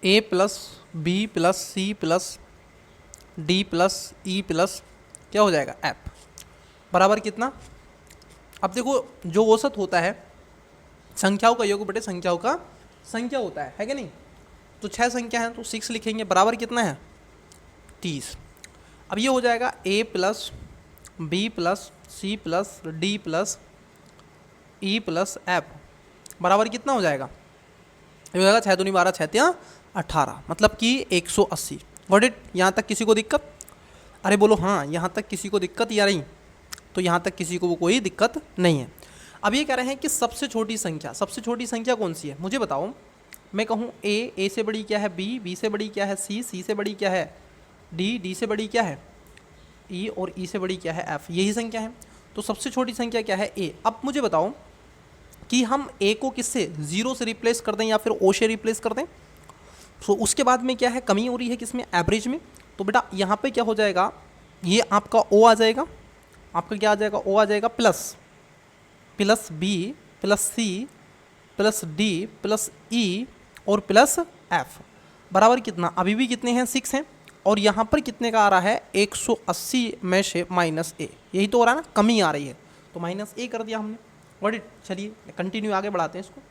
A plus B plus C plus D plus E plus क्या हो जाएगा? एफ बराबर कितना? अब देखो, जो औसत होता है संख्याओं का योग बेटे संख्याओं का संख्या होता है कि नहीं? तो 6 संख्या है तो 6 लिखेंगे, बराबर कितना है? 30। अब ये हो जाएगा A plus B plus C plus D plus E plus F बराबर कितना हो जाएगा? ये हो जाएगा 6 दूनी 12, 6 18, मतलब कि 180। Got it? यहाँ तक किसी को दिक्कत? अरे बोलो हाँ, यहाँ तक किसी को दिक्कत या नहीं? तो यहाँ तक किसी को वो कोई दिक्कत नहीं है। अब ये कह रहे हैं कि सबसे छोटी संख्या कौन सी है, मुझे बताओ। मैं कहूँ ए से बड़ी क्या है बी से बड़ी क्या है सी से बड़ी क्या है डी से बड़ी क्या है ई और ई से बड़ी क्या है एफ, यही संख्या है। तो सबसे छोटी संख्या क्या है ए। अब मुझे बताओ कि हम ए को किससे 0 से रिप्लेस कर दें या फिर ओ से रिप्लेस कर दें। तो उसके बाद में क्या है, कमी हो रही है किसमें, एवरेज में। तो बेटा यहाँ पे क्या हो जाएगा, ये आपका ओ आ जाएगा, आपका क्या आ जाएगा, ओ आ जाएगा, plus B plus C plus D plus E और प्लस एफ बराबर कितना, अभी भी कितने हैं 6 हैं, और यहाँ पर कितने का आ रहा है 180 में से माइनस ए, यही तो हो रहा है ना, कमी आ रही है, तो माइनस ए कर दिया हमने। व्हाट इट, चलिए कंटिन्यू आगे बढ़ाते हैं इसको।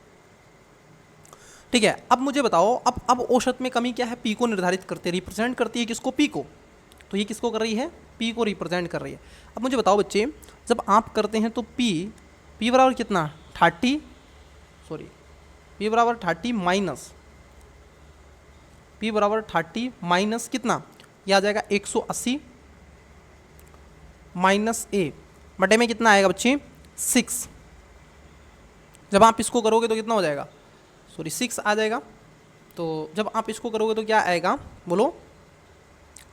ठीक है, अब मुझे बताओ, अब औसत में कमी क्या है, पी को निर्धारित करते हैं, रिप्रेजेंट करती है किसको, पी को। तो ये किसको कर रही है, पी को रिप्रेजेंट कर रही है। अब मुझे बताओ बच्चे, जब आप करते हैं तो पी बराबर कितना 30 माइनस पी बराबर 30 माइनस कितना, यह आ जाएगा 180 माइनस ए बटे में कितना आएगा बच्चे 6। जब आप इसको करोगे तो कितना हो जाएगा, 6 आ जाएगा। तो जब आप इसको करोगे तो क्या आएगा, बोलो,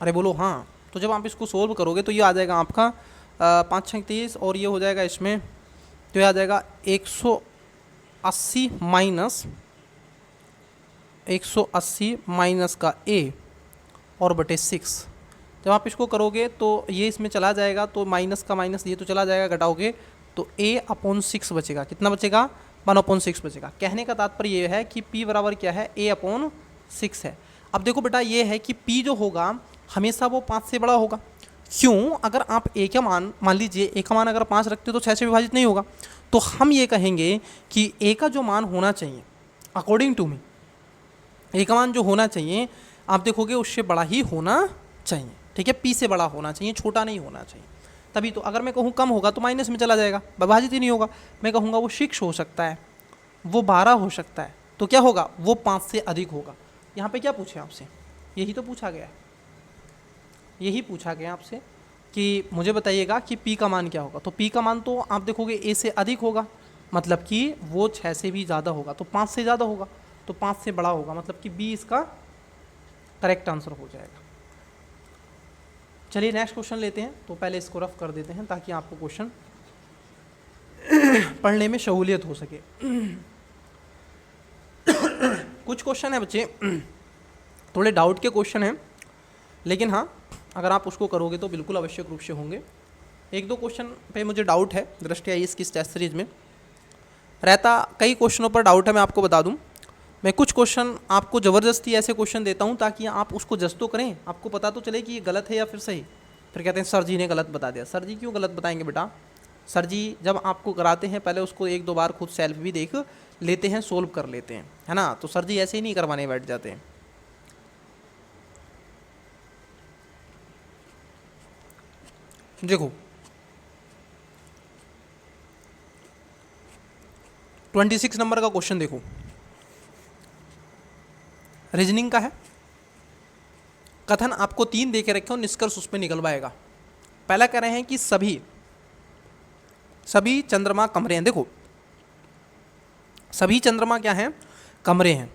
अरे बोलो हाँ। तो जब आप इसको सोल्व करोगे तो ये आ जाएगा आपका 5 6 30 और ये हो जाएगा इसमें, तो ये आ जाएगा 180 माइनस का ए और बटे 6। जब आप इसको करोगे तो ये इसमें चला जाएगा, तो माइनस का माइनस ये तो चला जाएगा, घटाओगे तो a/6 बचेगा। कितना बचेगा, 1/6 बचेगा। कहने का तात्पर्य ये है कि p बराबर क्या है, a/6 है। अब देखो बेटा ये है कि p जो होगा हमेशा वो 5 से बड़ा होगा। क्यों, अगर आप a का मान लीजिए a का मान अगर 5 रखते हो तो 6 से विभाजित नहीं होगा। तो हम ये कहेंगे कि a का जो मान होना चाहिए, अकॉर्डिंग टू मी a का मान जो होना चाहिए आप देखोगे उससे बड़ा ही होना चाहिए। ठीक है, p से बड़ा होना चाहिए, छोटा नहीं होना चाहिए। तभी तो अगर मैं कहूँ कम होगा तो माइनस में चला जाएगा, विभाजित ही नहीं होगा। मैं कहूँगा वो 6 हो सकता है, वो 12 हो सकता है, तो क्या होगा, वो 5 से अधिक होगा। यहाँ पे क्या पूछे आपसे, यही तो पूछा गया है, यही पूछा गया आपसे कि मुझे बताइएगा कि p का मान क्या होगा। तो p का मान तो आप देखोगे a से अधिक होगा, मतलब कि वो 6 से भी ज़्यादा होगा, तो 5 से ज़्यादा होगा, तो 5 से बड़ा होगा, मतलब कि b इसका करेक्ट आंसर हो जाएगा। चलिए नेक्स्ट क्वेश्चन लेते हैं। तो पहले इसको रफ कर देते हैं ताकि आपको क्वेश्चन पढ़ने में सहूलियत हो सके। कुछ क्वेश्चन है बच्चे थोड़े डाउट के क्वेश्चन हैं, लेकिन हाँ अगर आप उसको करोगे तो बिल्कुल आवश्यक रूप से होंगे। एक दो क्वेश्चन पे मुझे डाउट है, दृष्टि आईएएस की टेस्ट सीरीज में रहता कई क्वेश्चनों पर डाउट है, मैं आपको बता दूं। मैं कुछ क्वेश्चन आपको ज़बरदस्ती ऐसे क्वेश्चन देता हूं ताकि आप उसको जज तो करें, आपको पता तो चले कि ये गलत है या फिर सही। फिर कहते हैं सर जी ने गलत बता दिया। सर जी क्यों गलत बताएंगे बेटा, सर जी जब आपको कराते हैं पहले उसको 1-2 बार खुद सेल्फ भी देख लेते हैं, सोल्व कर लेते हैं, है ना। तो सर जी ऐसे ही नहीं करवाने बैठ जाते हैं। देखो 26 नंबर का क्वेश्चन देखो, रीजनिंग का है। कथन आपको 3 देके रखे हो, निष्कर्ष उसमें निकलवाएगा। पहला कह रहे हैं कि सभी चंद्रमा कमरे हैं। देखो सभी चंद्रमा क्या हैं, कमरे हैं।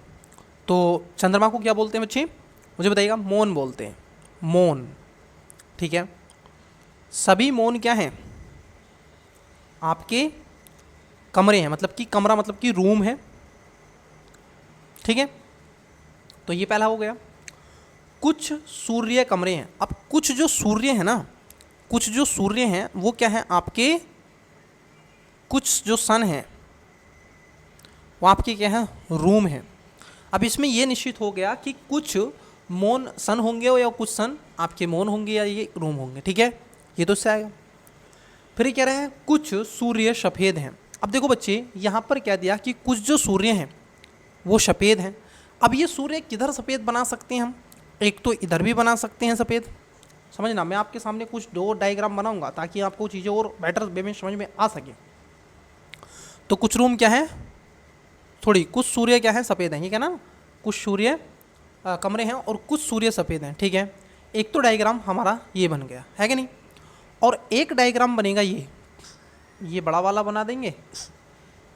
तो चंद्रमा को क्या बोलते हैं बच्चे, मुझे बताइएगा। मौन बोलते हैं, मौन। ठीक है, सभी मौन क्या हैं, आपके कमरे हैं, मतलब कि कमरा मतलब कि रूम है। ठीक है, तो ये पहला हो गया। कुछ सूर्य कमरे हैं। अब कुछ जो सूर्य है ना, कुछ जो सूर्य हैं वो क्या है आपके, कुछ जो सन है वो आपके क्या है, रूम है। अब इसमें ये निश्चित हो गया कि कुछ मौन सन होंगे या कुछ सन आपके मौन होंगे या ये रूम होंगे। ठीक है, ये तो इससे आएगा। फिर ये कह रहे हैं कुछ सूर्य सफ़ेद हैं। अब देखो बच्चे यहाँ पर क्या दिया कि कुछ जो सूर्य हैं वो सफ़ेद हैं। अब ये सूर्य किधर सफ़ेद बना सकते हैं हम, एक तो इधर भी बना सकते हैं सफ़ेद। समझना, मैं आपके सामने कुछ 2 डायग्राम बनाऊंगा ताकि आपको चीज़ें और बेटर वे में समझ में आ सके। तो कुछ रूम क्या है, कुछ सूर्य क्या है, सफ़ेद हैं, ये क्या ना, कुछ सूर्य कमरे हैं और कुछ सूर्य सफ़ेद हैं। ठीक है, एक तो डायग्राम हमारा ये बन गया है कि नहीं। और एक डायग्राम बनेगा ये बड़ा वाला बना देंगे,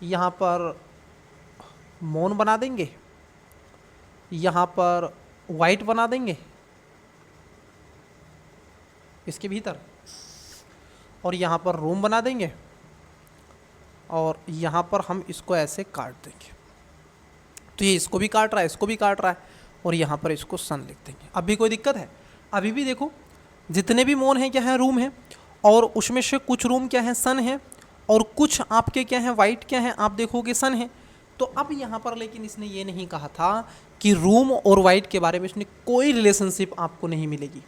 यहाँ पर मौन बना देंगे, यहाँ पर वाइट बना देंगे इसके भीतर, और यहाँ पर रूम बना देंगे, और यहाँ पर हम इसको ऐसे काट देंगे। तो ये इसको भी काट रहा है, इसको भी काट रहा है, और यहाँ पर इसको सन लिख देंगे। अब भी कोई दिक्कत है? अभी भी देखो जितने भी मौन हैं क्या हैं, रूम है, और उसमें से कुछ रूम क्या है, सन है, और कुछ आपके क्या हैं, वाइट क्या हैं, आप देखोगे सन है। तो अब यहाँ पर लेकिन इसने ये नहीं कहा था कि रूम और वाइट के बारे में इसने कोई रिलेशनशिप आपको नहीं मिलेगी।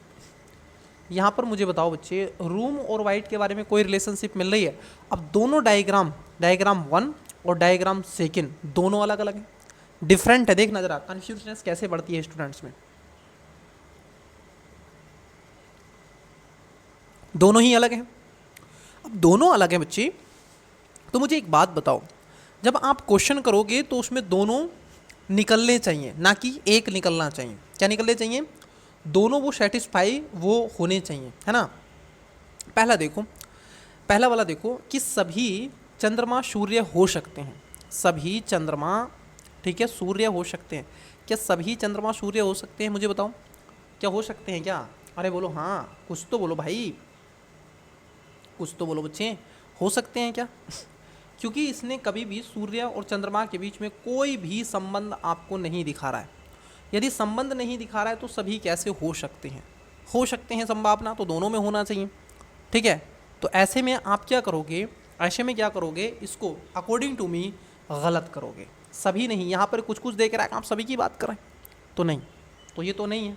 यहाँ पर मुझे बताओ बच्चे, रूम और वाइट के बारे में कोई रिलेशनशिप मिल रही है? अब दोनों डायग्राम 1 और डायग्राम 2 दोनों अलग अलग हैं, डिफरेंट है। देखना जरा कन्फ्यूजनेस कैसे बढ़ती है स्टूडेंट्स में। दोनों ही अलग हैं। अब दोनों अलग हैं बच्चे, तो मुझे एक बात बताओ, जब आप क्वेश्चन करोगे तो उसमें दोनों निकलने चाहिए, ना कि एक निकलना चाहिए। क्या निकलने चाहिए? दोनों वो सेटिस्फाई वो होने चाहिए, है ना। पहला वाला देखो कि सभी चंद्रमा सूर्य हो सकते हैं। सभी चंद्रमा, ठीक है, सूर्य हो सकते हैं। क्या सभी चंद्रमा सूर्य हो सकते हैं? मुझे बताओ, क्या हो सकते हैं क्या? अरे बोलो हाँ, कुछ तो बोलो भाई, कुछ तो बोलो बच्चे, हो सकते हैं क्या? क्योंकि इसने कभी भी सूर्य और चंद्रमा के बीच में कोई भी संबंध आपको नहीं दिखा रहा है। यदि संबंध नहीं दिखा रहा है तो सभी कैसे हो सकते हैं? हो सकते हैं संभावना तो दोनों में होना चाहिए, ठीक है। तो ऐसे में आप क्या करोगे, इसको अकॉर्डिंग टू मी गलत करोगे। सभी नहीं, यहाँ पर कुछ कुछ देख रहा है, आप सभी की बात करें तो नहीं, तो ये तो नहीं है।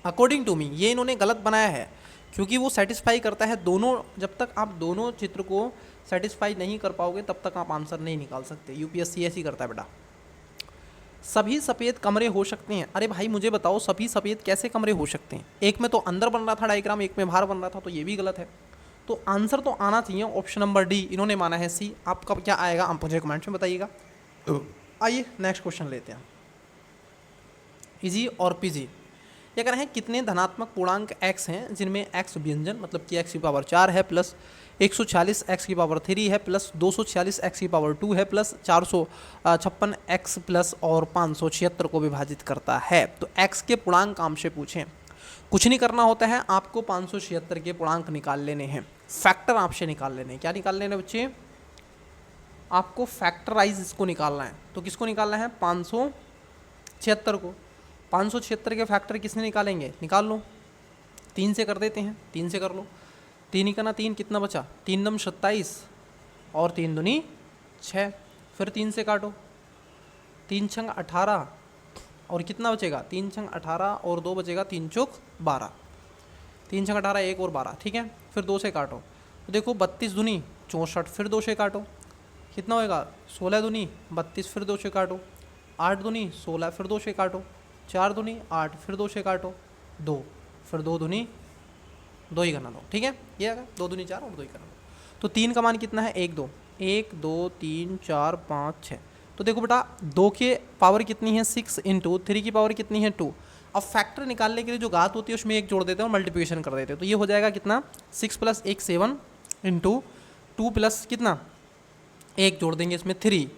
अकॉर्डिंग टू मी ये इन्होंने गलत बनाया है, क्योंकि वो सेटिस्फाई करता है दोनों। जब तक आप दोनों चित्र को सेटिस्फाई नहीं कर पाओगे तब तक आप आंसर नहीं निकाल सकते। यूपीएससी ऐसी करता है बेटा। सभी सफ़ेद कमरे हो सकते हैं। अरे भाई मुझे बताओ, सभी सफ़ेद कैसे कमरे हो सकते हैं? एक में तो अंदर बन रहा था डायग्राम, एक में बाहर बन रहा था, तो ये भी गलत है। तो आंसर तो आना चाहिए ऑप्शन नंबर डी, इन्होंने माना है सी। आपका क्या आएगा आप मुझे कमेंट्स में बताइएगा। आइए नेक्स्ट क्वेश्चन लेते हैं, इजी और पीजी। ये कह रहे हैं कितने धनात्मक पूर्णांक x हैं जिनमें x व्यंजन मतलब कि x की पावर 4 है, प्लस 140 x की पावर 3 है, प्लस 246 x की पावर 2 है, प्लस 456 x प्लस और 576 को विभाजित करता है। तो x के पूर्णांक हमसे पूछें, कुछ नहीं करना होता है, आपको 576 के पूर्णांक निकाल लेने हैं, फैक्टर आपसे निकाल लेने हैं। क्या निकाल लेने बच्चे? आपको फैक्टराइज इसको निकालना है। तो किसको निकालना है? 576 को। 576 के फैक्टर किसने निकालेंगे? निकाल लो, 3 से कर देते हैं, 3 से कर लो। 3 ही करना 3, कितना बचा? 3 नम 27 और 3 दूनी 6, फिर 3 से काटो, 3 छंग 18 और कितना बचेगा? 3 छंग 18 और 2 बचेगा, 3 चौक 12, 3 छंग 18 1 और 12, ठीक है। फिर 2 से काटो, तो देखो 32 दूनी 64, फिर 2 से काटो, कितना होएगा? 16 दूनी 32, फिर 2 से काटो, 8 दूनी 16, फिर 2 से काटो, 4 दूनी 8, फिर 2 से काटो 2, फिर 2 दूनी 2 ही करना दो, ठीक है। ये आएगा 2 दूनी 4 और 2 ही करना दो। तो 3 का मान कितना है? 1 2 1 2 3 4 5 6। तो देखो बेटा 2 के पावर कितनी है? 6 इंटू 3 की पावर कितनी है? 2। अब फैक्टर निकालने के लिए जो घात होती है उसमें 1 जोड़ देते हैं और मल्टीप्लिकेशन कर देते हैं। तो ये हो जाएगा कितना? 6 प्लस 1 7 इंटू 2 प्लस कितना 1 जोड़ देंगे इसमें 3,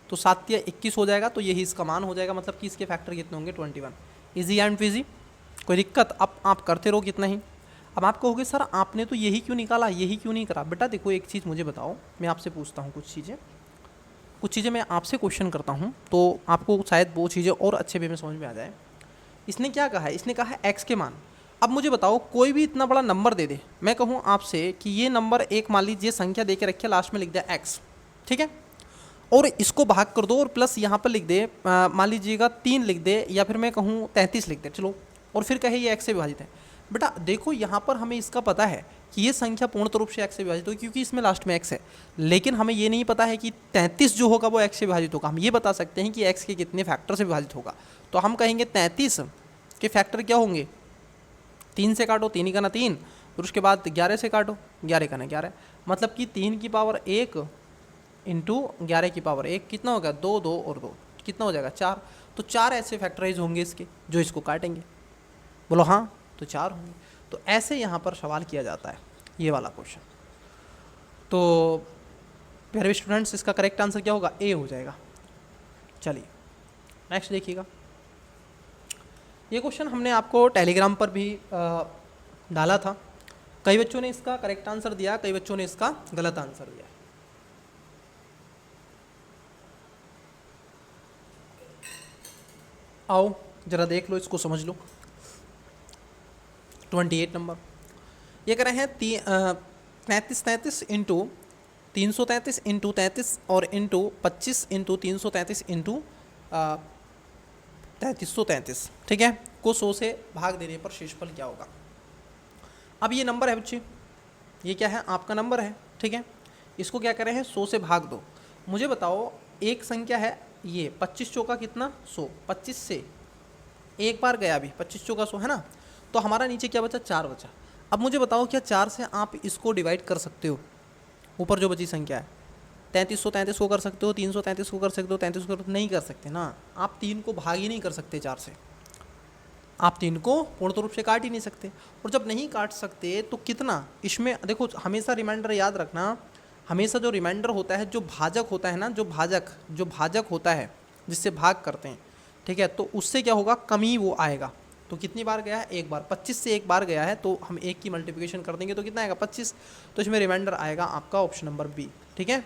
तो 7 या 21 हो जाएगा। तो यही इसका मान हो जाएगा, मतलब कि इसके फैक्टर कितने होंगे? 21। इजी एंड पीजी, कोई दिक्कत? अब आप करते रहो कितना ही। अब आप कहोगे सर आपने तो यही क्यों निकाला, यही क्यों नहीं करा? बेटा देखो एक चीज़ मुझे बताओ, मैं आपसे पूछता हूँ कुछ चीज़ें मैं आपसे क्वेश्चन करता हूँ तो आपको शायद वो चीज़ें और अच्छे वे में समझ में आ जाए। इसने क्या कहा है? इसने कहा है एक्स के मान। अब मुझे बताओ कोई भी इतना बड़ा नंबर दे दे, मैं कहूँ आपसे कि ये नंबर एक मान लीजिए संख्या दे के रखिए, लास्ट में लिख दिया एक्स, ठीक है, और इसको भाग कर दो और प्लस यहाँ पर लिख दे, मान लीजिएगा 3 लिख दे, या फिर मैं कहूँ 33 लिख दे, चलो, और फिर कहे ये एक्स से विभाजित है। बेटा देखो यहाँ पर हमें इसका पता है कि ये संख्या पूर्ण रूप से एक्स से विभाजित होगी क्योंकि इसमें लास्ट में एक्स है, लेकिन हमें ये नहीं पता है कि 33 जो होगा वो एक्स से विभाजित होगा। हम ये बता सकते हैं कि एक्स के कितने फैक्टर से विभाजित होगा। तो हम कहेंगे 33 के फैक्टर क्या होंगे? 3 से काटो, 3 ही का ना 3, फिर उसके बाद 11 से काटो, 11 का ना 11, मतलब कि 3 की पावर 1 इंटू 11 की पावर 1 कितना होगा? 2 2 और 2 कितना हो जाएगा? 4। तो 4 ऐसे फैक्टराइज होंगे इसके जो इसको काटेंगे। बोलो हाँ, तो 4 होंगे। तो ऐसे यहाँ पर सवाल किया जाता है। ये वाला क्वेश्चन। तो प्यारे स्टूडेंट्स, इसका करेक्ट आंसर क्या होगा? ए हो जाएगा। चलिए नेक्स्ट देखिएगा। ये क्वेश्चन हमने आपको टेलीग्राम पर भी डाला था। कई बच्चों ने इसका करेक्ट आंसर दिया, कई बच्चों ने इसका गलत आंसर दिया। आओ जरा देख लो, इसको समझ लो। 28 नंबर ये कह रहे हैं 33 इंटू 333 इंटू 33 और इंटू 25 इंटू 333 इंटू 3333, ठीक है, को 100 से भाग देने पर शेषफल क्या होगा? अब ये नंबर है बच्चे, ये क्या है? आपका नंबर है, ठीक है। इसको क्या कर रहे हैं? 100 से भाग दो। मुझे बताओ, एक संख्या है ये 25 चौका कितना? 100। 25 से एक बार गया, अभी 25 चौका 100 है ना, तो हमारा नीचे क्या बचा? 4 बचा। अब मुझे बताओ, क्या 4 से आप इसको डिवाइड कर सकते हो? ऊपर जो बची संख्या है 3333 को कर सकते हो, 333 को कर सकते हो, 33 को नहीं कर सकते ना। आप 3 को भाग ही नहीं कर सकते 4 से, आप 3 को पूर्ण रूप से काट ही नहीं सकते। और जब नहीं काट सकते तो कितना, इसमें देखो हमेशा रिमाइंडर याद रखना, हमेशा जो रिमाइंडर होता है, जो भाजक होता है ना, जो भाजक होता है जिससे भाग करते हैं, ठीक है, तो उससे क्या होगा? कमी वो आएगा। तो कितनी बार गया है? एक बार। 25 से एक बार गया है तो हम एक की मल्टीप्लिकेशन कर देंगे तो कितना आएगा? 25। तो इसमें रिमाइंडर आएगा आपका ऑप्शन नंबर बी, ठीक है।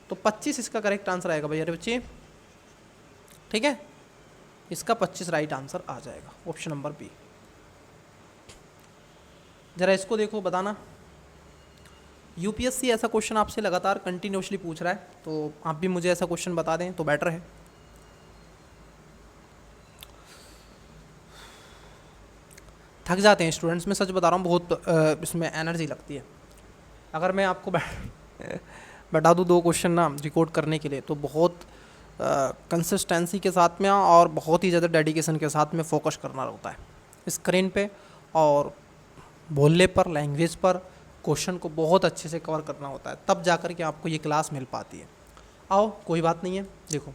तो 25 इसका करेक्ट आंसर आएगा भैया बच्चे, ठीक है, इसका 25 राइट आंसर आ जाएगा, ऑप्शन नंबर बी। जरा इसको देखो, बताना। यूपीएससी ऐसा क्वेश्चन आपसे लगातार कंटिन्यूसली पूछ रहा है, तो आप भी मुझे ऐसा क्वेश्चन बता दें तो बेटर है। थक जाते हैं स्टूडेंट्स, मैं सच बता रहा हूँ, बहुत इसमें एनर्जी लगती है। अगर मैं आपको बता दूँ 2 क्वेश्चन ना रिकॉर्ड करने के लिए, तो बहुत कंसिस्टेंसी के साथ में और बहुत ही ज़्यादा डेडिकेशन के साथ में फोकस करना होता है स्क्रीन पे, और बोलने पर, लैंग्वेज पर, क्वेश्चन को बहुत अच्छे से कवर करना होता है, तब जाकर के आपको ये क्लास मिल पाती है। आओ कोई बात नहीं है, देखो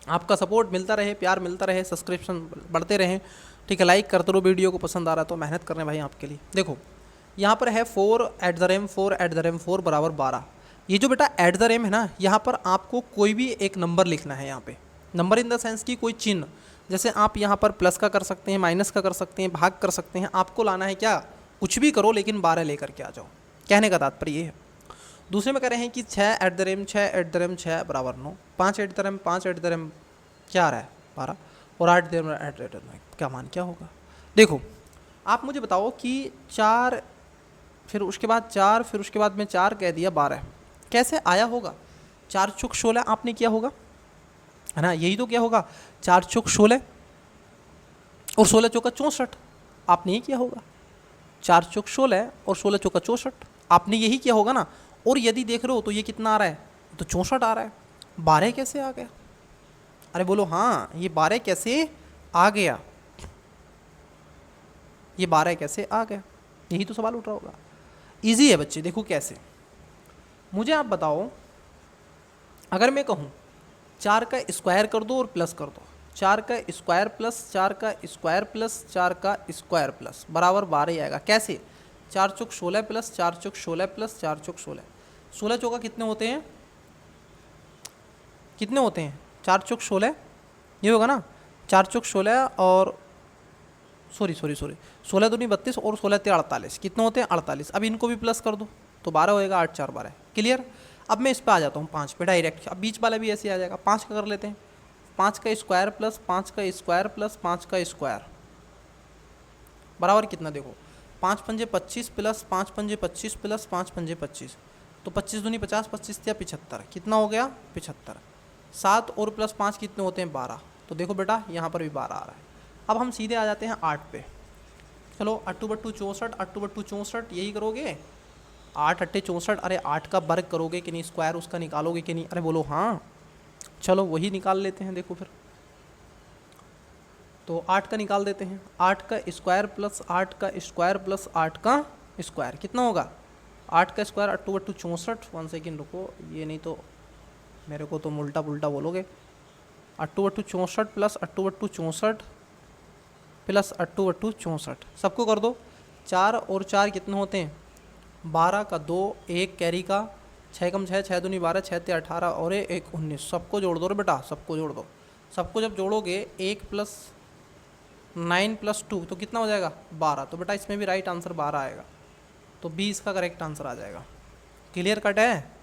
आपका सपोर्ट मिलता रहे, प्यार मिलता रहे, सब्सक्रिप्शन बढ़ते रहें, ठीक है, लाइक करते रहो वीडियो को, पसंद आ रहा है तो मेहनत कर रहे हैं भाई आपके लिए। देखो यहाँ पर है 4 बराबर 12। ये जो बेटा एट द रेम है ना, यहाँ पर आपको कोई भी एक नंबर लिखना है। यहाँ पे नंबर इन द सेंस की कोई चिन्ह, जैसे आप यहाँ पर प्लस का कर सकते हैं, माइनस का कर सकते हैं, भाग कर सकते हैं। आपको लाना है क्या? कुछ भी करो लेकिन 12 लेकर के आ जाओ, कहने का तात्पर्य ये है। दूसरे में कह रहे हैं कि 6 एट द रेम 6 बराबर 9, 5 at the rem 5 at the rem क्या आ रहा है? 12, और 8 देर एट क्या मान क्या होगा? देखो आप मुझे बताओ कि 4 फिर उसके बाद 4 फिर उसके बाद में 4 कह दिया 12 कैसे आया होगा? 4 चौक 16 आपने किया होगा, है ना, यही तो क्या होगा? 4 चौक 16 और 16 चौका 64 आपने ही किया होगा। 4 चौक 16 और 16 चौका 64 आपने यही किया होगा ना। और यदि देख रहे हो तो ये कितना आ रहा है? तो 64 आ रहा है। 12 कैसे आ गया? अरे बोलो हाँ, ये 12 कैसे आ गया? ये 12 कैसे आ गया? यही तो सवाल उठ रहा होगा। इजी है बच्चे, देखो कैसे। मुझे आप बताओ, अगर मैं कहूँ 4 का स्क्वायर कर दो और प्लस कर दो, 4 का स्क्वायर प्लस 4 का स्क्वायर प्लस 4 का स्क्वायर प्लस बराबर 12 ही आएगा। कैसे? 4 चौक 16 प्लस 4 चौक 16 प्लस 4 चौक 16। 16 चौका कितने होते हैं? कितने होते हैं? 4 चौक 16 ये होगा ना, 4 चौक 16 और सॉरी 16 दूनी 32 और 16 ते 48, कितने होते हैं? 48। अब इनको भी प्लस कर दो तो 12 होएगा, 8 4 12। क्लियर? अब मैं इस पर आ जाता हूँ 5 पे डायरेक्ट। अब बीच वाला भी ऐसे आ जाएगा, 5 का कर लेते हैं। 5 का स्क्वायर प्लस 5 का स्क्वायर प्लस 5 का स्क्वायर बराबर कितना? देखो 5 पंजे 25 प्लस 5 पंजे 25 प्लस 5 पंजे 25, तो 25 दूनी 50, 25 या 75, कितना हो गया? 75। 7 और प्लस 5 कितने होते हैं? 12। तो देखो बेटा यहाँ पर भी 12 आ रहा है। अब हम सीधे आ जाते हैं 8 पे। चलो 8 बट्टू 64, 8 बट्टू 64 यही करोगे। 8 अट्ठे 64, अरे 8 का वर्ग करोगे कि नहीं? स्क्वायर उसका निकालोगे कि नहीं? अरे बोलो हाँ, चलो वही निकाल लेते हैं। देखो फिर तो 8 का निकाल देते हैं। 8 का स्क्वायर प्लस 8 का स्क्वायर प्लस 8 का स्क्वायर कितना होगा? 8 का स्क्वायर 8 बट्टू 64। 1 सेकेंड रुको, ये नहीं तो मेरे को तो उल्टा पुल्टा बोलोगे। 8 बट्टू 64 प्लस 8 बट्टू 64 प्लस 8 बट्टू 64, सबको कर दो। 4 और 4 कितने होते हैं? 12 का 2, 1 कैरी का, 6 कम 6, 6 दूनी 12, 6 ते 18 और 1 19। सबको जोड़ दो रे बेटा, सबको जोड़ दो। सबको जब जोड़ोगे 1 + 9 + 2 तो कितना हो जाएगा 12। तो बेटा इसमें भी राइट आंसर 12 आएगा, तो 20 का करेक्ट आंसर आ जाएगा। क्लियर कट है?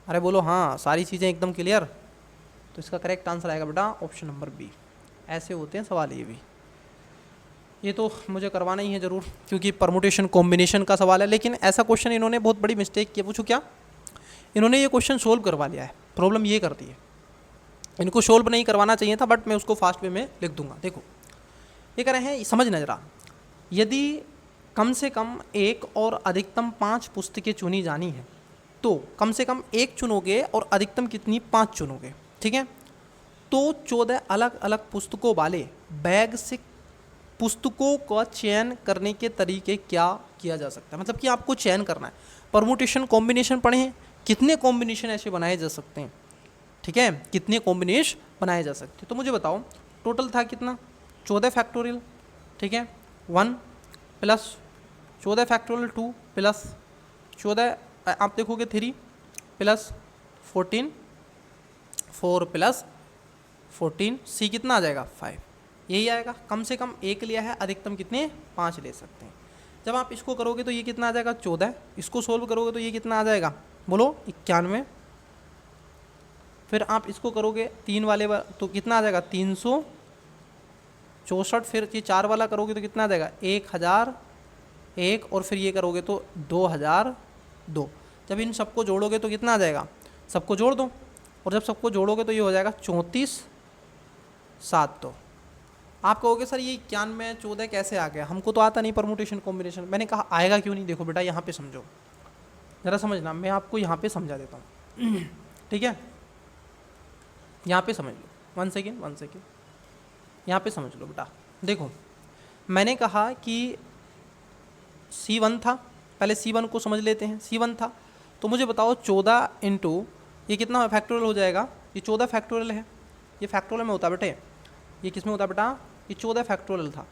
अरे बोलो हाँ, सारी चीज़ें एकदम क्लियर। तो इसका करेक्ट आंसर आएगा बेटा ऑप्शन नंबर बी। ऐसे होते हैं सवाल ये भी। ये तो मुझे करवाना ही है ज़रूर, क्योंकि परमुटेशन कॉम्बिनेशन का सवाल है। लेकिन ऐसा क्वेश्चन इन्होंने बहुत बड़ी मिस्टेक की। पूछो क्या? इन्होंने ये क्वेश्चन सोल्व करवा लिया है। प्रॉब्लम ये करती है, इनको सोल्व नहीं करवाना चाहिए था, बट मैं उसको फास्ट वे में लिख दूंगा। देखो ये कह रहे हैं, समझना जरा, यदि कम से कम एक और अधिकतम 5 पुस्तकें चुनी जानी है तो कम से कम एक चुनोगे और अधिकतम कितनी 5 चुनोगे, ठीक है। तो 14 अलग अलग पुस्तकों वाले बैग से पुस्तकों का चयन करने के तरीके क्या किया जा सकता है। मतलब कि आपको चयन करना है। परमुटेशन कॉम्बिनेशन पढ़े हैं, कितने कॉम्बिनेशन ऐसे बनाए जा सकते हैं, ठीक है, कितने कॉम्बिनेशन बनाए जा सकते हैं। तो मुझे बताओ टोटल था कितना 14 फैक्टोरियल, ठीक है, 1 प्लस 14 फैक्टोरियल 2 प्लस 14 आप देखोगे 3 प्लस 14 4 प्लस 14 सी कितना आ जाएगा 5, यही आएगा। कम से कम एक लिया है, अधिकतम कितने 5 ले सकते हैं। जब आप इसको करोगे तो ये कितना आ जाएगा 14, इसको सोल्व करोगे तो ये कितना आ जाएगा बोलो 91। फिर आप इसको करोगे 3 वाले तो कितना आ जाएगा 364। फिर ये 4 वाला करोगे तो कितना आ जाएगा 1001, और फिर ये करोगे तो 2002। जब इन सबको जोड़ोगे तो कितना आ जाएगा, सबको जोड़ दो, और जब सबको जोड़ोगे तो ये हो जाएगा 3472। आप कहोगे सर ये 91 14 कैसे आ गया, हमको तो आता नहीं परमुटेशन कॉम्बिनेशन। मैंने कहा आएगा क्यों नहीं, देखो बेटा यहाँ पे समझो ज़रा, समझना, मैं आपको यहाँ पे समझा देता हूँ ठीक है। यहाँ पे समझ लो, 1 सेकेंड, यहाँ पे समझ लो बेटा। देखो मैंने कहा कि C1 था, पहले C1 को समझ लेते हैं। C1 था तो मुझे बताओ 14 इंटू ये कितना फैक्टोरियल हो जाएगा, ये 14 फैक्टोरियल है, ये फैक्टोरियल में होता बेटे, ये किस में होता बेटा, ये 14 फैक्टोरियल था,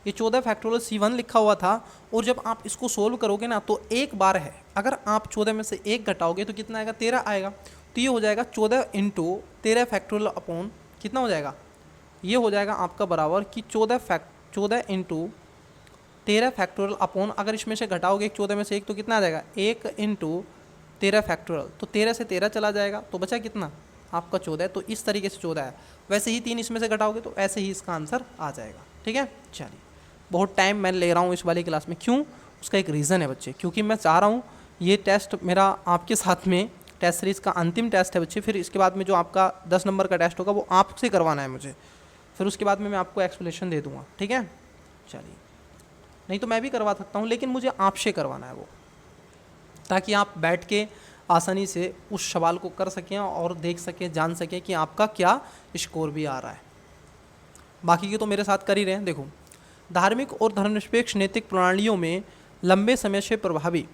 ये 14 फैक्टोरियल C1 लिखा हुआ था। और जब आप इसको सोल्व करोगे ना तो एक बार है, अगर आप 14 में से 1 घटाओगे तो कितना आएगा 13 आएगा। तो ये हो जाएगा 14 इंटू 13 फैक्टोरियल अपॉन कितना हो जाएगा, ये हो जाएगा आपका बराबर कि 14 इंटू 13 फैक्टोरियल अपॉन, अगर इसमें से घटाओगे 14 में से 1 तो कितना आ जाएगा 1 इंटू 13 फैक्टोरियल, तो 13 से 13 चला जाएगा तो बचा कितना आपका 14। तो इस तरीके से 14 है। वैसे ही 3 इसमें से घटाओगे तो ऐसे ही इसका आंसर आ जाएगा, ठीक है। चलिए बहुत टाइम मैं ले रहा हूँ इस वाली क्लास में, क्यों, उसका एक रीज़न है बच्चे, क्योंकि मैं चाह रहा हूँ ये टेस्ट मेरा आपके साथ में टेस्ट सीरीज़ का अंतिम टेस्ट है बच्चे। फिर इसके बाद में जो आपका 10 नंबर का टेस्ट होगा वो आपसे करवाना है मुझे, फिर उसके बाद में मैं आपको एक्सप्लेनेशन दे दूँगा, ठीक है। चलिए, नहीं तो मैं भी करवा सकता हूँ, लेकिन मुझे आपसे करवाना है वो, ताकि आप बैठ के आसानी से उस सवाल को कर सकें और देख सकें, जान सकें कि आपका क्या स्कोर भी आ रहा है। बाकी के तो मेरे साथ कर ही रहे हैं। देखो धार्मिक और धर्मनिरपेक्ष नैतिक प्रणालियों में लंबे समय से प्रभावी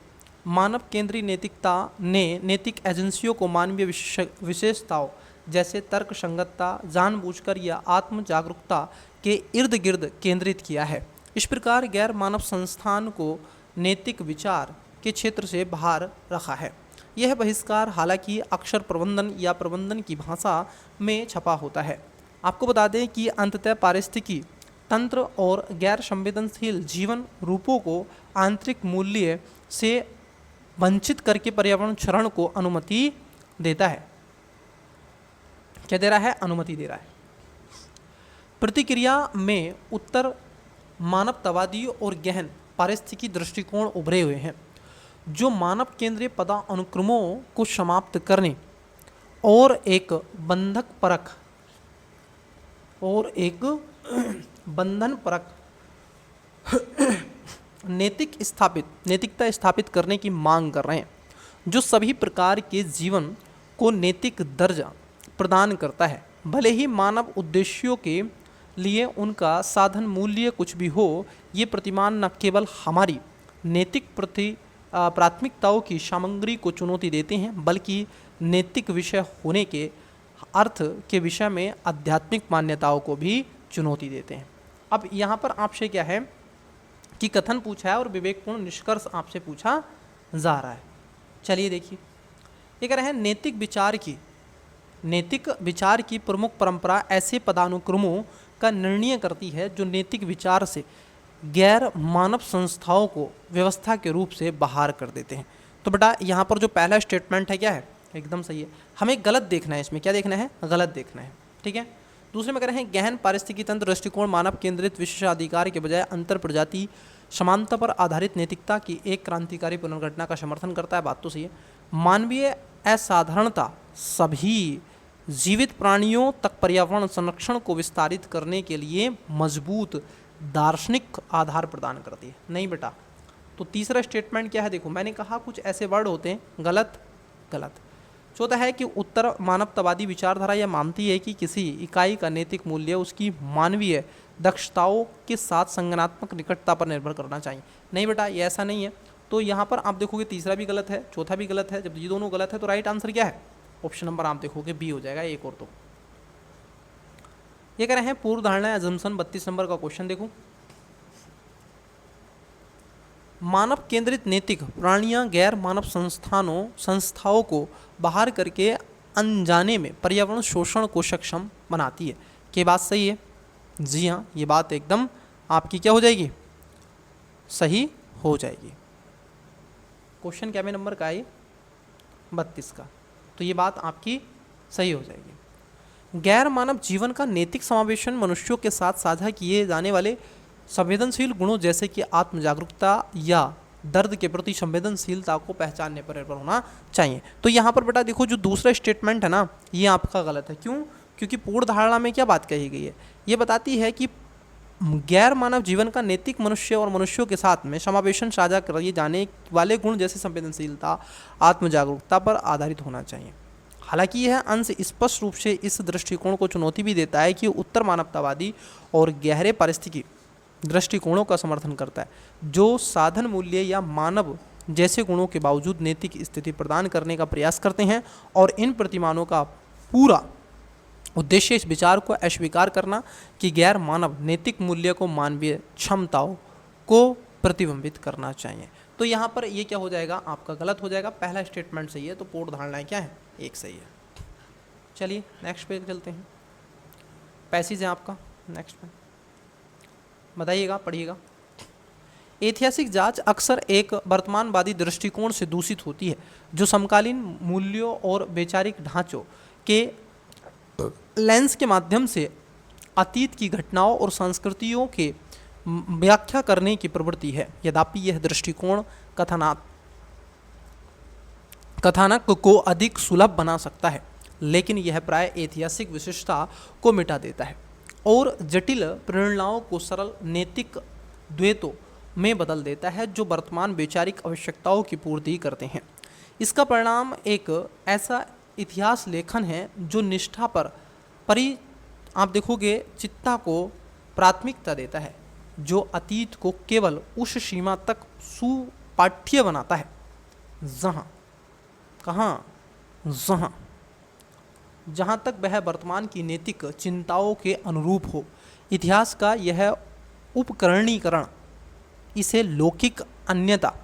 मानव केंद्रीय नैतिकता ने नैतिक एजेंसियों को मानवीय विशेषताओं जैसे तर्क संगतता, जानबूझकर या आत्म जागरूकता के इर्द गिर्द केंद्रित किया है। इस प्रकार गैर मानव संस्थान को नैतिक विचार के क्षेत्र से बाहर रखा है। यह बहिष्कार हालांकि अक्षर प्रबंधन या प्रबंधन की भाषा में छपा होता है। आपको बता दें कि अंततः पारिस्थितिकी तंत्र और गैर संवेदनशील जीवन रूपों को आंतरिक मूल्य से वंचित करके पर्यावरण क्षरण को अनुमति देता है। क्या दे रहा है, अनुमति दे रहा है। प्रतिक्रिया में उत्तर मानवतावादी और गहन पारिस्थितिकी दृष्टिकोण उभरे हुए हैं, जो मानव केंद्रीय पदानुक्रमों को समाप्त करने और एक बंधन परक नैतिकता स्थापित करने की मांग कर रहे हैं, जो सभी प्रकार के जीवन को नैतिक दर्जा प्रदान करता है। भले ही मानव उद्देश्यों के लिए उनका साधन मूल्य कुछ भी हो, ये प्रतिमान न केवल हमारी नैतिक प्राथमिकताओं की सामग्री को चुनौती देते हैं, बल्कि नैतिक विषय होने के अर्थ के विषय में आध्यात्मिक मान्यताओं को भी चुनौती देते हैं। अब यहाँ पर आपसे क्या है कि कथन पूछा है और विवेकपूर्ण निष्कर्ष आपसे पूछा जा रहा है। चलिए देखिए, ये कह रहे हैं नैतिक विचार की प्रमुख परंपरा ऐसे पदानुक्रमों का निर्णय करती है जो नैतिक विचार से गैर मानव संस्थाओं को व्यवस्था के रूप से बाहर कर देते हैं। तो बेटा यहाँ पर जो पहला स्टेटमेंट है क्या है, एकदम सही है। हमें गलत देखना है, इसमें क्या देखना है, गलत देखना है, ठीक है। दूसरे में कह रहे हैं गहन पारिस्थितिकी तंत्र दृष्टिकोण मानव केंद्रित विशेषाधिकार के बजाय अंतर प्रजाति समानता पर आधारित नैतिकता की एक क्रांतिकारी पुनर्गठना का समर्थन करता है। बात तो सही है। मानवीय असाधारणता सभी जीवित प्राणियों तक पर्यावरण संरक्षण को विस्तारित करने के लिए मजबूत दार्शनिक आधार प्रदान करती है। नहीं बेटा, तो तीसरा स्टेटमेंट क्या है, देखो मैंने कहा कुछ ऐसे वर्ड होते हैं, गलत गलत। चौथा है कि उत्तर मानवतावादी विचारधारा यह मानती है कि किसी इकाई का नैतिक मूल्य उसकी मानवीय दक्षताओं के साथ संज्ञानात्मक निकटता पर निर्भर करना चाहिए। नहीं बेटा, ये ऐसा नहीं है। तो यहाँ पर आप देखोगे तीसरा भी गलत है, चौथा भी गलत है। जब ये दोनों गलत है तो राइट आंसर क्या है, ऑप्शन नंबर आप देखोगे बी हो जाएगा। एक और तो ये कह रहे हैं पूर्व धारणा अजम्पशन 32 नंबर का क्वेश्चन देखो। मानव केंद्रित नैतिक प्राणियां गैर मानव संस्थाओं को बाहर करके अनजाने में पर्यावरण शोषण को सक्षम बनाती है। क्या बात सही है? जी हाँ, ये बात एकदम आपकी क्या हो जाएगी, सही हो जाएगी। क्वेश्चन क्या में नंबर का है, 32 का, तो ये बात आपकी सही हो जाएगी। गैर मानव जीवन का नैतिक समावेशन मनुष्यों के साथ साझा किए जाने वाले संवेदनशील गुणों जैसे कि आत्म जागरूकता या दर्द के प्रति संवेदनशीलता को पहचानने पर निर्भर होना चाहिए। तो यहाँ पर बेटा देखो, जो दूसरा स्टेटमेंट है ना, ये आपका गलत है। क्यों? क्योंकि पूर्ण धारणा में क्या बात कही गई है, ये बताती है कि गैर मानव जीवन का नैतिक मनुष्य और मनुष्यों के साथ में समावेशन साझा किए जाने वाले गुण जैसे संवेदनशीलता, आत्म जागरूकता पर आधारित होना चाहिए। हालांकि यह अंश स्पष्ट रूप से इस दृष्टिकोण को चुनौती भी देता है कि उत्तर मानवतावादी और गहरे पारिस्थितिकी दृष्टिकोणों का समर्थन करता है, जो साधन मूल्य या मानव जैसे गुणों के बावजूद नैतिक स्थिति प्रदान करने का प्रयास करते हैं। और इन प्रतिमानों का पूरा उद्देश्य इस विचार को अस्वीकार करना कि गैर मानव नैतिक मूल्य को मानवीय क्षमताओं को प्रतिबिंबित करना चाहिए। तो यहाँ पर ये क्या हो जाएगा, आपका गलत हो जाएगा। पहला स्टेटमेंट सही है, तो पूर्ण धारणाएं क्या है, एक सही है। चलिए नेक्स्ट पे चलते हैं। पैसेज है आपका नेक्स्ट पे, बताइएगा, पढ़िएगा। ऐतिहासिक जांच अक्सर एक वर्तमानवादी दृष्टिकोण से दूषित होती है, जो समकालीन मूल्यों और वैचारिक ढांचों के लेंस के माध्यम से अतीत की घटनाओं और संस्कृतियों के व्याख्या करने की प्रवृत्ति है। यद्यपि यह दृष्टिकोण कथानक को अधिक सुलभ बना सकता है, लेकिन यह प्राय ऐतिहासिक विशिष्टता को मिटा देता है और जटिल प्रेरणाओं को सरल नैतिक द्वैतों में बदल देता है, जो वर्तमान वैचारिक आवश्यकताओं की पूर्ति करते हैं। इसका परिणाम एक ऐसा इतिहास लेखन है जो निष्ठा पर आप देखोगे चित्ता को प्राथमिकता देता है, जो अतीत को केवल उस सीमा तक सुपाठ्य बनाता है जहाँ तक वह वर्तमान की नैतिक चिंताओं के अनुरूप हो। इतिहास का यह उपकरणीकरण इसे लौकिक अन्यता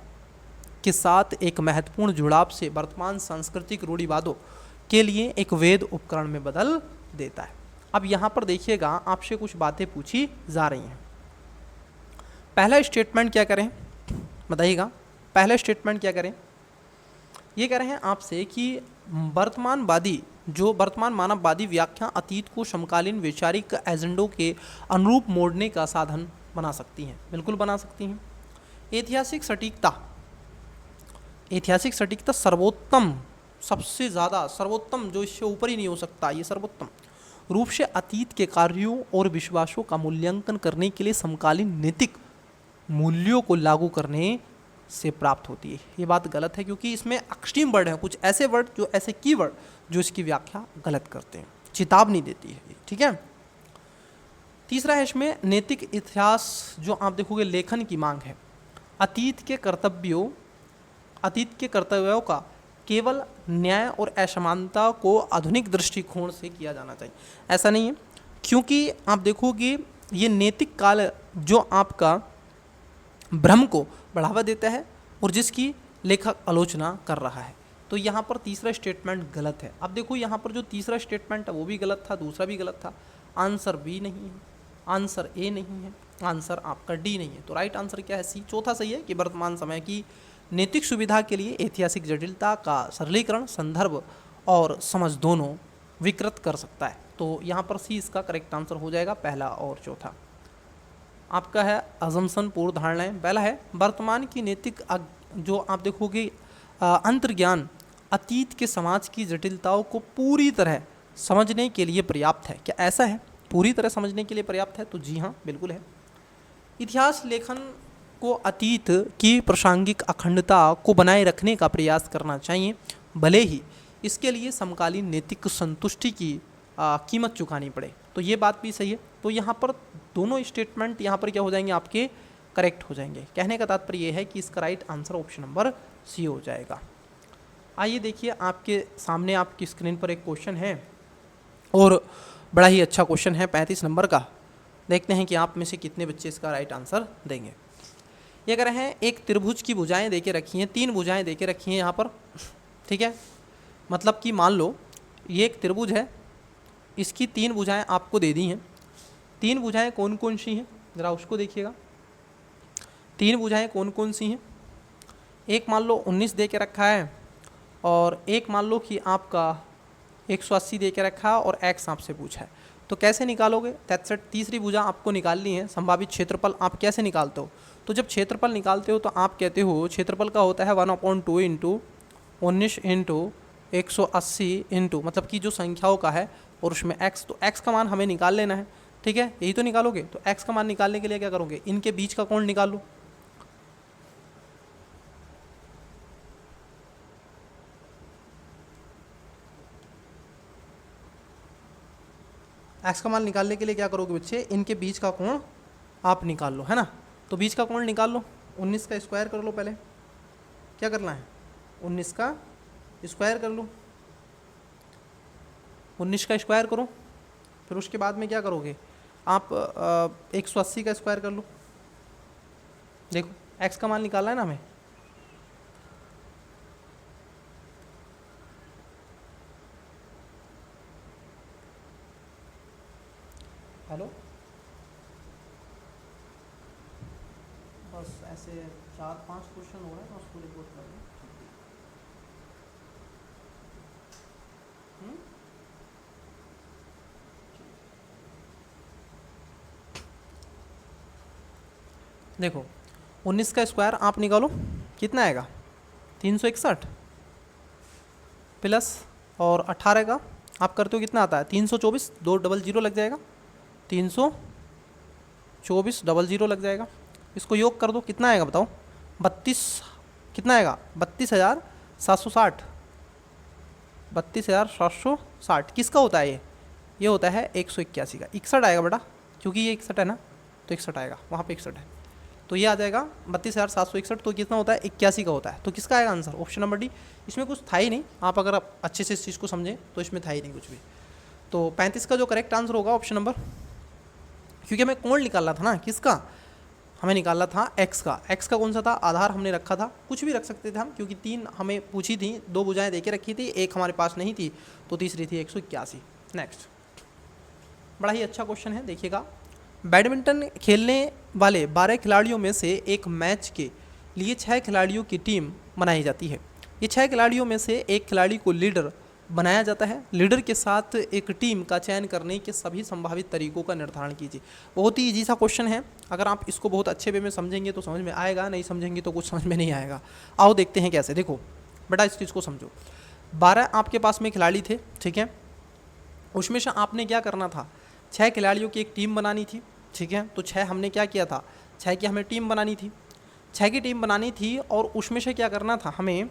के साथ एक महत्वपूर्ण जुड़ाव से वर्तमान सांस्कृतिक रूढ़िवादों के लिए एक वैध उपकरण में बदल देता है। अब यहाँ पर देखिएगा, आपसे कुछ बातें पूछी जा रही हैं। पहला स्टेटमेंट क्या करें, बताइएगा। पहला स्टेटमेंट क्या करें, ये कह रहे हैं आपसे कि वर्तमान मानववादी व्याख्या अतीत को समकालीन वैचारिक एजेंडों के अनुरूप मोड़ने का साधन बना सकती हैं। बिल्कुल बना सकती हैं। ऐतिहासिक सटीकता सर्वोत्तम, सबसे ज़्यादा सर्वोत्तम, जो इससे ऊपर ही नहीं हो सकता, ये सर्वोत्तम रूप से अतीत के कार्यों और विश्वासों का मूल्यांकन करने के लिए समकालीन नैतिक मूल्यों को लागू करने से प्राप्त होती है। ये बात गलत है, क्योंकि इसमें एक्सट्रीम वर्ड हैं, कुछ ऐसे वर्ड जो ऐसे कीवर्ड जो इसकी व्याख्या गलत करते हैं, चेतावनी देती है। ठीक है। तीसरा है इसमें नैतिक इतिहास, जो आप देखोगे लेखन की मांग है। अतीत के कर्तव्यों का केवल न्याय और असमानता को आधुनिक दृष्टिकोण से किया जाना चाहिए, ऐसा नहीं है। क्योंकि आप देखोगे ये नैतिक काल जो आपका भ्रम को बढ़ावा देता है और जिसकी लेखक आलोचना कर रहा है। तो यहाँ पर तीसरा स्टेटमेंट गलत है। अब देखो यहाँ पर जो तीसरा स्टेटमेंट है वो भी गलत था, दूसरा भी गलत था। आंसर बी नहीं है, आंसर ए नहीं है, आंसर आपका डी नहीं है। तो राइट आंसर क्या है? सी। चौथा सही है कि वर्तमान समय की नैतिक सुविधा के लिए ऐतिहासिक जटिलता का सरलीकरण, संदर्भ और समझ दोनों विकृत कर सकता है। तो यहाँ पर सी इसका करेक्ट आंसर हो जाएगा, पहला और चौथा। आपका है अजम्पशन, पूर्व धारणाएं। पहला है वर्तमान की नैतिक जो आप देखोगे अंतर्ज्ञान अतीत के समाज की जटिलताओं को पूरी तरह समझने के लिए पर्याप्त है। क्या ऐसा है? पूरी तरह समझने के लिए पर्याप्त है? तो जी हाँ, बिल्कुल है। इतिहास लेखन को अतीत की प्रासंगिक अखंडता को बनाए रखने का प्रयास करना चाहिए, भले ही इसके लिए समकालीन नैतिक संतुष्टि की कीमत चुकानी पड़े। तो ये बात भी सही है। तो यहाँ पर दोनों स्टेटमेंट यहाँ पर क्या हो जाएंगे? आपके करेक्ट हो जाएंगे। कहने का तात्पर्य ये है कि इसका right answer option number C हो जाएगा। आइए देखिए, आपके सामने आपकी स्क्रीन पर एक क्वेश्चन है और बड़ा ही अच्छा क्वेश्चन है, 35 नंबर का। देखते हैं कि आप में से कितने बच्चे इसका राइट आंसर देंगे। ये कह रहे हैं एक त्रिभुज की भुजाएं देके रखी हैं, 3 भुजाएं देके रखी हैं यहाँ पर, ठीक है। मतलब कि मान लो ये एक त्रिभुज है, इसकी 3 भुजाएं आपको दे दी हैं। 3 भुजाएं कौन कौन सी हैं ज़रा उसको देखिएगा। 3 भुजाएं कौन कौन सी हैं? एक मान लो 19 दे के रखा है, और एक मान लो कि आपका 180 दे के रखा है और एक्स आपसे पूछा है। तो कैसे निकालोगे? तीसरी भुजा आपको निकालनी है। संभावित क्षेत्रफल आप कैसे निकालते हो? तो जब क्षेत्रफल निकालते हो तो आप कहते हो क्षेत्रफल का होता है 1/2 इंटू 19 इंटू 180 इंटू मतलब कि जो संख्याओं का है और उसमें x। तो x का मान हमें निकाल लेना है, ठीक है। यही तो निकालोगे। तो x का मान निकालने के लिए क्या करोगे? इनके बीच का कोण निकाल लो। x का मान निकालने के लिए क्या करोगे बच्चे? इनके बीच का कोण आप निकाल लो, है ना। तो बीच का कोण निकाल लो, 19 का स्क्वायर कर लो। पहले क्या करना है? 19 का स्क्वायर कर लो, 19 का स्क्वायर करो। फिर उसके बाद में क्या करोगे आप? 180 का स्क्वायर कर लो। देखो x का मान निकालना है ना हमें। हेलो, बस ऐसे 4-5 क्वेश्चन हो रहे हैं, मैं उसको रिपोर्ट कर दूँ। देखो 19 का स्क्वायर आप निकालो, कितना आएगा? 361 प्लस और 18 का आप करते हो कितना आता है? 324, 2 डबल जीरो लग जाएगा, 324 डबल जीरो लग जाएगा। इसको योग कर दो, कितना आएगा बताओ? 32, कितना आएगा? 32,760, 32,760 किसका होता है? ये होता है 181 का। 61 आएगा बेटा, क्योंकि ये 61 है ना, तो 61 आएगा, वहाँ पे 61 है। तो ये आ जाएगा 32,761। तो कितना होता है? 81 का होता है। तो किसका आएगा आंसर? Option number D. इसमें कुछ था ही नहीं, आप अगर आप अच्छे से इस चीज़ को समझें तो इसमें था ही नहीं कुछ भी। तो 35 का जो करेक्ट आंसर होगा ऑप्शन नंबर, क्योंकि हमें कोण निकालना था ना, किसका? हमें निकालना था एक्स का। एक्स का कौन सा था? आधार हमने रखा था, कुछ भी रख सकते थे हम, क्योंकि 3 हमें पूछी थी, 2 भुजाएं देके रखी थी, एक हमारे पास नहीं थी, तो तीसरी थी 181। नेक्स्ट, बड़ा ही अच्छा क्वेश्चन है, देखिएगा। बैडमिंटन खेलने वाले 12 खिलाड़ियों में से एक मैच के लिए 6 खिलाड़ियों की टीम बनाई जाती है। ये 6 खिलाड़ियों में से एक खिलाड़ी को लीडर बनाया जाता है। लीडर के साथ एक टीम का चयन करने के सभी संभावित तरीकों का निर्धारण कीजिए। बहुत ही ईजी सा क्वेश्चन है, अगर आप इसको बहुत अच्छे वे में समझेंगे तो समझ में आएगा, नहीं समझेंगे तो कुछ समझ में नहीं आएगा। आओ देखते हैं कैसे। देखो बेटा, इस चीज़ को समझो। 12 आपके पास में खिलाड़ी थे, ठीक है। उसमें से आपने क्या करना था? 6 खिलाड़ियों की एक टीम बनानी थी, ठीक है। तो 6 हमने क्या किया था? 6 की हमें टीम बनानी थी, 6 की टीम बनानी थी। और उसमें से क्या करना था? हमें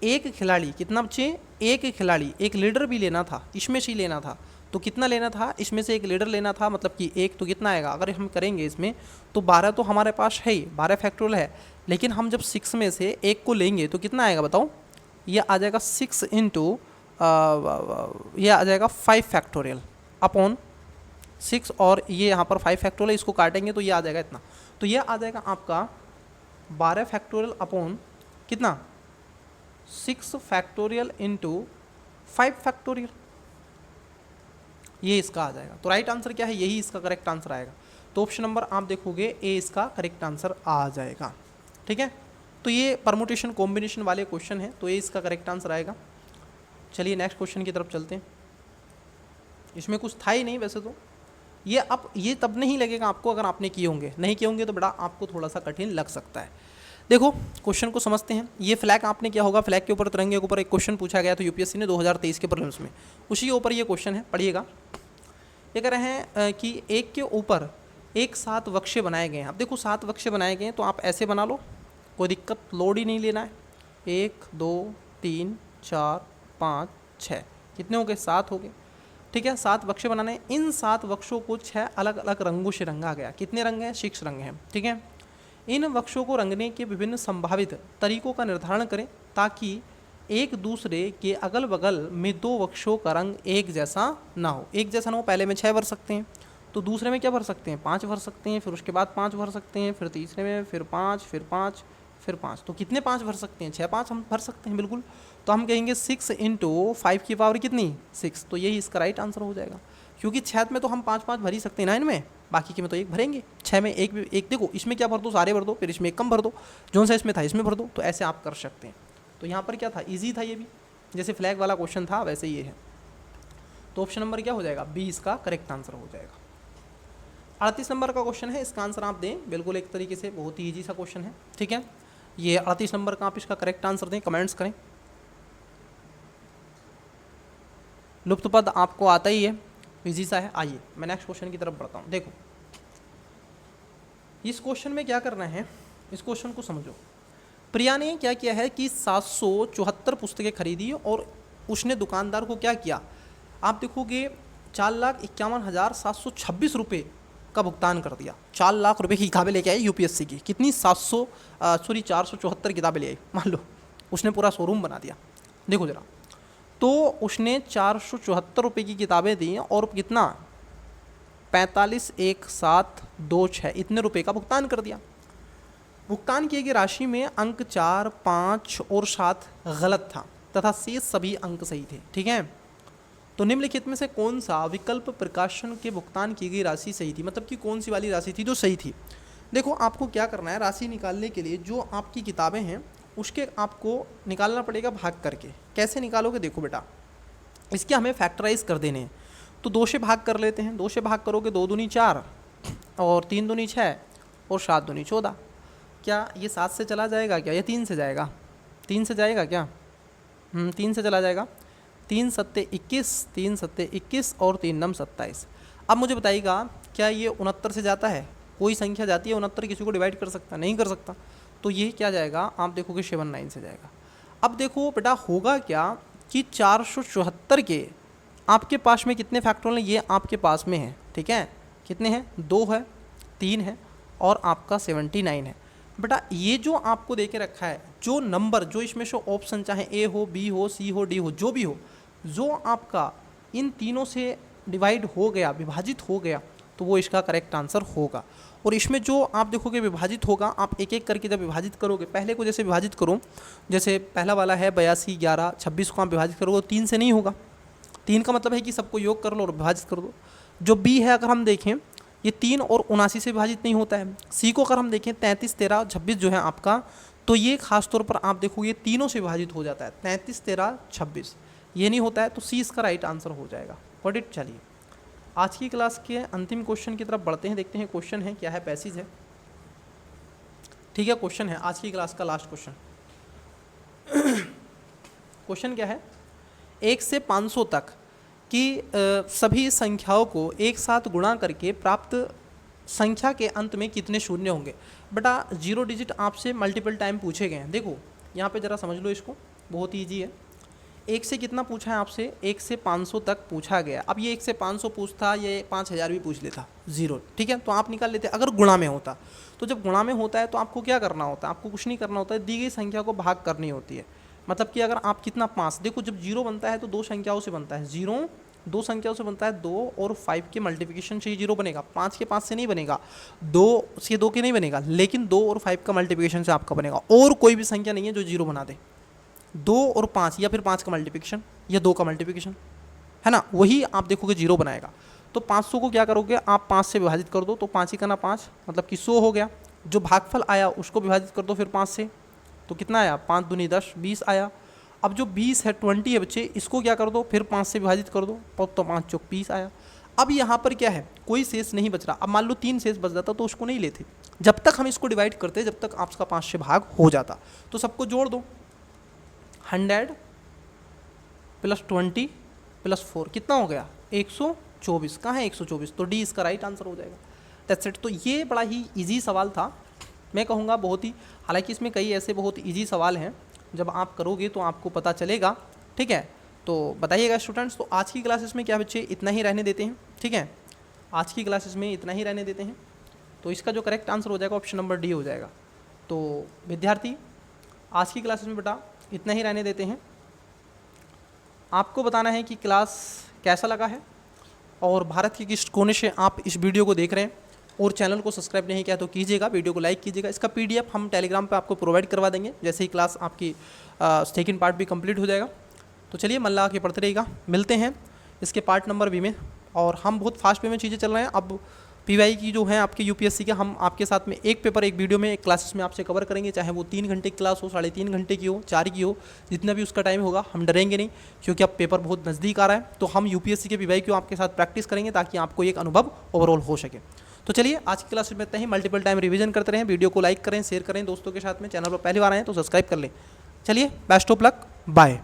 एक खिलाड़ी, कितना बच्चे? एक खिलाड़ी, एक लीडर भी लेना था, इसमें से ही लेना था। तो कितना लेना था? इसमें से एक लीडर लेना था, मतलब कि एक। तो कितना आएगा अगर हम करेंगे इसमें? तो 12 तो हमारे पास है ही, 12 फैक्टोरियल है। लेकिन हम जब 6 में से एक को लेंगे तो कितना आएगा बताओ? ये आ जाएगा 6 इंटू ये आ जाएगा 5 फैक्टोरियल अपॉन 6, और ये यहाँ पर 5 फैक्टोरियल, इसको काटेंगे तो ये आ जाएगा इतना। तो ये आ जाएगा आपका 12 फैक्टोरियल अपॉन कितना? 6 फैक्टोरियल इंटू 5 फैक्टोरियल, ये इसका आ जाएगा। तो राइट आंसर क्या है, यही इसका करेक्ट आंसर आएगा। तो ऑप्शन नंबर आप देखोगे ए इसका करेक्ट आंसर आ जाएगा। ठीक है, तो ये परमुटेशन कॉम्बिनेशन वाले क्वेश्चन है, तो ये इसका करेक्ट आंसर आएगा। चलिए नेक्स्ट क्वेश्चन की तरफ चलते हैं। इसमें कुछ था ही नहीं वैसे तो, ये अब ये तब नहीं लगेगा आपको अगर आपने किए होंगे, नहीं किए होंगे तो बड़ा आपको थोड़ा सा कठिन लग सकता है। देखो क्वेश्चन को समझते हैं। ये फ्लैग आपने क्या होगा, फ्लैग के ऊपर, तिरंगे के ऊपर एक क्वेश्चन पूछा गया था यूपीएससी ने 2023 के प्रीलिम्स में, उसी के ऊपर ये क्वेश्चन है, पढ़िएगा। ये कह रहे हैं कि एक के ऊपर एक 7 वक्शे बनाए गए हैं। अब देखो 7 वक्शे बनाए गए हैं तो आप ऐसे बना लो, कोई दिक्कत, लोड ही नहीं लेना है। 1 2 3 4 5 6, कितने हो गए, 7 हो गए। ठीक है, 7 वक्शे बनाने हैं। इन 7 वक्षों को 6 अलग अलग रंगों से रंगा गया। कितने रंग हैं, 6 रंग हैं। ठीक है, इन वक्षों को रंगने के विभिन्न संभावित तरीकों का निर्धारण करें ताकि एक दूसरे के अगल बगल में 2 वक्षों का रंग एक जैसा ना हो। एक जैसा ना हो, पहले में 6 भर सकते हैं, तो दूसरे में क्या भर सकते हैं, 5 भर सकते हैं, फिर उसके बाद 5 भर सकते हैं, फिर तीसरे में फिर 5, फिर 5, फिर 5। तो कितने 5 भर सकते हैं, 6 5 हम भर सकते हैं बिल्कुल। तो हम कहेंगे 6 इंटू 5 की पावर कितनी, 6। तो यही इसका राइट आंसर हो जाएगा, क्योंकि 6 में तो हम 5 5 भर ही सकते हैं ना इनमें, बाकी के में तो एक भरेंगे। 6 में एक देखो, इसमें क्या भर दो, सारे भर दो, फिर इसमें एक कम भर दो, जो सा इसमें था इसमें भर दो। तो ऐसे आप कर सकते हैं। तो यहाँ पर क्या था, ईजी था ये भी, जैसे फ्लैग वाला क्वेश्चन था वैसे ये है। तो ऑप्शन नंबर क्या हो जाएगा, बी इसका करेक्ट आंसर हो जाएगा। 38 नंबर का क्वेश्चन है, इसका आंसर आप दें बिल्कुल एक तरीके से, बहुत ही ईजी सा क्वेश्चन है। ठीक है, ये 38 नंबर का आप इसका करेक्ट आंसर दें, कमेंट्स करें। लुप्त पद आपको आता ही है, ईजी सा है। आइए मैं नेक्स्ट क्वेश्चन की तरफ बढ़ता हूँ। देखो इस क्वेश्चन में क्या करना है, इस क्वेश्चन को समझो। प्रिया ने क्या किया है कि 774 पुस्तकें खरीदी और उसने दुकानदार को क्या किया, आप देखोगे 4,51,726 रुपये का भुगतान कर दिया। 4 लाख रुपए की किताबें लेके आई यूपीएससी की, कितनी 474 किताबें ले आई, मान लो उसने पूरा शोरूम बना दिया। देखो जरा, तो उसने 474 रुपये की किताबें दी और कितना 45,1726 इतने रुपए का भुगतान कर दिया। भुगतान किए गई राशि में अंक 4, 5 और 7 गलत था तथा शेष सभी अंक सही थे। ठीक है, तो निम्नलिखित में से कौन सा विकल्प प्रकाशन के भुगतान की गई राशि सही थी, मतलब कि कौन सी वाली राशि थी जो सही थी। देखो आपको क्या करना है, राशि निकालने के लिए जो आपकी किताबें हैं उसके आपको निकालना पड़ेगा भाग करके। कैसे निकालोगे, देखो बेटा, इसके हमें फैक्टराइज कर देने हैं। तो 2 से भाग कर लेते हैं। 2 से भाग करोगे 2 दूनी 4 और 3 दूनी 6 और 7 दूनी 14। क्या ये 7 से चला जाएगा क्या, ये 3 से जाएगा, 3 से जाएगा क्या, 3 से चला जाएगा। 3 सत्ते 21, 3 सत्ते 21 और 3 नम 27। अब मुझे बताइएगा क्या ये 69 से जाता है, कोई संख्या जाती है 69 किसी को डिवाइड कर सकता, नहीं कर सकता। तो ये क्या जाएगा, आप देखोगे 79 से जाएगा। अब देखो बेटा होगा क्या कि 474 के आपके पास में कितने फैक्टोरियल ये आपके पास में है। ठीक है, कितने हैं, 2 है, 3 है और आपका 79 है। बेटा ये जो आपको दे के रखा है, जो नंबर, जो इसमें से ऑप्शन चाहे ए हो, बी हो, सी हो, डी हो, जो भी हो, जो आपका इन तीनों से डिवाइड हो गया, विभाजित हो गया, तो वो इसका करेक्ट आंसर होगा। और इसमें जो आप देखोगे विभाजित होगा, आप एक एक करके जब विभाजित करोगे, पहले को जैसे विभाजित करो, जैसे पहला वाला है 82, 11, 26 को आप विभाजित करोगे 3 से नहीं होगा। 3 का मतलब है कि सबको योग कर लो और विभाजित कर दो। जो बी है अगर हम देखें, ये 3 और 79 से विभाजित नहीं होता है। सी को अगर हम देखें 33, 13, 26 जो है आपका, तो ये खास तौर पर आप देखोगे तीनों से विभाजित हो जाता है, 33, 13, 26 ये नहीं होता है। तो सी इसका राइट आंसर हो जाएगा। Got it. चलिए आज की क्लास के अंतिम क्वेश्चन की तरफ बढ़ते हैं, देखते हैं क्वेश्चन है क्या है, पैसेज है। ठीक है, क्वेश्चन है आज की क्लास का लास्ट क्वेश्चन। क्वेश्चन क्या है, 1 से 500 तक कि सभी संख्याओं को एक साथ गुणा करके प्राप्त संख्या के अंत में कितने शून्य होंगे। बेटा 0 डिजिट आपसे मल्टीपल टाइम पूछे गए हैं। देखो यहाँ पे ज़रा समझ लो इसको, बहुत ईजी है। 1 से कितना पूछा है आपसे, 1 से 500 तक पूछा गया। अब ये 1 से 500 पूछता, ये 5000 भी पूछ लेता, 0। ठीक है, तो आप निकाल लेते अगर गुणा में होता। तो जब गुणा में होता है तो आपको क्या करना होता है, आपको कुछ नहीं करना होता है, दी गई संख्या को भाग करनी होती है। मतलब कि अगर आप कितना 5, देखो जब 0 बनता है तो 2 संख्याओं से बनता है। 0 2 संख्याओं से बनता है, 2 और 5 के मल्टीप्लिकेशन से ही 0 बनेगा। 5 के 5 से नहीं बनेगा, 2 से 2 के नहीं बनेगा, लेकिन 2 और 5 का मल्टीप्लिकेशन से आपका बनेगा। और कोई भी संख्या नहीं है जो 0 बना दे, 2 और 5 या फिर 5 का मल्टीप्लिकेशन या 2 का मल्टीप्लिकेशन, है ना, वही आप देखोगे 0 बनाएगा। तो 500 को क्या करोगे आप 5 से विभाजित कर दो, तो 5 ही करना 5 मतलब कि 100 हो गया। जो भागफल आया उसको विभाजित कर दो फिर 5 से, तो कितना आया 5 दूनी 10, 20 आया। अब जो 20 है 20 है बच्चे, इसको क्या कर दो फिर 5 से विभाजित कर दो, तो 5 चौक 20 आया। अब यहाँ पर क्या है, कोई शेष नहीं बच रहा। अब मान लो 3 शेष बच जाता तो उसको नहीं लेते, जब तक हम इसको डिवाइड करते जब तक आपका 5 से भाग हो जाता। तो सबको जोड़ दो, 100 प्लस 20 प्लस 4 कितना हो गया 124। कहाँ है 124, तो डी इसका राइट आंसर हो जाएगा। That's it. तो ये बड़ा ही इजी सवाल था, मैं कहूँगा बहुत ही, हालांकि इसमें कई ऐसे बहुत इजी सवाल हैं, जब आप करोगे तो आपको पता चलेगा, ठीक है। तो बताइएगा स्टूडेंट्स। तो आज की क्लासेस में क्या बच्चे इतना ही रहने देते हैं, ठीक है, आज की क्लासेस में इतना ही रहने देते हैं। तो इसका जो करेक्ट आंसर हो जाएगा ऑप्शन नंबर डी हो जाएगा। तो विद्यार्थी आज की क्लासेस में बेटा इतना ही रहने देते हैं। आपको बताना है कि क्लास कैसा लगा है और भारत के किस कोने से आप इस वीडियो को देख रहे हैं, और चैनल को सब्सक्राइब नहीं किया तो कीजिएगा, वीडियो को लाइक कीजिएगा। इसका PDF हम टेलीग्राम पे आपको प्रोवाइड करवा देंगे जैसे ही क्लास आपकी सेकंड पार्ट भी कंप्लीट हो जाएगा। तो चलिए मन लगा के पढ़ते रहिएगा, मिलते हैं इसके पार्ट नंबर बी में। और हम बहुत फास्ट वे में चीज़ें चल रहे हैं। अब PY की जो है आपके UPSC के, हम आपके साथ में एक पेपर एक वीडियो में एक क्लासेस में आपसे कवर करेंगे, चाहे वो 3 घंटे की क्लास हो, 3.5 घंटे की हो, 4 की हो, जितना भी उसका टाइम होगा हम डरेंगे नहीं, क्योंकि अब पेपर बहुत नज़दीक आ रहा है। तो हम UPSC के PY को आपके साथ प्रैक्टिस करेंगे ताकि आपको एक अनुभव ओवरऑल हो सके। तो चलिए आज की क्लास में इतना ही, मल्टीपल टाइम रिवीजन करते रहें, वीडियो को लाइक करें, शेयर करें दोस्तों के साथ में, चैनल पर पहली बार आए तो सब्सक्राइब कर लें। चलिए बेस्ट ऑफ लक, बाय।